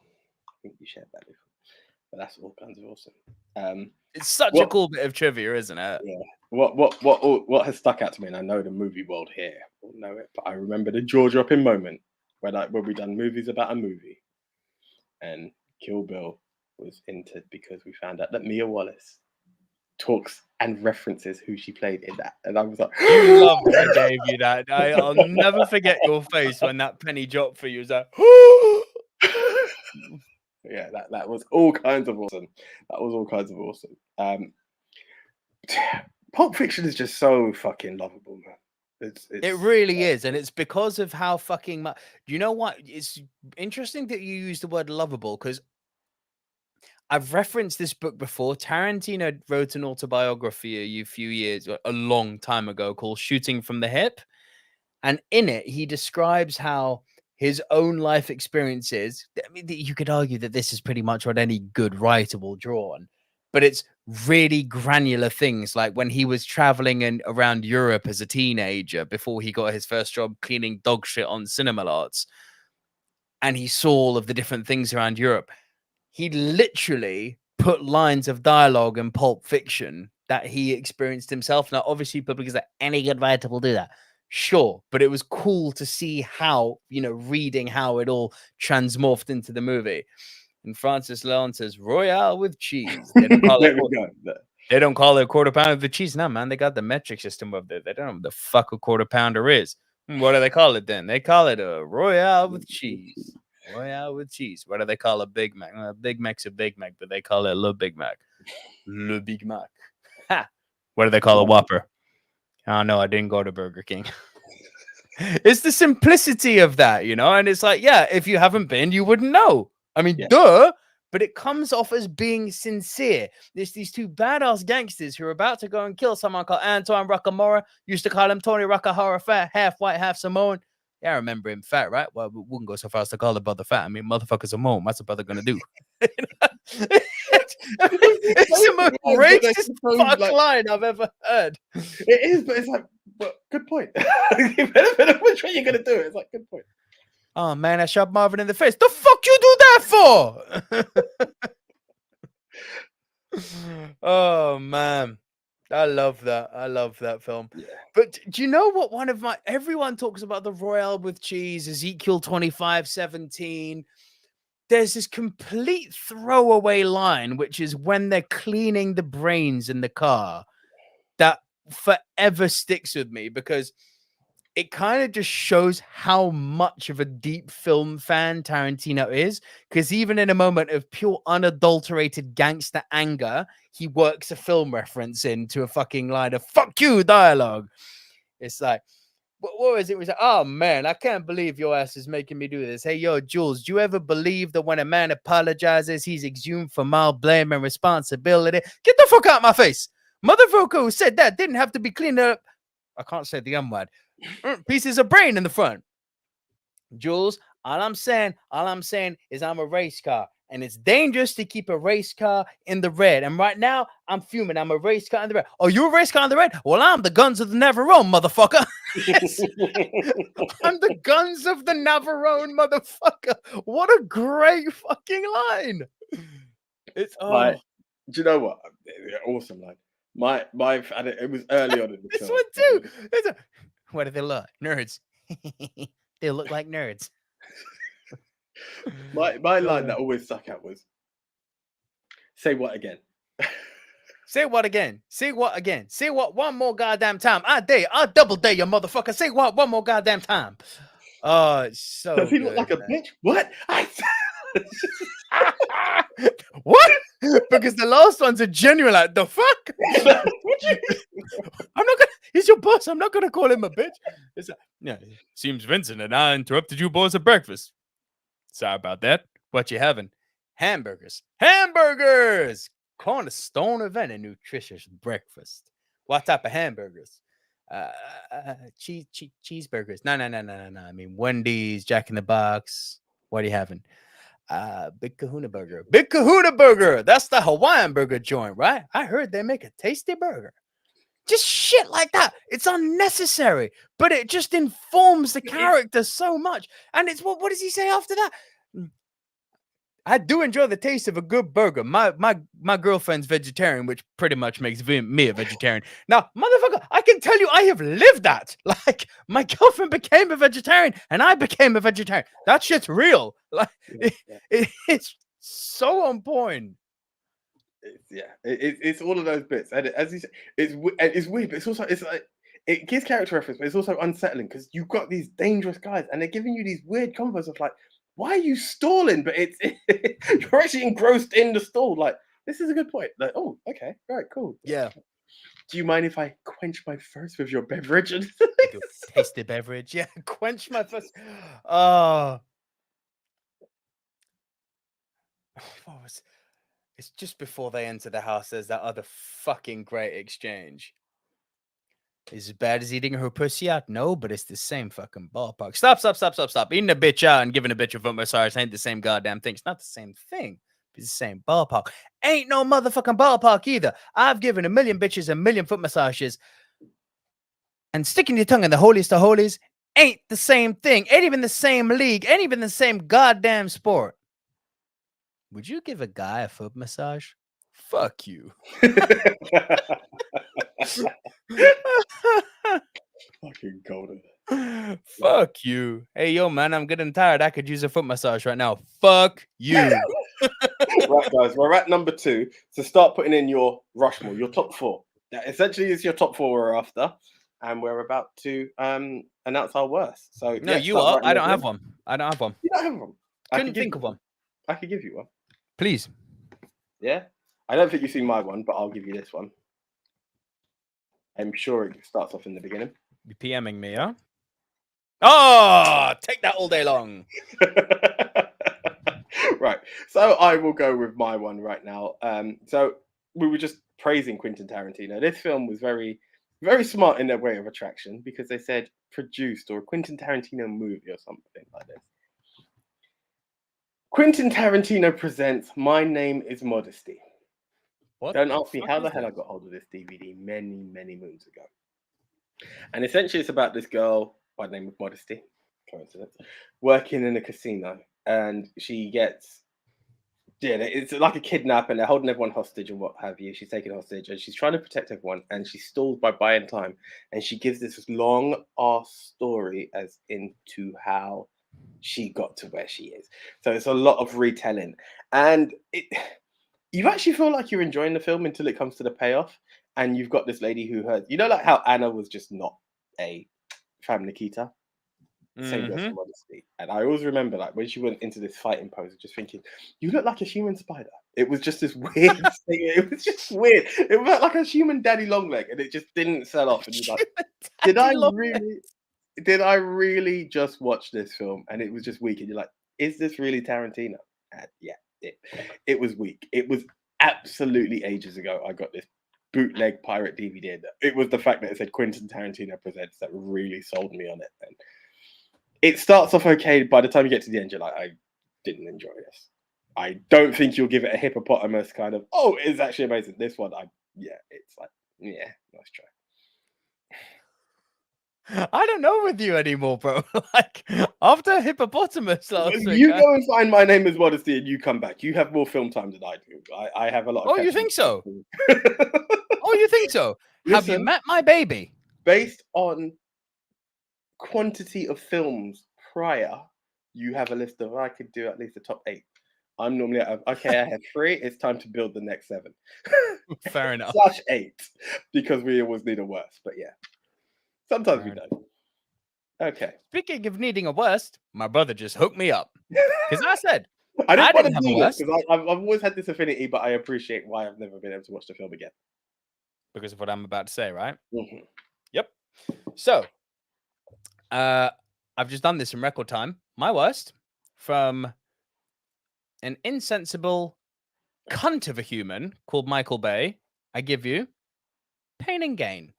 But that's all kinds of awesome. It's such a cool bit of trivia, isn't it? Yeah. What has stuck out to me, and I know the movie world here will know it, but I remember the jaw-dropping moment when we done movies about a movie, and Kill Bill was entered because we found out that Mia Wallace talks and references who she played in that, and I was like, "You love that I gave you that." I'll never forget your face when that penny dropped for you. It was like, yeah, that was all kinds of awesome. Pulp Fiction is just so fucking lovable, man. It really is, and it's because of how fucking much. You know what? It's interesting that you use the word lovable, because I've referenced this book before. Tarantino wrote an autobiography a long time ago, called Shooting from the Hip. And in it, he describes how his own life experiences, I mean, you could argue that this is pretty much what any good writer will draw on, but it's really granular things, like when he was traveling around Europe as a teenager before he got his first job cleaning dog shit on cinema lots, and he saw all of the different things around Europe. He literally put lines of dialogue in Pulp Fiction that he experienced himself. Now, obviously, public is like, any good writer will do that. Sure, but it was cool to see how, reading how it all transmorphed into the movie. And Francis Leon says, "Royale with cheese." They don't call they don't call it a quarter pounder with cheese. No, man, they got the metric system up there. They don't know what the fuck a quarter pounder is. What do they call it then? They call it a Royale with cheese. Royale with cheese. What do they call a Big Mac? Big Mac's a Big Mac, but they call it Le Big Mac. Le Big Mac. Ha! What do they call a Whopper? Oh, no, I didn't go to Burger King. It's the simplicity of that, and it's like, yeah, if you haven't been, you wouldn't know. I mean, duh, but it comes off as being sincere. There's these two badass gangsters who are about to go and kill someone called Antoine Rockamora. Used to call him Tony Rockahara Fat, half white, half Samoan. Yeah, I remember him fat, right? Well, we wouldn't go so far as to call the brother fat. I mean, motherfucker's a mole. What's the brother gonna do? It's the most racist fuck line I've ever heard. It is, but it's like, well, good point. Which way you're gonna do it? It's like, good point. Oh man, I shot Marvin in the face. The fuck you do that for? Oh man. I love that film. Yeah. But do you know what everyone talks about the Royale with cheese, Ezekiel 25:17. There's this complete throwaway line, which is when they're cleaning the brains in the car, that forever sticks with me, because it kind of just shows how much of a deep film fan Tarantino is. Because even in a moment of pure unadulterated gangster anger, he works a film reference into a fucking line of "fuck you" dialogue. It's like, what was it? It was like, "Oh man, I can't believe your ass is making me do this. Hey, yo, Jules, do you ever believe that when a man apologizes, he's exhumed from all blame and responsibility? Get the fuck out my face. Motherfucker who said that didn't have to be cleaned up." I can't say the M word. Pieces of brain in the front. Jules, all I'm saying is I'm a race car. and it's dangerous to keep a race car in the red. And right now, I'm fuming. I'm a race car in the red. Oh, you a race car in the red? Well, I'm the Guns of the Navarone, motherfucker. I'm the Guns of the Navarone, motherfucker. What a great fucking line. It's do you know what? Awesome line. It was early on in the this film. one too. What do they look? Nerds. They look like nerds. My line that always stuck out was, "Say what again?" Say what again? Say what again? Say what one more goddamn time? I double dare you, motherfucker. Say what one more goddamn time? Oh, it's so Does he good, look like a man. bitch? What? What? Because the last one's a genuine like the fuck. I'm not gonna. He's your boss. I'm not gonna call him a bitch. It's seems Vincent and I interrupted you boys at breakfast. Sorry about that. What you having? Hamburgers. Hamburgers. Cornerstone of any nutritious breakfast. What type of hamburgers? Cheeseburgers. No. I mean Wendy's, Jack in the Box. What are you having? Big Kahuna Burger. Big Kahuna Burger. That's the Hawaiian burger joint, right? I heard they make a tasty burger. Just shit like that. It's unnecessary, but it just informs the character so much. And it's what does he say after that? I do enjoy the taste of a good burger. My girlfriend's vegetarian, which pretty much makes me a vegetarian. Now, motherfucker, I can tell you I have lived that. Like, my girlfriend became a vegetarian and I became a vegetarian. That shit's real. Like, it's so on point. It's all of those bits. And as you said, it's weird, but it's like it gives character reference, but it's also unsettling because you've got these dangerous guys and they're giving you these weird combos of like, why are you stalling? But you're actually engrossed in the stall. Like, this is a good point. Like, oh, okay, right, cool. Yeah. Do you mind if I quench my thirst with your beverage? Taste the beverage. Yeah, quench my thirst. What was? It's just before they enter the house. There's that other fucking great exchange. Is it bad as eating her pussy out? No, but it's the same fucking ballpark. Stop. Eating a bitch out and giving a bitch a foot massage ain't the same goddamn thing. It's not the same thing. It's the same ballpark. Ain't no motherfucking ballpark either. I've given a million bitches a million foot massages. And sticking your tongue in the holiest of holies ain't the same thing. Ain't even the same league. Ain't even the same goddamn sport. Would you give a guy a foot massage? Fuck you. Fucking golden. Fuck you. Hey, yo, man, I'm getting tired. I could use a foot massage right now. Fuck you. Right, guys, we're at number 2. So start putting in your Rushmore, your top 4. That essentially is your top 4 we're after. And we're about to announce our worst. So no, you are. I don't have one. I don't have one. You don't have one. Couldn't think of one. I could give you one. Please. Yeah? I don't think you've seen my one, but I'll give you this one. I'm sure it starts off in the beginning. You PMing me, huh? Oh, take that all day long. Right. So I will go with my one right now. So we were just praising Quentin Tarantino. This film was very, very smart in their way of attraction because they said produced or a Quentin Tarantino movie or something like this. Quentin Tarantino presents My Name is Modesty. What? Don't ask me how the hell I got hold of this DVD many, many moons ago. And essentially it's about this girl by the name of Modesty, coincidence, working in a casino. And she gets, it's like a kidnap and they're holding everyone hostage and what have you. She's taken hostage and she's trying to protect everyone and she stalls by buying time. And she gives this long ass story as into how she got to where she is. So it's a lot of retelling. And you actually feel like you're enjoying the film until it comes to the payoff. And you've got this lady who heard, like how Anna was just not a Fam Nikita. Same goes for Modesty. And I always remember like when she went into this fighting pose, just thinking, you look like a human spider. It was just this weird thing. It was just weird. It was like a human daddy long leg, and it just didn't sell off. And you're like, did I really just watch this film? And it was just weak. And you're like, is this really Tarantino? And yeah, it was weak. It was absolutely ages ago. I got this bootleg pirate DVD. It was the fact that it said Quentin Tarantino presents that really sold me on it. And it starts off okay. By the time you get to the end, you're like, I didn't enjoy this. I don't think you'll give it a hippopotamus kind of, oh, it's actually amazing. This one, it's like, yeah, nice try. I don't know with you anymore, bro. Like, after hippopotamus last week. You go and find My Name is Modesty and you come back. You have more film time than I do. I have a lot of. Oh, you think so? Oh, you think so? Have you met my baby? Based on quantity of films prior, you have a list of, I could do at least the top 8. I'm normally at, okay, I have 3. It's time to build the next 7. Fair enough. /8, because we always need a worst. But yeah, sometimes we don't. Okay. Speaking of needing a worst, my brother just hooked me up. Because I said, I didn't want to do this because I've always had this affinity, but I appreciate why I've never been able to watch the film again. Because of what I'm about to say, right? Mm-hmm. Yep. So, I've just done this in record time. My worst, from an insensible cunt of a human called Michael Bay, I give you Pain and Gain.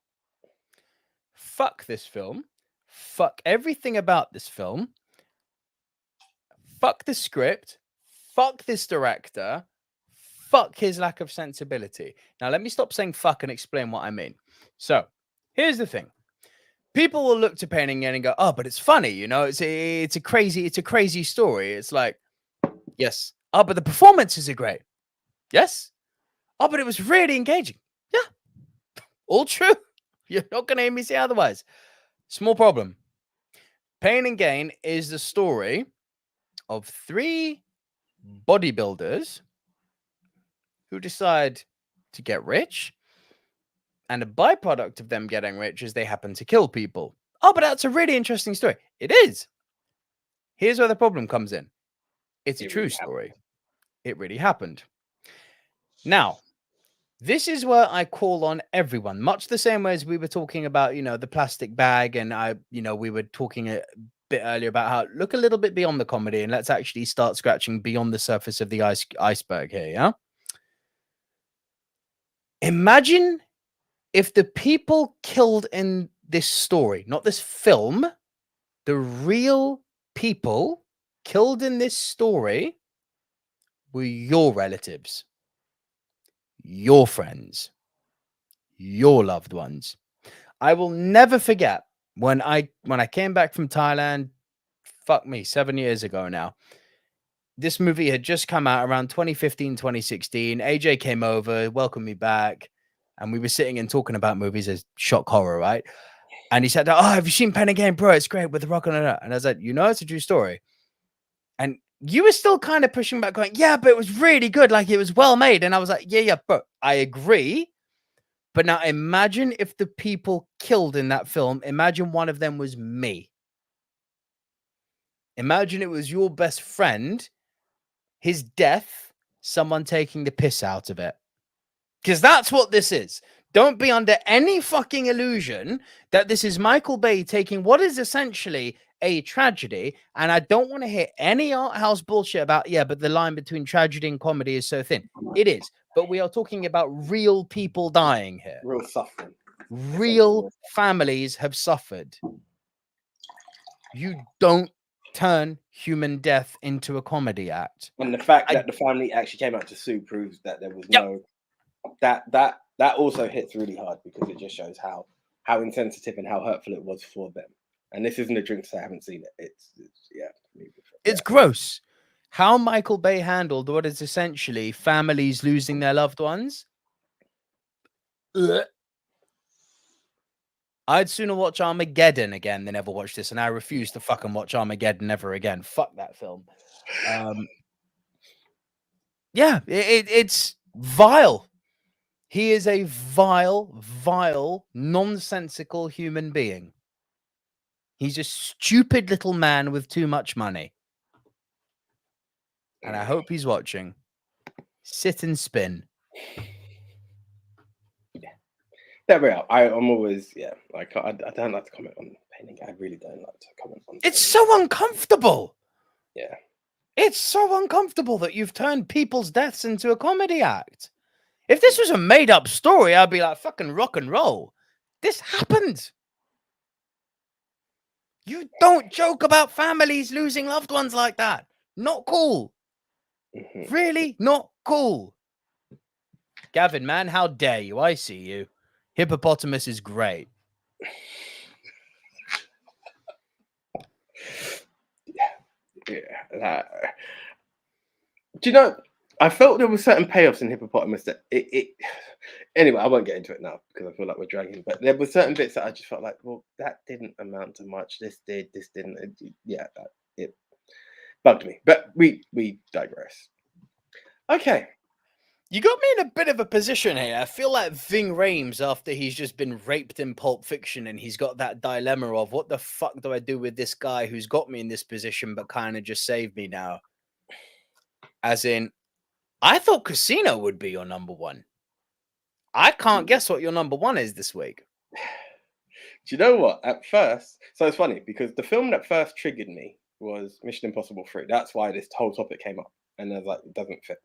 Fuck this film. Fuck everything about this film. Fuck the script. Fuck this director. Fuck his lack of sensibility. Now, let me stop saying fuck and explain what I mean. So, here's the thing. People will look to Pain and Gain and go, oh, but it's funny, you know, it's a crazy story. It's like, yes. Oh, but the performances are great. Yes. Oh, but it was really engaging. Yeah. All true. You're not going to hear me say otherwise. Small problem. Pain and Gain is the story of 3 bodybuilders who decide to get rich. And a byproduct of them getting rich is they happen to kill people. Oh, but that's a really interesting story. It is. Here's where the problem comes in. It's a true story. It really happened. Now, this is where I call on everyone, much the same way as we were talking about, you know, the plastic bag. And we were talking a bit earlier about how look a little bit beyond the comedy and let's actually start scratching beyond the surface of the iceberg here. Yeah. Imagine if the people killed in this story, not this film, the real people killed in this story were your relatives, your friends, your loved ones. I will never forget when I came back from Thailand, 7 years ago now. This movie had just come out around 2015, 2016. AJ came over, welcomed me back, and we were sitting and talking about movies as shock horror, right? And he said, oh, have you seen Pain and Gain, bro? It's great with The Rock on it. And I was like, you know, it's a true story. And you were still kind of pushing back, going, yeah, but it was really good. Like, it was well made. And I was like, yeah, bro, I agree. But now imagine if the people killed in that film, imagine one of them was me. Imagine it was your best friend, his death, someone taking the piss out of it. Because that's what this is. Don't be under any fucking illusion that this is Michael Bay taking what is essentially a tragedy. And I don't want to hear any art house bullshit about, yeah, but the line between tragedy and comedy is so thin. It is. But we are talking about real people dying here. Real suffering. Real families have suffered. You don't turn human death into a comedy act. And the fact that the family actually came out to sue proves that there was no... That also hits really hard because it just shows how insensitive and how hurtful it was for them. And this isn't a drink, so I haven't seen it. It's gross. How Michael Bay handled what is essentially families losing their loved ones. Ugh. I'd sooner watch Armageddon again than ever watch this, and I refuse to fucking watch Armageddon ever again. Fuck that film. Yeah, it's vile. He is a vile, nonsensical human being. He's a stupid little man with too much money. And I hope he's watching. Sit and spin. Yeah. There we are. I'm always, like, I don't like to comment on painting. I really don't like to comment on It's so uncomfortable. Yeah. It's so uncomfortable that you've turned people's deaths into a comedy act. If this was a made-up story, I'd be like, fucking rock and roll. This happened. You don't joke about families losing loved ones like that. Not cool. Mhm. Really? Not cool. Gavin, man, how dare you? I see you. Hippopotamus is great. Yeah. Do you know? I felt there were certain payoffs in Hippopotamus that it. Anyway, I won't get into it now because I feel like we're dragging. But there were certain bits that I just felt like, well, that didn't amount to much. This did. This didn't. It bugged me. But we digress. Okay. You got me in a bit of a position here. I feel like Ving Rhames after he's just been raped in Pulp Fiction and he's got that dilemma of what the fuck do I do with this guy who's got me in this position but kind of just saved me now? As in, I thought Casino would be your number one. I can't guess what your number one is this week. Do you know what? At first, so it's funny because the film that first triggered me was Mission Impossible 3. That's why this whole topic came up. And I was like, it doesn't fit.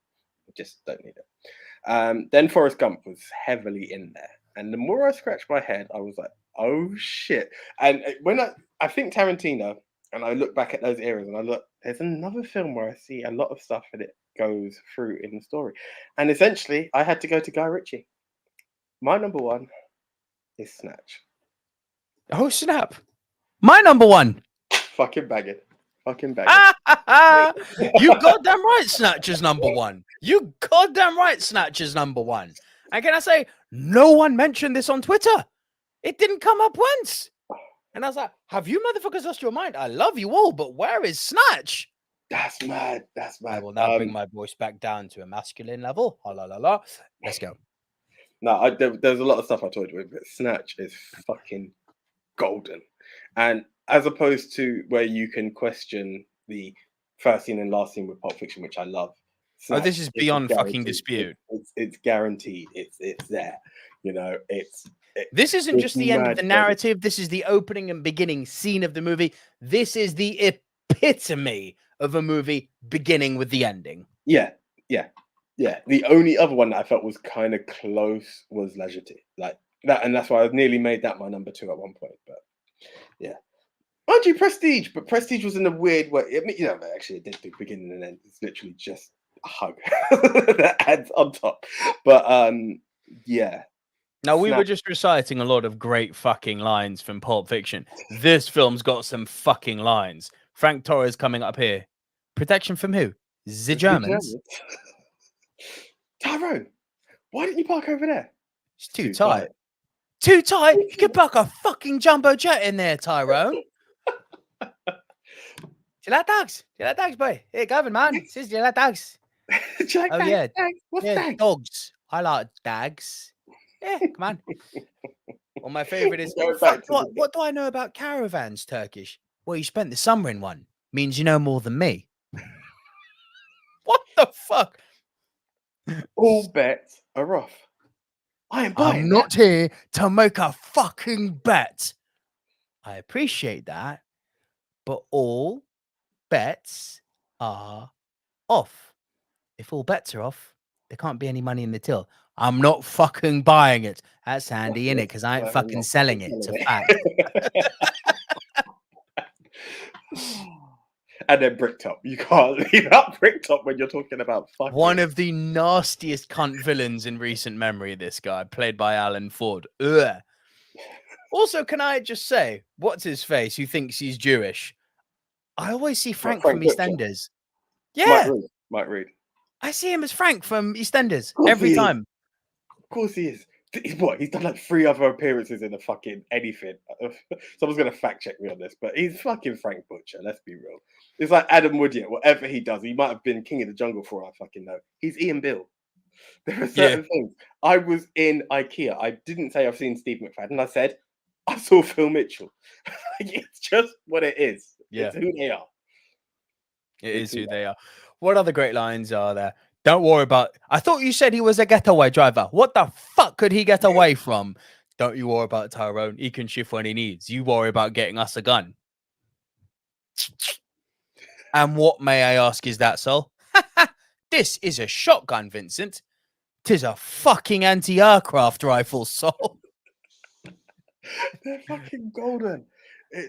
I just don't need it. Then Forrest Gump was heavily in there. And the more I scratched my head, I was like, oh shit. And when I think Tarantino, and I look back at those eras and I look, there's another film where I see a lot of stuff that it goes through in the story. And essentially, I had to go to Guy Ritchie. My number one is Snatch. Oh, snap. My number one. Fucking bagging. Fucking bagging. You goddamn right, Snatcher's number one. You goddamn right, Snatcher's number one. And can I say, no one mentioned this on Twitter. It didn't come up once. And I was like, have you motherfuckers lost your mind? I love you all, but where is Snatch? That's mad. That's mad. I will now bring my voice back down to a masculine level. La la la. Let's go. No, there's a lot of stuff I told you, but Snatch is fucking golden. And as opposed to where you can question the first scene and last scene with Pulp Fiction, which I love. Snatch, this is beyond fucking dispute. It's guaranteed. It's there. You know, this isn't just the end of the narrative. This is the opening and beginning scene of the movie. This is the epitome of a movie beginning with the ending. Yeah. The only other one that I felt was kind of close was Leisure like that, and that's why I nearly made that my number 2 at one point. But yeah, mind you, Prestige, but Prestige was in a weird way. I mean, actually, it did do beginning and end. It's literally just a hug that adds on top. But yeah. Now, we were just reciting a lot of great fucking lines from Pulp Fiction. This film's got some fucking lines. Frank Torres coming up here. Protection from who? The Germans. Tyrone, why didn't you park over there? It's too tight. Too tight? You could park a fucking jumbo jet in there, Tyrone. Do you like dogs? Do you like dogs, boy? Hey, Gavin, man. Says, do you like dogs? Do you like dogs? Yeah. What's dogs? Dogs. I like dogs. Yeah, come on. Well, my favorite is what do I know about caravans, Turkish? Well, you spent the summer in one. Means you know more than me. What the fuck? All bets are off. I'm not here to make a fucking bet. I appreciate that, but all bets are off. If all bets are off, there can't be any money in the till. I'm not fucking buying it. That's handy, innit? Because I ain't fucking selling it. It's a fact. And then Bricktop. You can't leave out Bricktop when you're talking about fucking. One of the nastiest cunt villains in recent memory, this guy, played by Alan Ford. Ugh. Also, can I just say, what's his face who thinks he's Jewish? I always see Frank from EastEnders. Yeah. Mike Reed. I see him as Frank from EastEnders every time. Of course he is. He's done like 3 other appearances in a fucking anything. Someone's going to fact check me on this, but he's fucking Frank Butcher. Let's be real. It's like Adam Woodyatt. Whatever he does, he might have been King of the Jungle for all I fucking know. He's Ian Bill. There are certain things. I was in IKEA. I didn't say I've seen Steve McFadden. I said I saw Phil Mitchell. It's just what it is. Yeah. It's who they are. It is who they are. What other great lines are there? Don't worry about. I thought you said he was a getaway driver. What the fuck could he get away from? Don't you worry about Tyrone. He can shift when he needs. You worry about getting us a gun. And what, may I ask, is that, Sol? This is a shotgun, Vincent. 'Tis a fucking anti-aircraft rifle, Sol. They're fucking golden.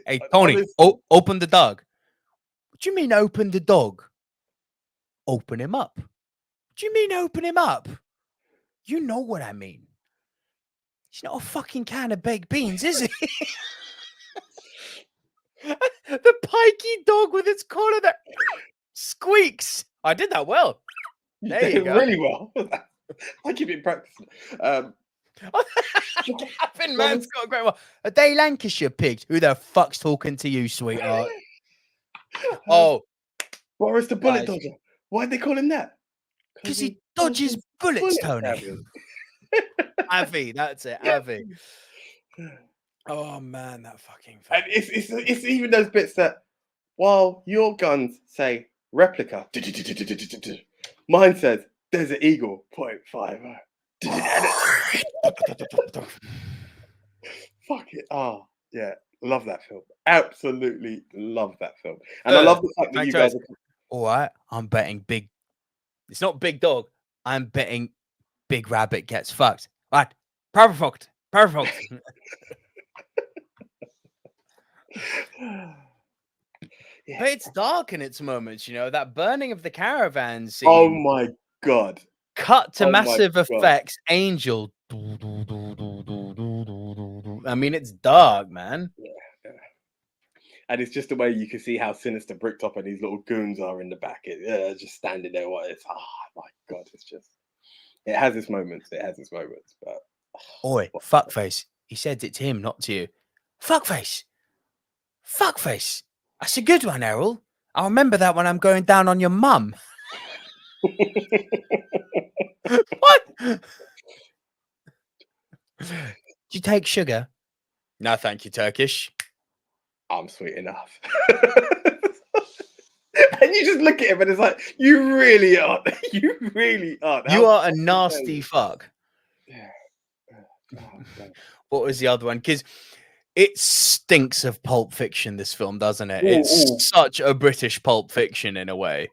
Hey, Tony, open the dog. What do you mean open the dog? open him up. What do you mean open him up? You know what I mean. He's not a fucking can of baked beans, is he? The pikey dog with its collar that squeaks. I did that well. There you go. Really well. I keep it practicing. Gavin Man's got a great one. Are they Lancashire pigs? Who the fuck's talking to you, sweetheart? Oh, Boris the bullet guys. dodger. Why'd they call him that? Because he dodges bullets, Tony. Tony. Avi, that's it, Avi. Oh man, that fucking film. And it's even those bits that, while your guns say replica, mine says Desert Eagle 0.50. Fuck it. Oh, yeah. Love that film. Absolutely love that film. And I love the fact that you guys are... All right, I'm betting big... It's not big dog. I'm betting big rabbit gets fucked. All right. Perfect. Yeah. But it's dark in its moments, you know, that burning of the caravan scene. Oh my God. Cut to Oh my massive God. effects. Angel. I mean, it's dark, man. Yeah. And it's just the way you can see how sinister Bricktop and these little goons are in the back. Just standing there. It's, oh my God. It's just, it has its moments. But... Oi, fuckface. He said it to him, not to you. Fuckface. That's a good one, Errol. I'll remember that when I'm going down on your mum. What? Do you take sugar? No, thank you, Turkish. I'm sweet enough. And you just look at him and it's like, you really are. You really are. You are a nasty fuck. Yeah. Oh, what was the other one? Because it stinks of Pulp Fiction, this film, doesn't it? It's such a British Pulp Fiction in a way.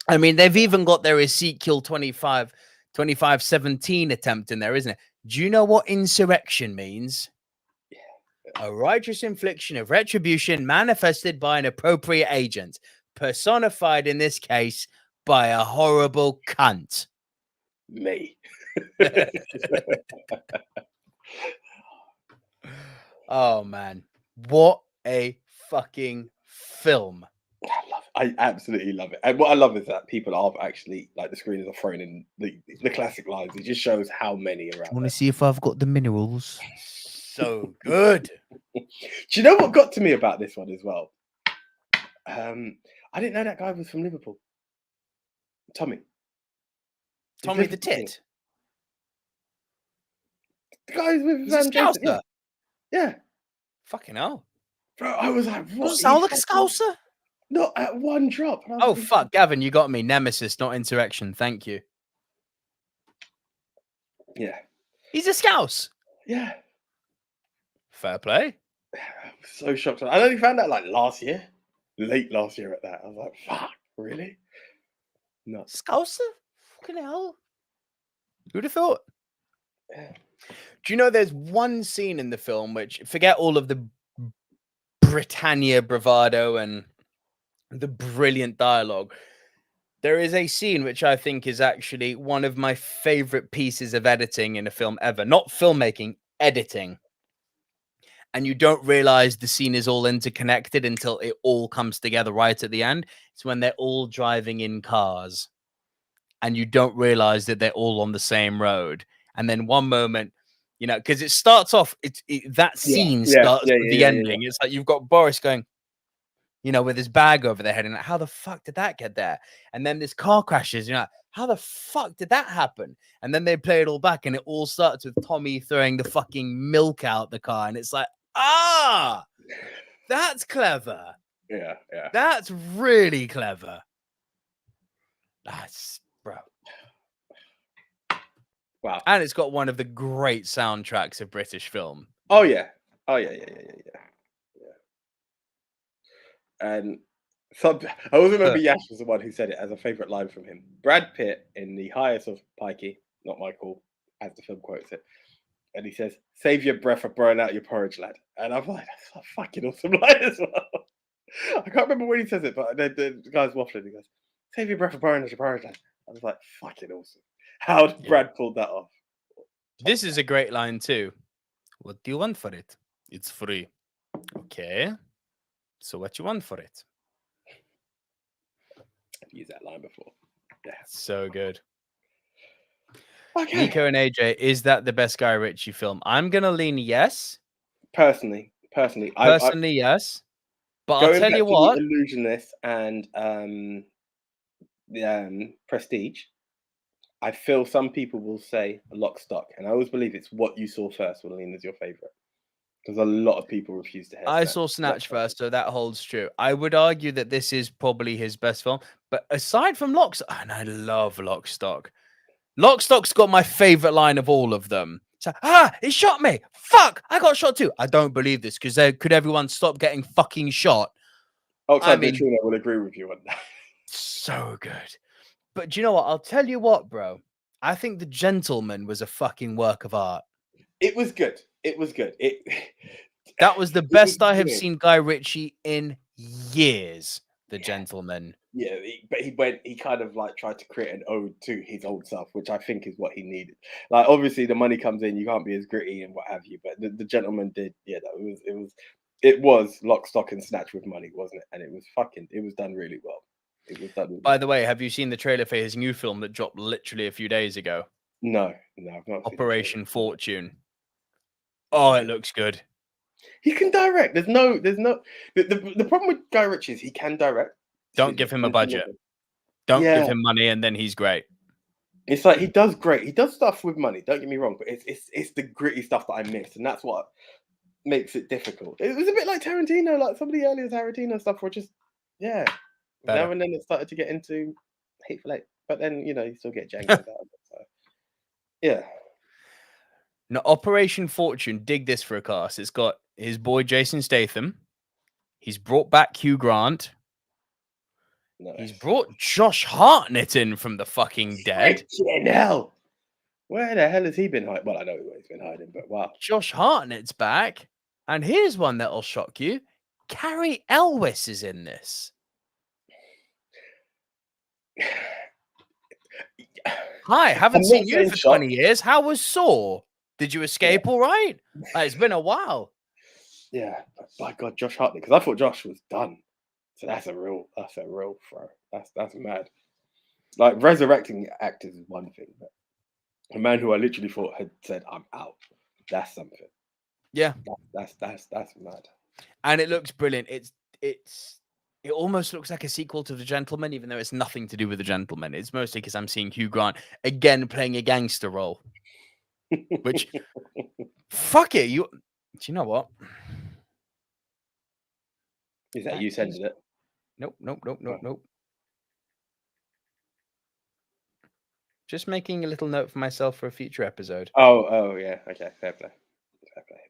I mean, they've even got their Ezekiel 25:17 attempt in there, isn't it? Do you know what insurrection means? A righteous infliction of retribution manifested by an appropriate agent, personified in this case by a horrible cunt. Me. Oh man, what a fucking film. I absolutely love it. And what I love is that people are actually, like, the screeners are throwing in the classic lines. It just shows how many are out there. Want to see if I've got the minerals? So good. Do you know what got to me about this one as well? I didn't know that guy was from Liverpool. Tommy the Tit. The guy who's with Van Jason. Yeah. Fucking hell. Bro, I was like, what? Does it sound like a Scouser? Not at one drop. Oh, fuck, Gavin, you got me. Nemesis, not Insurrection. Thank you. Yeah. He's a Scouse. Yeah. Fair play. I was so shocked. I only found out like late last year at that. I was like, fuck, really? No. Scouser? Fucking hell. Who'd have thought? Yeah. Do you know there's one scene in the film which, forget all of the Britannia bravado and the brilliant dialogue, there is a scene which I think is actually one of my favorite pieces of editing in a film ever. Not filmmaking, editing. And you don't realize the scene is all interconnected until it all comes together right at the end. It's when they're all driving in cars and you don't realize that they're all on the same road. And then one moment, you know, because it starts off, that scene starts with the ending. It's like you've got Boris going, you know, with his bag over their head, and like, how the fuck did that get there? And then this car crashes, you know, how the fuck did that happen? And then they play it all back, and it all starts with Tommy throwing the fucking milk out the car, and it's like, that's clever. Yeah. That's really clever. That's, bro. Wow. And it's got one of the great soundtracks of British film. Oh yeah. And I also remember Yash was the one who said it as a favourite line from him. Brad Pitt in The Highest of Pikey, not Michael, as the film quotes it. And he says, "Save your breath for burning out your porridge, lad." And I'm like, that's a fucking awesome line as well. I can't remember when he says it, but the guy's waffling. He goes, Save your breath for Paradise. I was like, fucking awesome. How did Brad pull that off? This is a great line too. What do you want for it? It's free. Okay. So what you want for it? I've used that line before. Yeah. So good. Okay. Nico and AJ, is that the best Guy Ritchie film? I'm gonna lean yes. Personally, yes. But I'll going tell back you to what. the Illusionist and the Prestige, I feel some people will say Lock, Stock, and I always believe it's what you saw first will lean as your favorite, because a lot of people refuse to hear. I saw Snatch first, so that holds true. I would argue that this is probably his best film, but aside from Lock, and I love Lock, Stock. Lock, Stock's got my favorite line of all of them. So, he shot me. Fuck, I got shot too. I don't believe this, because could everyone stop getting fucking shot? I mean, I will agree with you on that. So good. But do you know what? I'll tell you what, bro. I think The Gentleman was a fucking work of art. It was good. That was the best I have seen Guy Ritchie in years. The Gentleman. Yeah, he kind of like tried to create an ode to his old self, which I think is what he needed. Like, obviously the money comes in, you can't be as gritty and what have you, but the Gentleman did. Yeah, it was Lock, Stock, and Snatch with money, wasn't it? And it was done really well. It was done. By the way, have you seen the trailer for his new film that dropped literally a few days ago? No, I've not. Operation Fortune. Oh, it looks good. He can direct. There's no. The problem with Guy Ritchie is he can direct. Don't give him a budget. Don't give him money, and then he's great. It's like he does great. He does stuff with money. Don't get me wrong, but it's the gritty stuff that I miss, and that's what makes it difficult. It was a bit like Tarantino, like some of the earlier Tarantino stuff were just better. Now and then it started to get into Hateful Eight, but then you still get Django out of it. So yeah. Now, Operation Fortune, dig this for a cast. It's got his boy Jason Statham. He's brought back Hugh Grant. Nice. He's brought Josh Hartnett in from the fucking dead. Hell. Where the hell has he been hiding? Well, I know where he's been hiding, but wow. Josh Hartnett's back. And here's one that'll shock you. Carrie Elwes is in this. Hi, haven't seen you for 20 years. How was Saw? Did you escape all right? It's been a while. Yeah, but by God, Josh Hartnett, because I thought Josh was done. So that's a real throw. That's mad. Like, resurrecting actors is one thing, but a man who I literally thought had said, "I'm out," that's something. Yeah, that's mad. And it looks brilliant. It almost looks like a sequel to The Gentleman, even though it's nothing to do with The Gentleman. It's mostly because I'm seeing Hugh Grant again playing a gangster role. Which, fuck it, do you know what? Is that you sending it? Nope. Just making a little note for myself for a future episode. Oh yeah. Okay, fair play.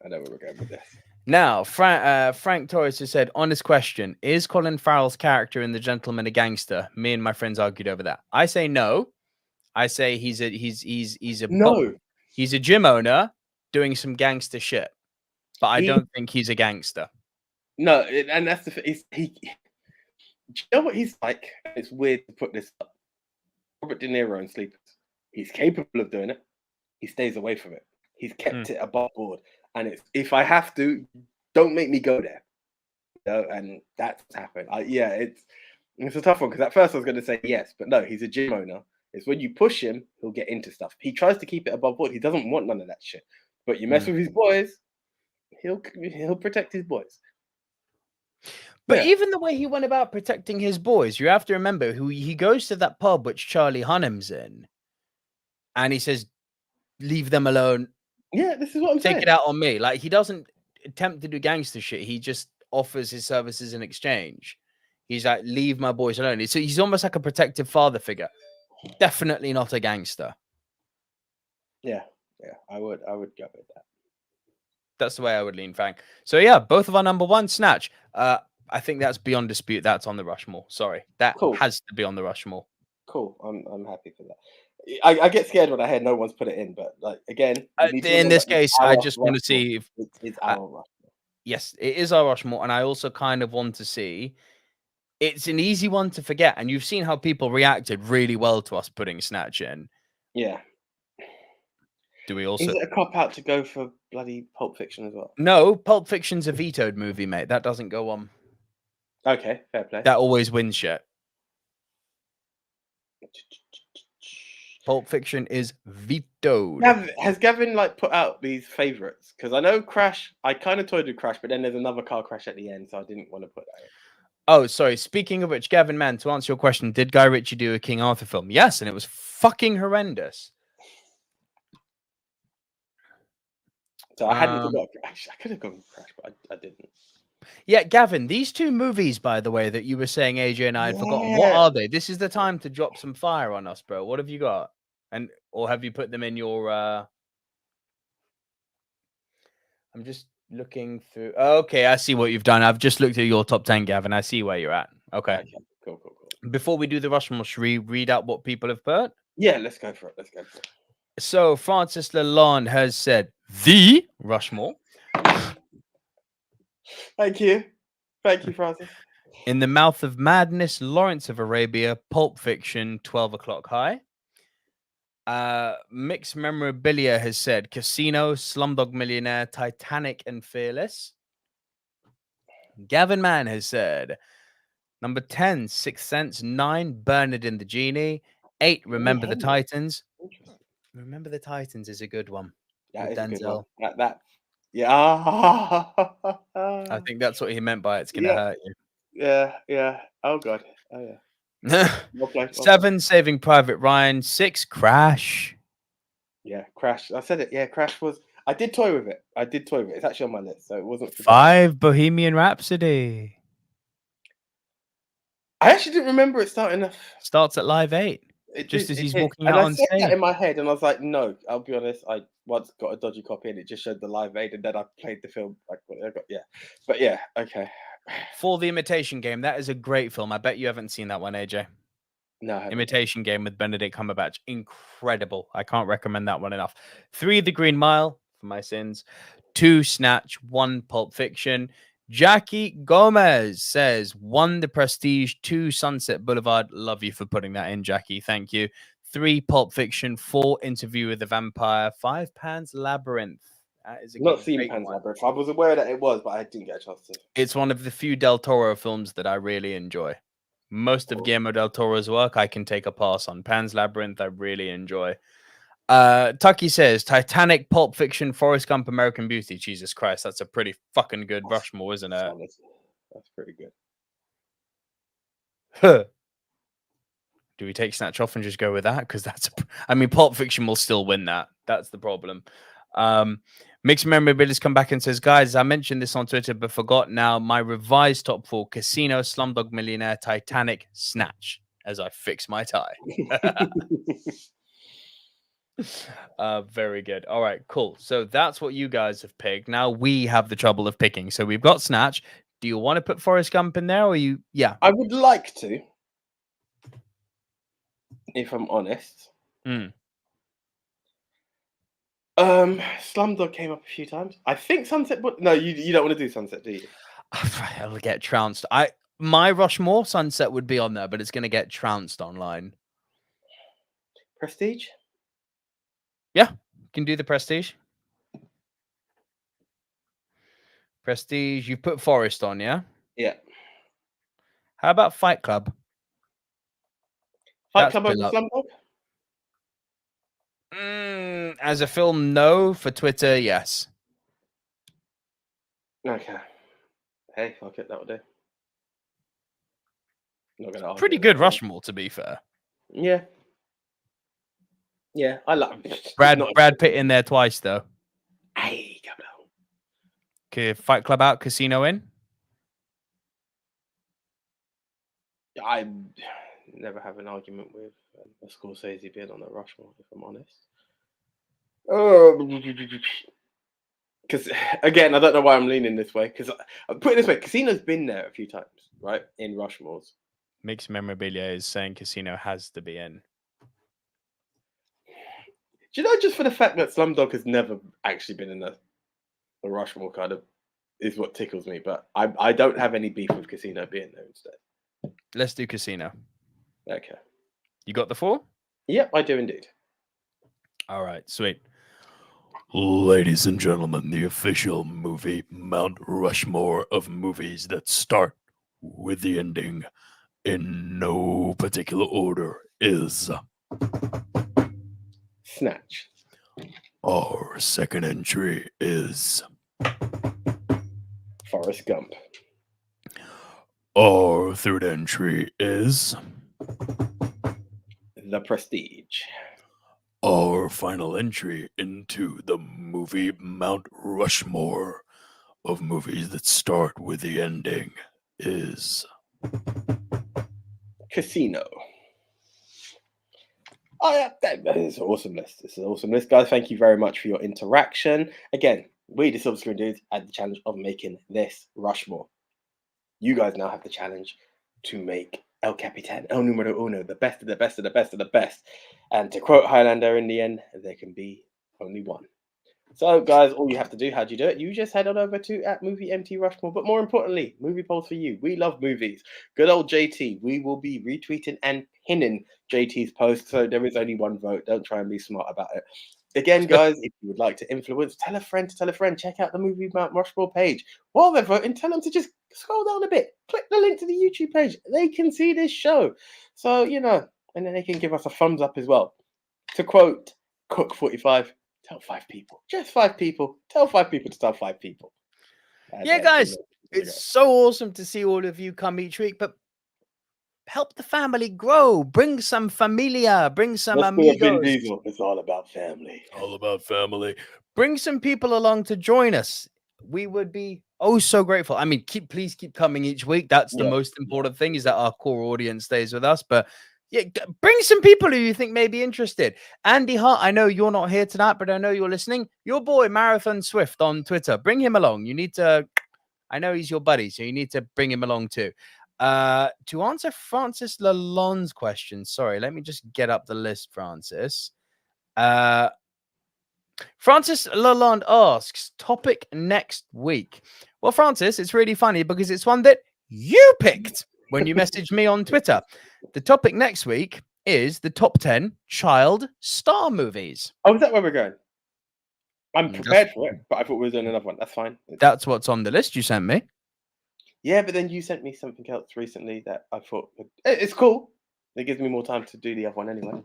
I know where we're going with this. Now, Frank Torres has said, honest question, is Colin Farrell's character in The Gentleman a gangster? Me and my friends argued over that. I say no. I say he's a gym owner doing some gangster shit. But I don't think he's a gangster. No, and that's the thing. Do you know what he's like? It's weird to put this up. Robert De Niro in Sleepers. He's capable of doing it. He stays away from it. He's kept it above board. And it's, if I have to, don't make me go there. And that's happened. It's a tough one, because at first I was going to say yes, but no, he's a gym owner. It's when you push him, he'll get into stuff. He tries to keep it above board. He doesn't want none of that shit. But you mess with his boys, he'll protect his boys. But even the way he went about protecting his boys, you have to remember who he goes to that pub which Charlie Hunnam's in, and he says, "Leave them alone." Yeah, this is what I'm saying. Take it out on me. Like, he doesn't attempt to do gangster shit. He just offers his services in exchange. He's like, "Leave my boys alone." So he's almost like a protective father figure. Definitely not a gangster. Yeah, I would go with that. That's the way I would lean, Frank. So yeah, both of our number one, Snatch. I think that's beyond dispute. That's on the Rushmore. Sorry, that has to be on the Rushmore. Cool. I'm happy for that. I get scared when I hear no one's put it in, but like, again, in this case, I just want to see if it's our Rushmore. Yes, it is our Rushmore, and I also kind of want to see it's an easy one to forget, and you've seen how people reacted really well to us putting Snatch in. Yeah. Do we also? Is it a cop out to go for bloody Pulp Fiction as well? No, Pulp Fiction's a vetoed movie, mate. That doesn't go on. Okay, fair play. That always wins shit. Pulp Fiction is vetoed. Has Gavin like put out these favorites? Because I know Crash. I kind of toyed with Crash, but then there's another car crash at the end, so I didn't want to put that in. Oh, sorry. Speaking of which, Gavin, man, to answer your question, did Guy Ritchie do a King Arthur film? Yes, and it was fucking horrendous. So I hadn't forgot. Actually, I could have gone with Crash, but I didn't. Yeah, Gavin, these two movies, by the way, that you were saying AJ and I had forgotten, what are they? This is the time to drop some fire on us, bro. What have you got? Or have you put them in your I'm just looking through. Okay, I see what you've done. I've just looked at your top 10, Gavin. I see where you're at. Okay. Cool. Before we do the Rushmore, should we read out what people have put? Yeah, let's go for it. So Francis Lalonde has said the Rushmore. Thank you, Francis. In the Mouth of Madness, Lawrence of Arabia, Pulp Fiction, 12 O'Clock High. Mixed Memorabilia has said Casino, Slumdog Millionaire, Titanic, and Fearless. Gavin Mann has said number 10, Sixth Sense, 9, Bernard and the Genie, 8, Remember the Titans. Remember the Titans is a good one. That is Denzel. a good one. Yeah. I think that's what he meant by it's going to hurt you. Yeah. Oh, God. Oh, yeah. 7, Saving Private Ryan. 6, Crash. Yeah, Crash. I said it. Yeah, Crash was... I did toy with it. It's actually on my list, so it wasn't... 5, Bohemian Rhapsody. I actually didn't remember it starting off. Starts at Live 8. As he's walking out on stage. I said that in my head, and I was like, no, I'll be honest, I once got a dodgy copy, and it just showed the Live 8, and then I played the film. But yeah, okay. For the Imitation Game, that is a great film. I bet you haven't seen that one, AJ. No, I haven't. Imitation Game with Benedict Cumberbatch. Incredible. I can't recommend that one enough. 3, The Green Mile, for my sins. 2, Snatch. 1, Pulp Fiction. Jackie Gomez says 1, The Prestige. 2, Sunset Boulevard. Love you for putting that in, Jackie. Thank you. 3, Pulp Fiction. 4, Interview with the Vampire. 5, Pan's Labyrinth. That is not seen Pan's Labyrinth. I was aware that it was, but I didn't get a chance to. It's one of the few Del Toro films that I really enjoy. Most of Guillermo del Toro's work I can take a pass on. Pan's Labyrinth I really enjoy. Tucky says Titanic, Pulp Fiction, Forrest Gump, American Beauty. Jesus Christ, that's a pretty fucking good Rushmore, isn't it? That's pretty good. Do we take Snatch off and just go with that? Because I mean, Pulp Fiction will still win that. That's the problem. Mixed Memorabilia's come back and says, guys, I mentioned this on Twitter, but forgot now. My revised top 4: Casino, Slumdog Millionaire, Titanic, Snatch, as I fix my tie. Very good. All right, cool. So that's what you guys have picked. Now we have the trouble of picking. So we've got Snatch. Do you want to put Forrest Gump in there, or you? Yeah, I would like to, if I'm honest. Slumdog came up a few times. I think Sunset, but no, you don't want to do Sunset, do you? I'll get trounced. My Rushmore Sunset would be on there, but it's going to get trounced online. Prestige? Yeah, you can do the Prestige. Prestige, you put Forrest on, yeah? Yeah. How about Fight Club? Fight Club over Slumdog? As a film, no. For Twitter, yes. Okay. Hey, fuck it, that'll do. Not gonna Pretty good Rushmore, to be fair. Yeah. Yeah, I like Brad Pitt in there twice, though. Hey, come on. Okay, Fight Club out, Casino in. I never have an argument with Scorsese being on the Rushmore, if I'm honest. Because again, I don't know why I'm leaning this way. Because I put it this way: Casino's been there a few times, right? In Rushmores. Mixed Memorabilia is saying Casino has to be in. Do you know, just for the fact that Slumdog has never actually been in the Rushmore, kind of is what tickles me. But I don't have any beef with Casino being there instead. Let's do Casino. Okay. You got the 4? Yep, I do indeed. All right, sweet. Ladies and gentlemen, the official Movie Mount Rushmore of movies that start with the ending in no particular order is Snatch. our second entry is Forrest Gump. our third entry is The Prestige. our final entry into the Movie Mount Rushmore of movies that start with the ending is Casino. Oh, yeah, that is an awesome list. This is an awesome list, guys. Thank you very much for your interaction. Again, we, the Silver Screen Dudes, had the challenge of making this Rushmore. You guys now have the challenge to make El Capitan, El Numero Uno, the best of the best of the best of the best. And to quote Highlander in the end, there can be only one. So, guys, all you have to do, how do you do it? You just head on over to @MovieMT_Rushmore. But more importantly, movie polls for you. We love movies. Good old JT. We will be retweeting and pinning JT's post. So there is only one vote. Don't try and be smart about it. Again, guys, if you would like to influence, tell a friend to tell a friend. Check out the Movie Mount Rushmore page. While they're voting, tell them to just scroll down a bit. Click the link to the YouTube page. They can see this show. So, and then they can give us a thumbs up as well. To quote Cook45, tell 5 people. Just 5 people. Tell 5 people to tell 5 people. Yeah, guys, it's so awesome to see all of you come each week, but help the family grow. Bring some familia. Bring some amigos. It's all about family. All about family. Bring some people along to join us. We would be so grateful. I mean, please keep coming each week. That's the most important thing, is that our core audience stays with us. But yeah, bring some people who you think may be interested. Andy Hart, I know you're not here tonight, but I know you're listening. Your boy Marathon Swift on Twitter. Bring him along. You need to. I know he's your buddy, so you need to bring him along too. To answer Francis Lalonde's question, sorry, let me just get up the list, Francis. Francis Lalonde asks, topic next week. Well, Francis, it's really funny because it's one that you picked when you messaged me on Twitter. The topic next week is the top 10 child star movies. Oh, is that where we're going? I'm prepared for it, but I thought we were doing another one. That's fine. That's what's on the list you sent me. Yeah, but then you sent me something else recently that I thought it's cool. It gives me more time to do the other one anyway.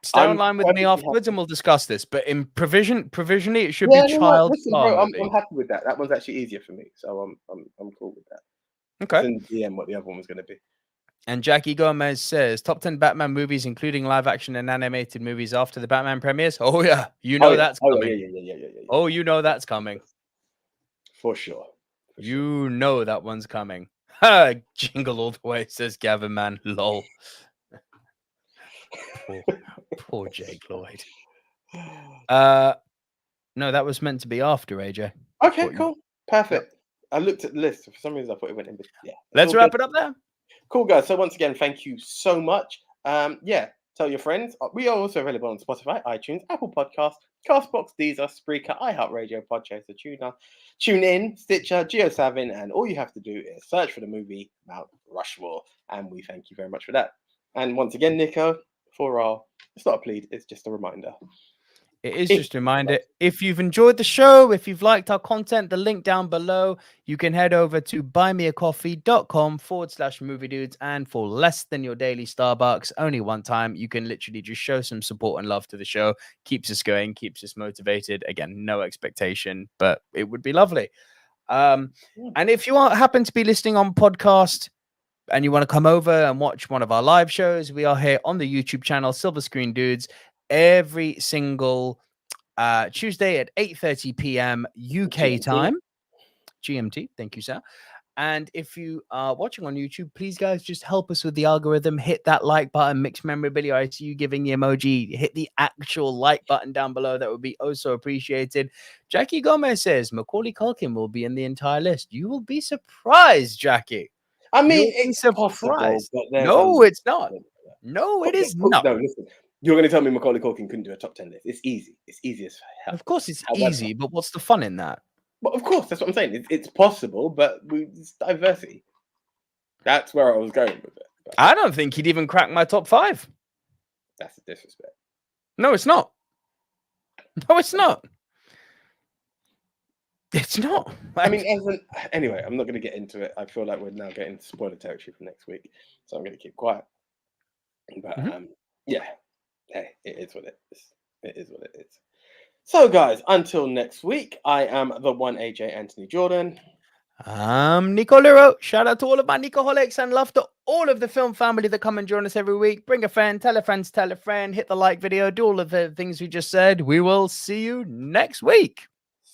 Stay online with me afterwards and we'll discuss this. But in provisionally, it should be child star movie. I'm happy with that. That one's actually easier for me, so I'm cool with that. Okay. It's in the DM what the other one was going to be. And Jackie Gomez says top 10 Batman movies, including live action and animated movies after the Batman premieres. Oh yeah, that's coming. Yeah. Oh, you know that's coming for sure. You know that one's coming. Jingle all the way, says Gavin Man. Lol. Poor Jake Lloyd. No, that was meant to be after AJ. Okay, cool. Perfect. I looked at the list. For some reason, I thought it went in. Yeah. Let's wrap it up there. Cool, guys. So once again, thank you so much. Tell your friends. We are also available on Spotify, iTunes, Apple Podcasts, Castbox, Deezer, Spreaker, iHeartRadio, Podchaser, TuneIn, Stitcher, GeoSavin, and all you have to do is search for the Movie Mount Rushmore. And we thank you very much for that. And once again, Nico, it's not a plead, it's just a reminder. It is just a reminder. If you've enjoyed the show, if you've liked our content, the link down below, you can head over to buymeacoffee.com/movie dudes. And for less than your daily Starbucks, only one time, you can literally just show some support and love to the show. Keeps us going, keeps us motivated. Again, no expectation, but it would be lovely. And if you happen to be listening on podcast and you want to come over and watch one of our live shows, we are here on the YouTube channel, Silver Screen Dudes, every single Tuesday at 8:30 p.m. UK time. GMT. Thank you, sir. And if you are watching on YouTube, please, guys, just help us with the algorithm. Hit that like button. Mixed Memorabilia, I see you giving the emoji. Hit the actual like button down below. That would be so appreciated. Jackie Gomez says Macaulay Culkin will be in the entire list. You will be surprised, Jackie. I mean, it's surprised. No, it's not. No, it is not. No, listen. You're going to tell me Macaulay Culkin couldn't do a top 10 list. It's easy. It's easy as hell. Of course it's easy, but what's the fun in that? Well, of course, that's what I'm saying. It's possible, but it's diversity. That's where I was going with it. But I don't think he'd even crack my top 5. that's a disrespect. No, it's not. No, it's not. It's not. I mean, anyway, I'm not going to get into it. I feel like we're now getting into spoiler territory for next week, so I'm going to keep quiet. But yeah, hey, it is what it is. It is what it is. So, guys, until next week, I am the one AJ Anthony Jordan. I'm Nico Lurot. Shout out to all of my Nicoholics and love to all of the film family that come and join us every week. Bring a friend, tell a friend, hit the like video, do all of the things we just said. We will see you next week.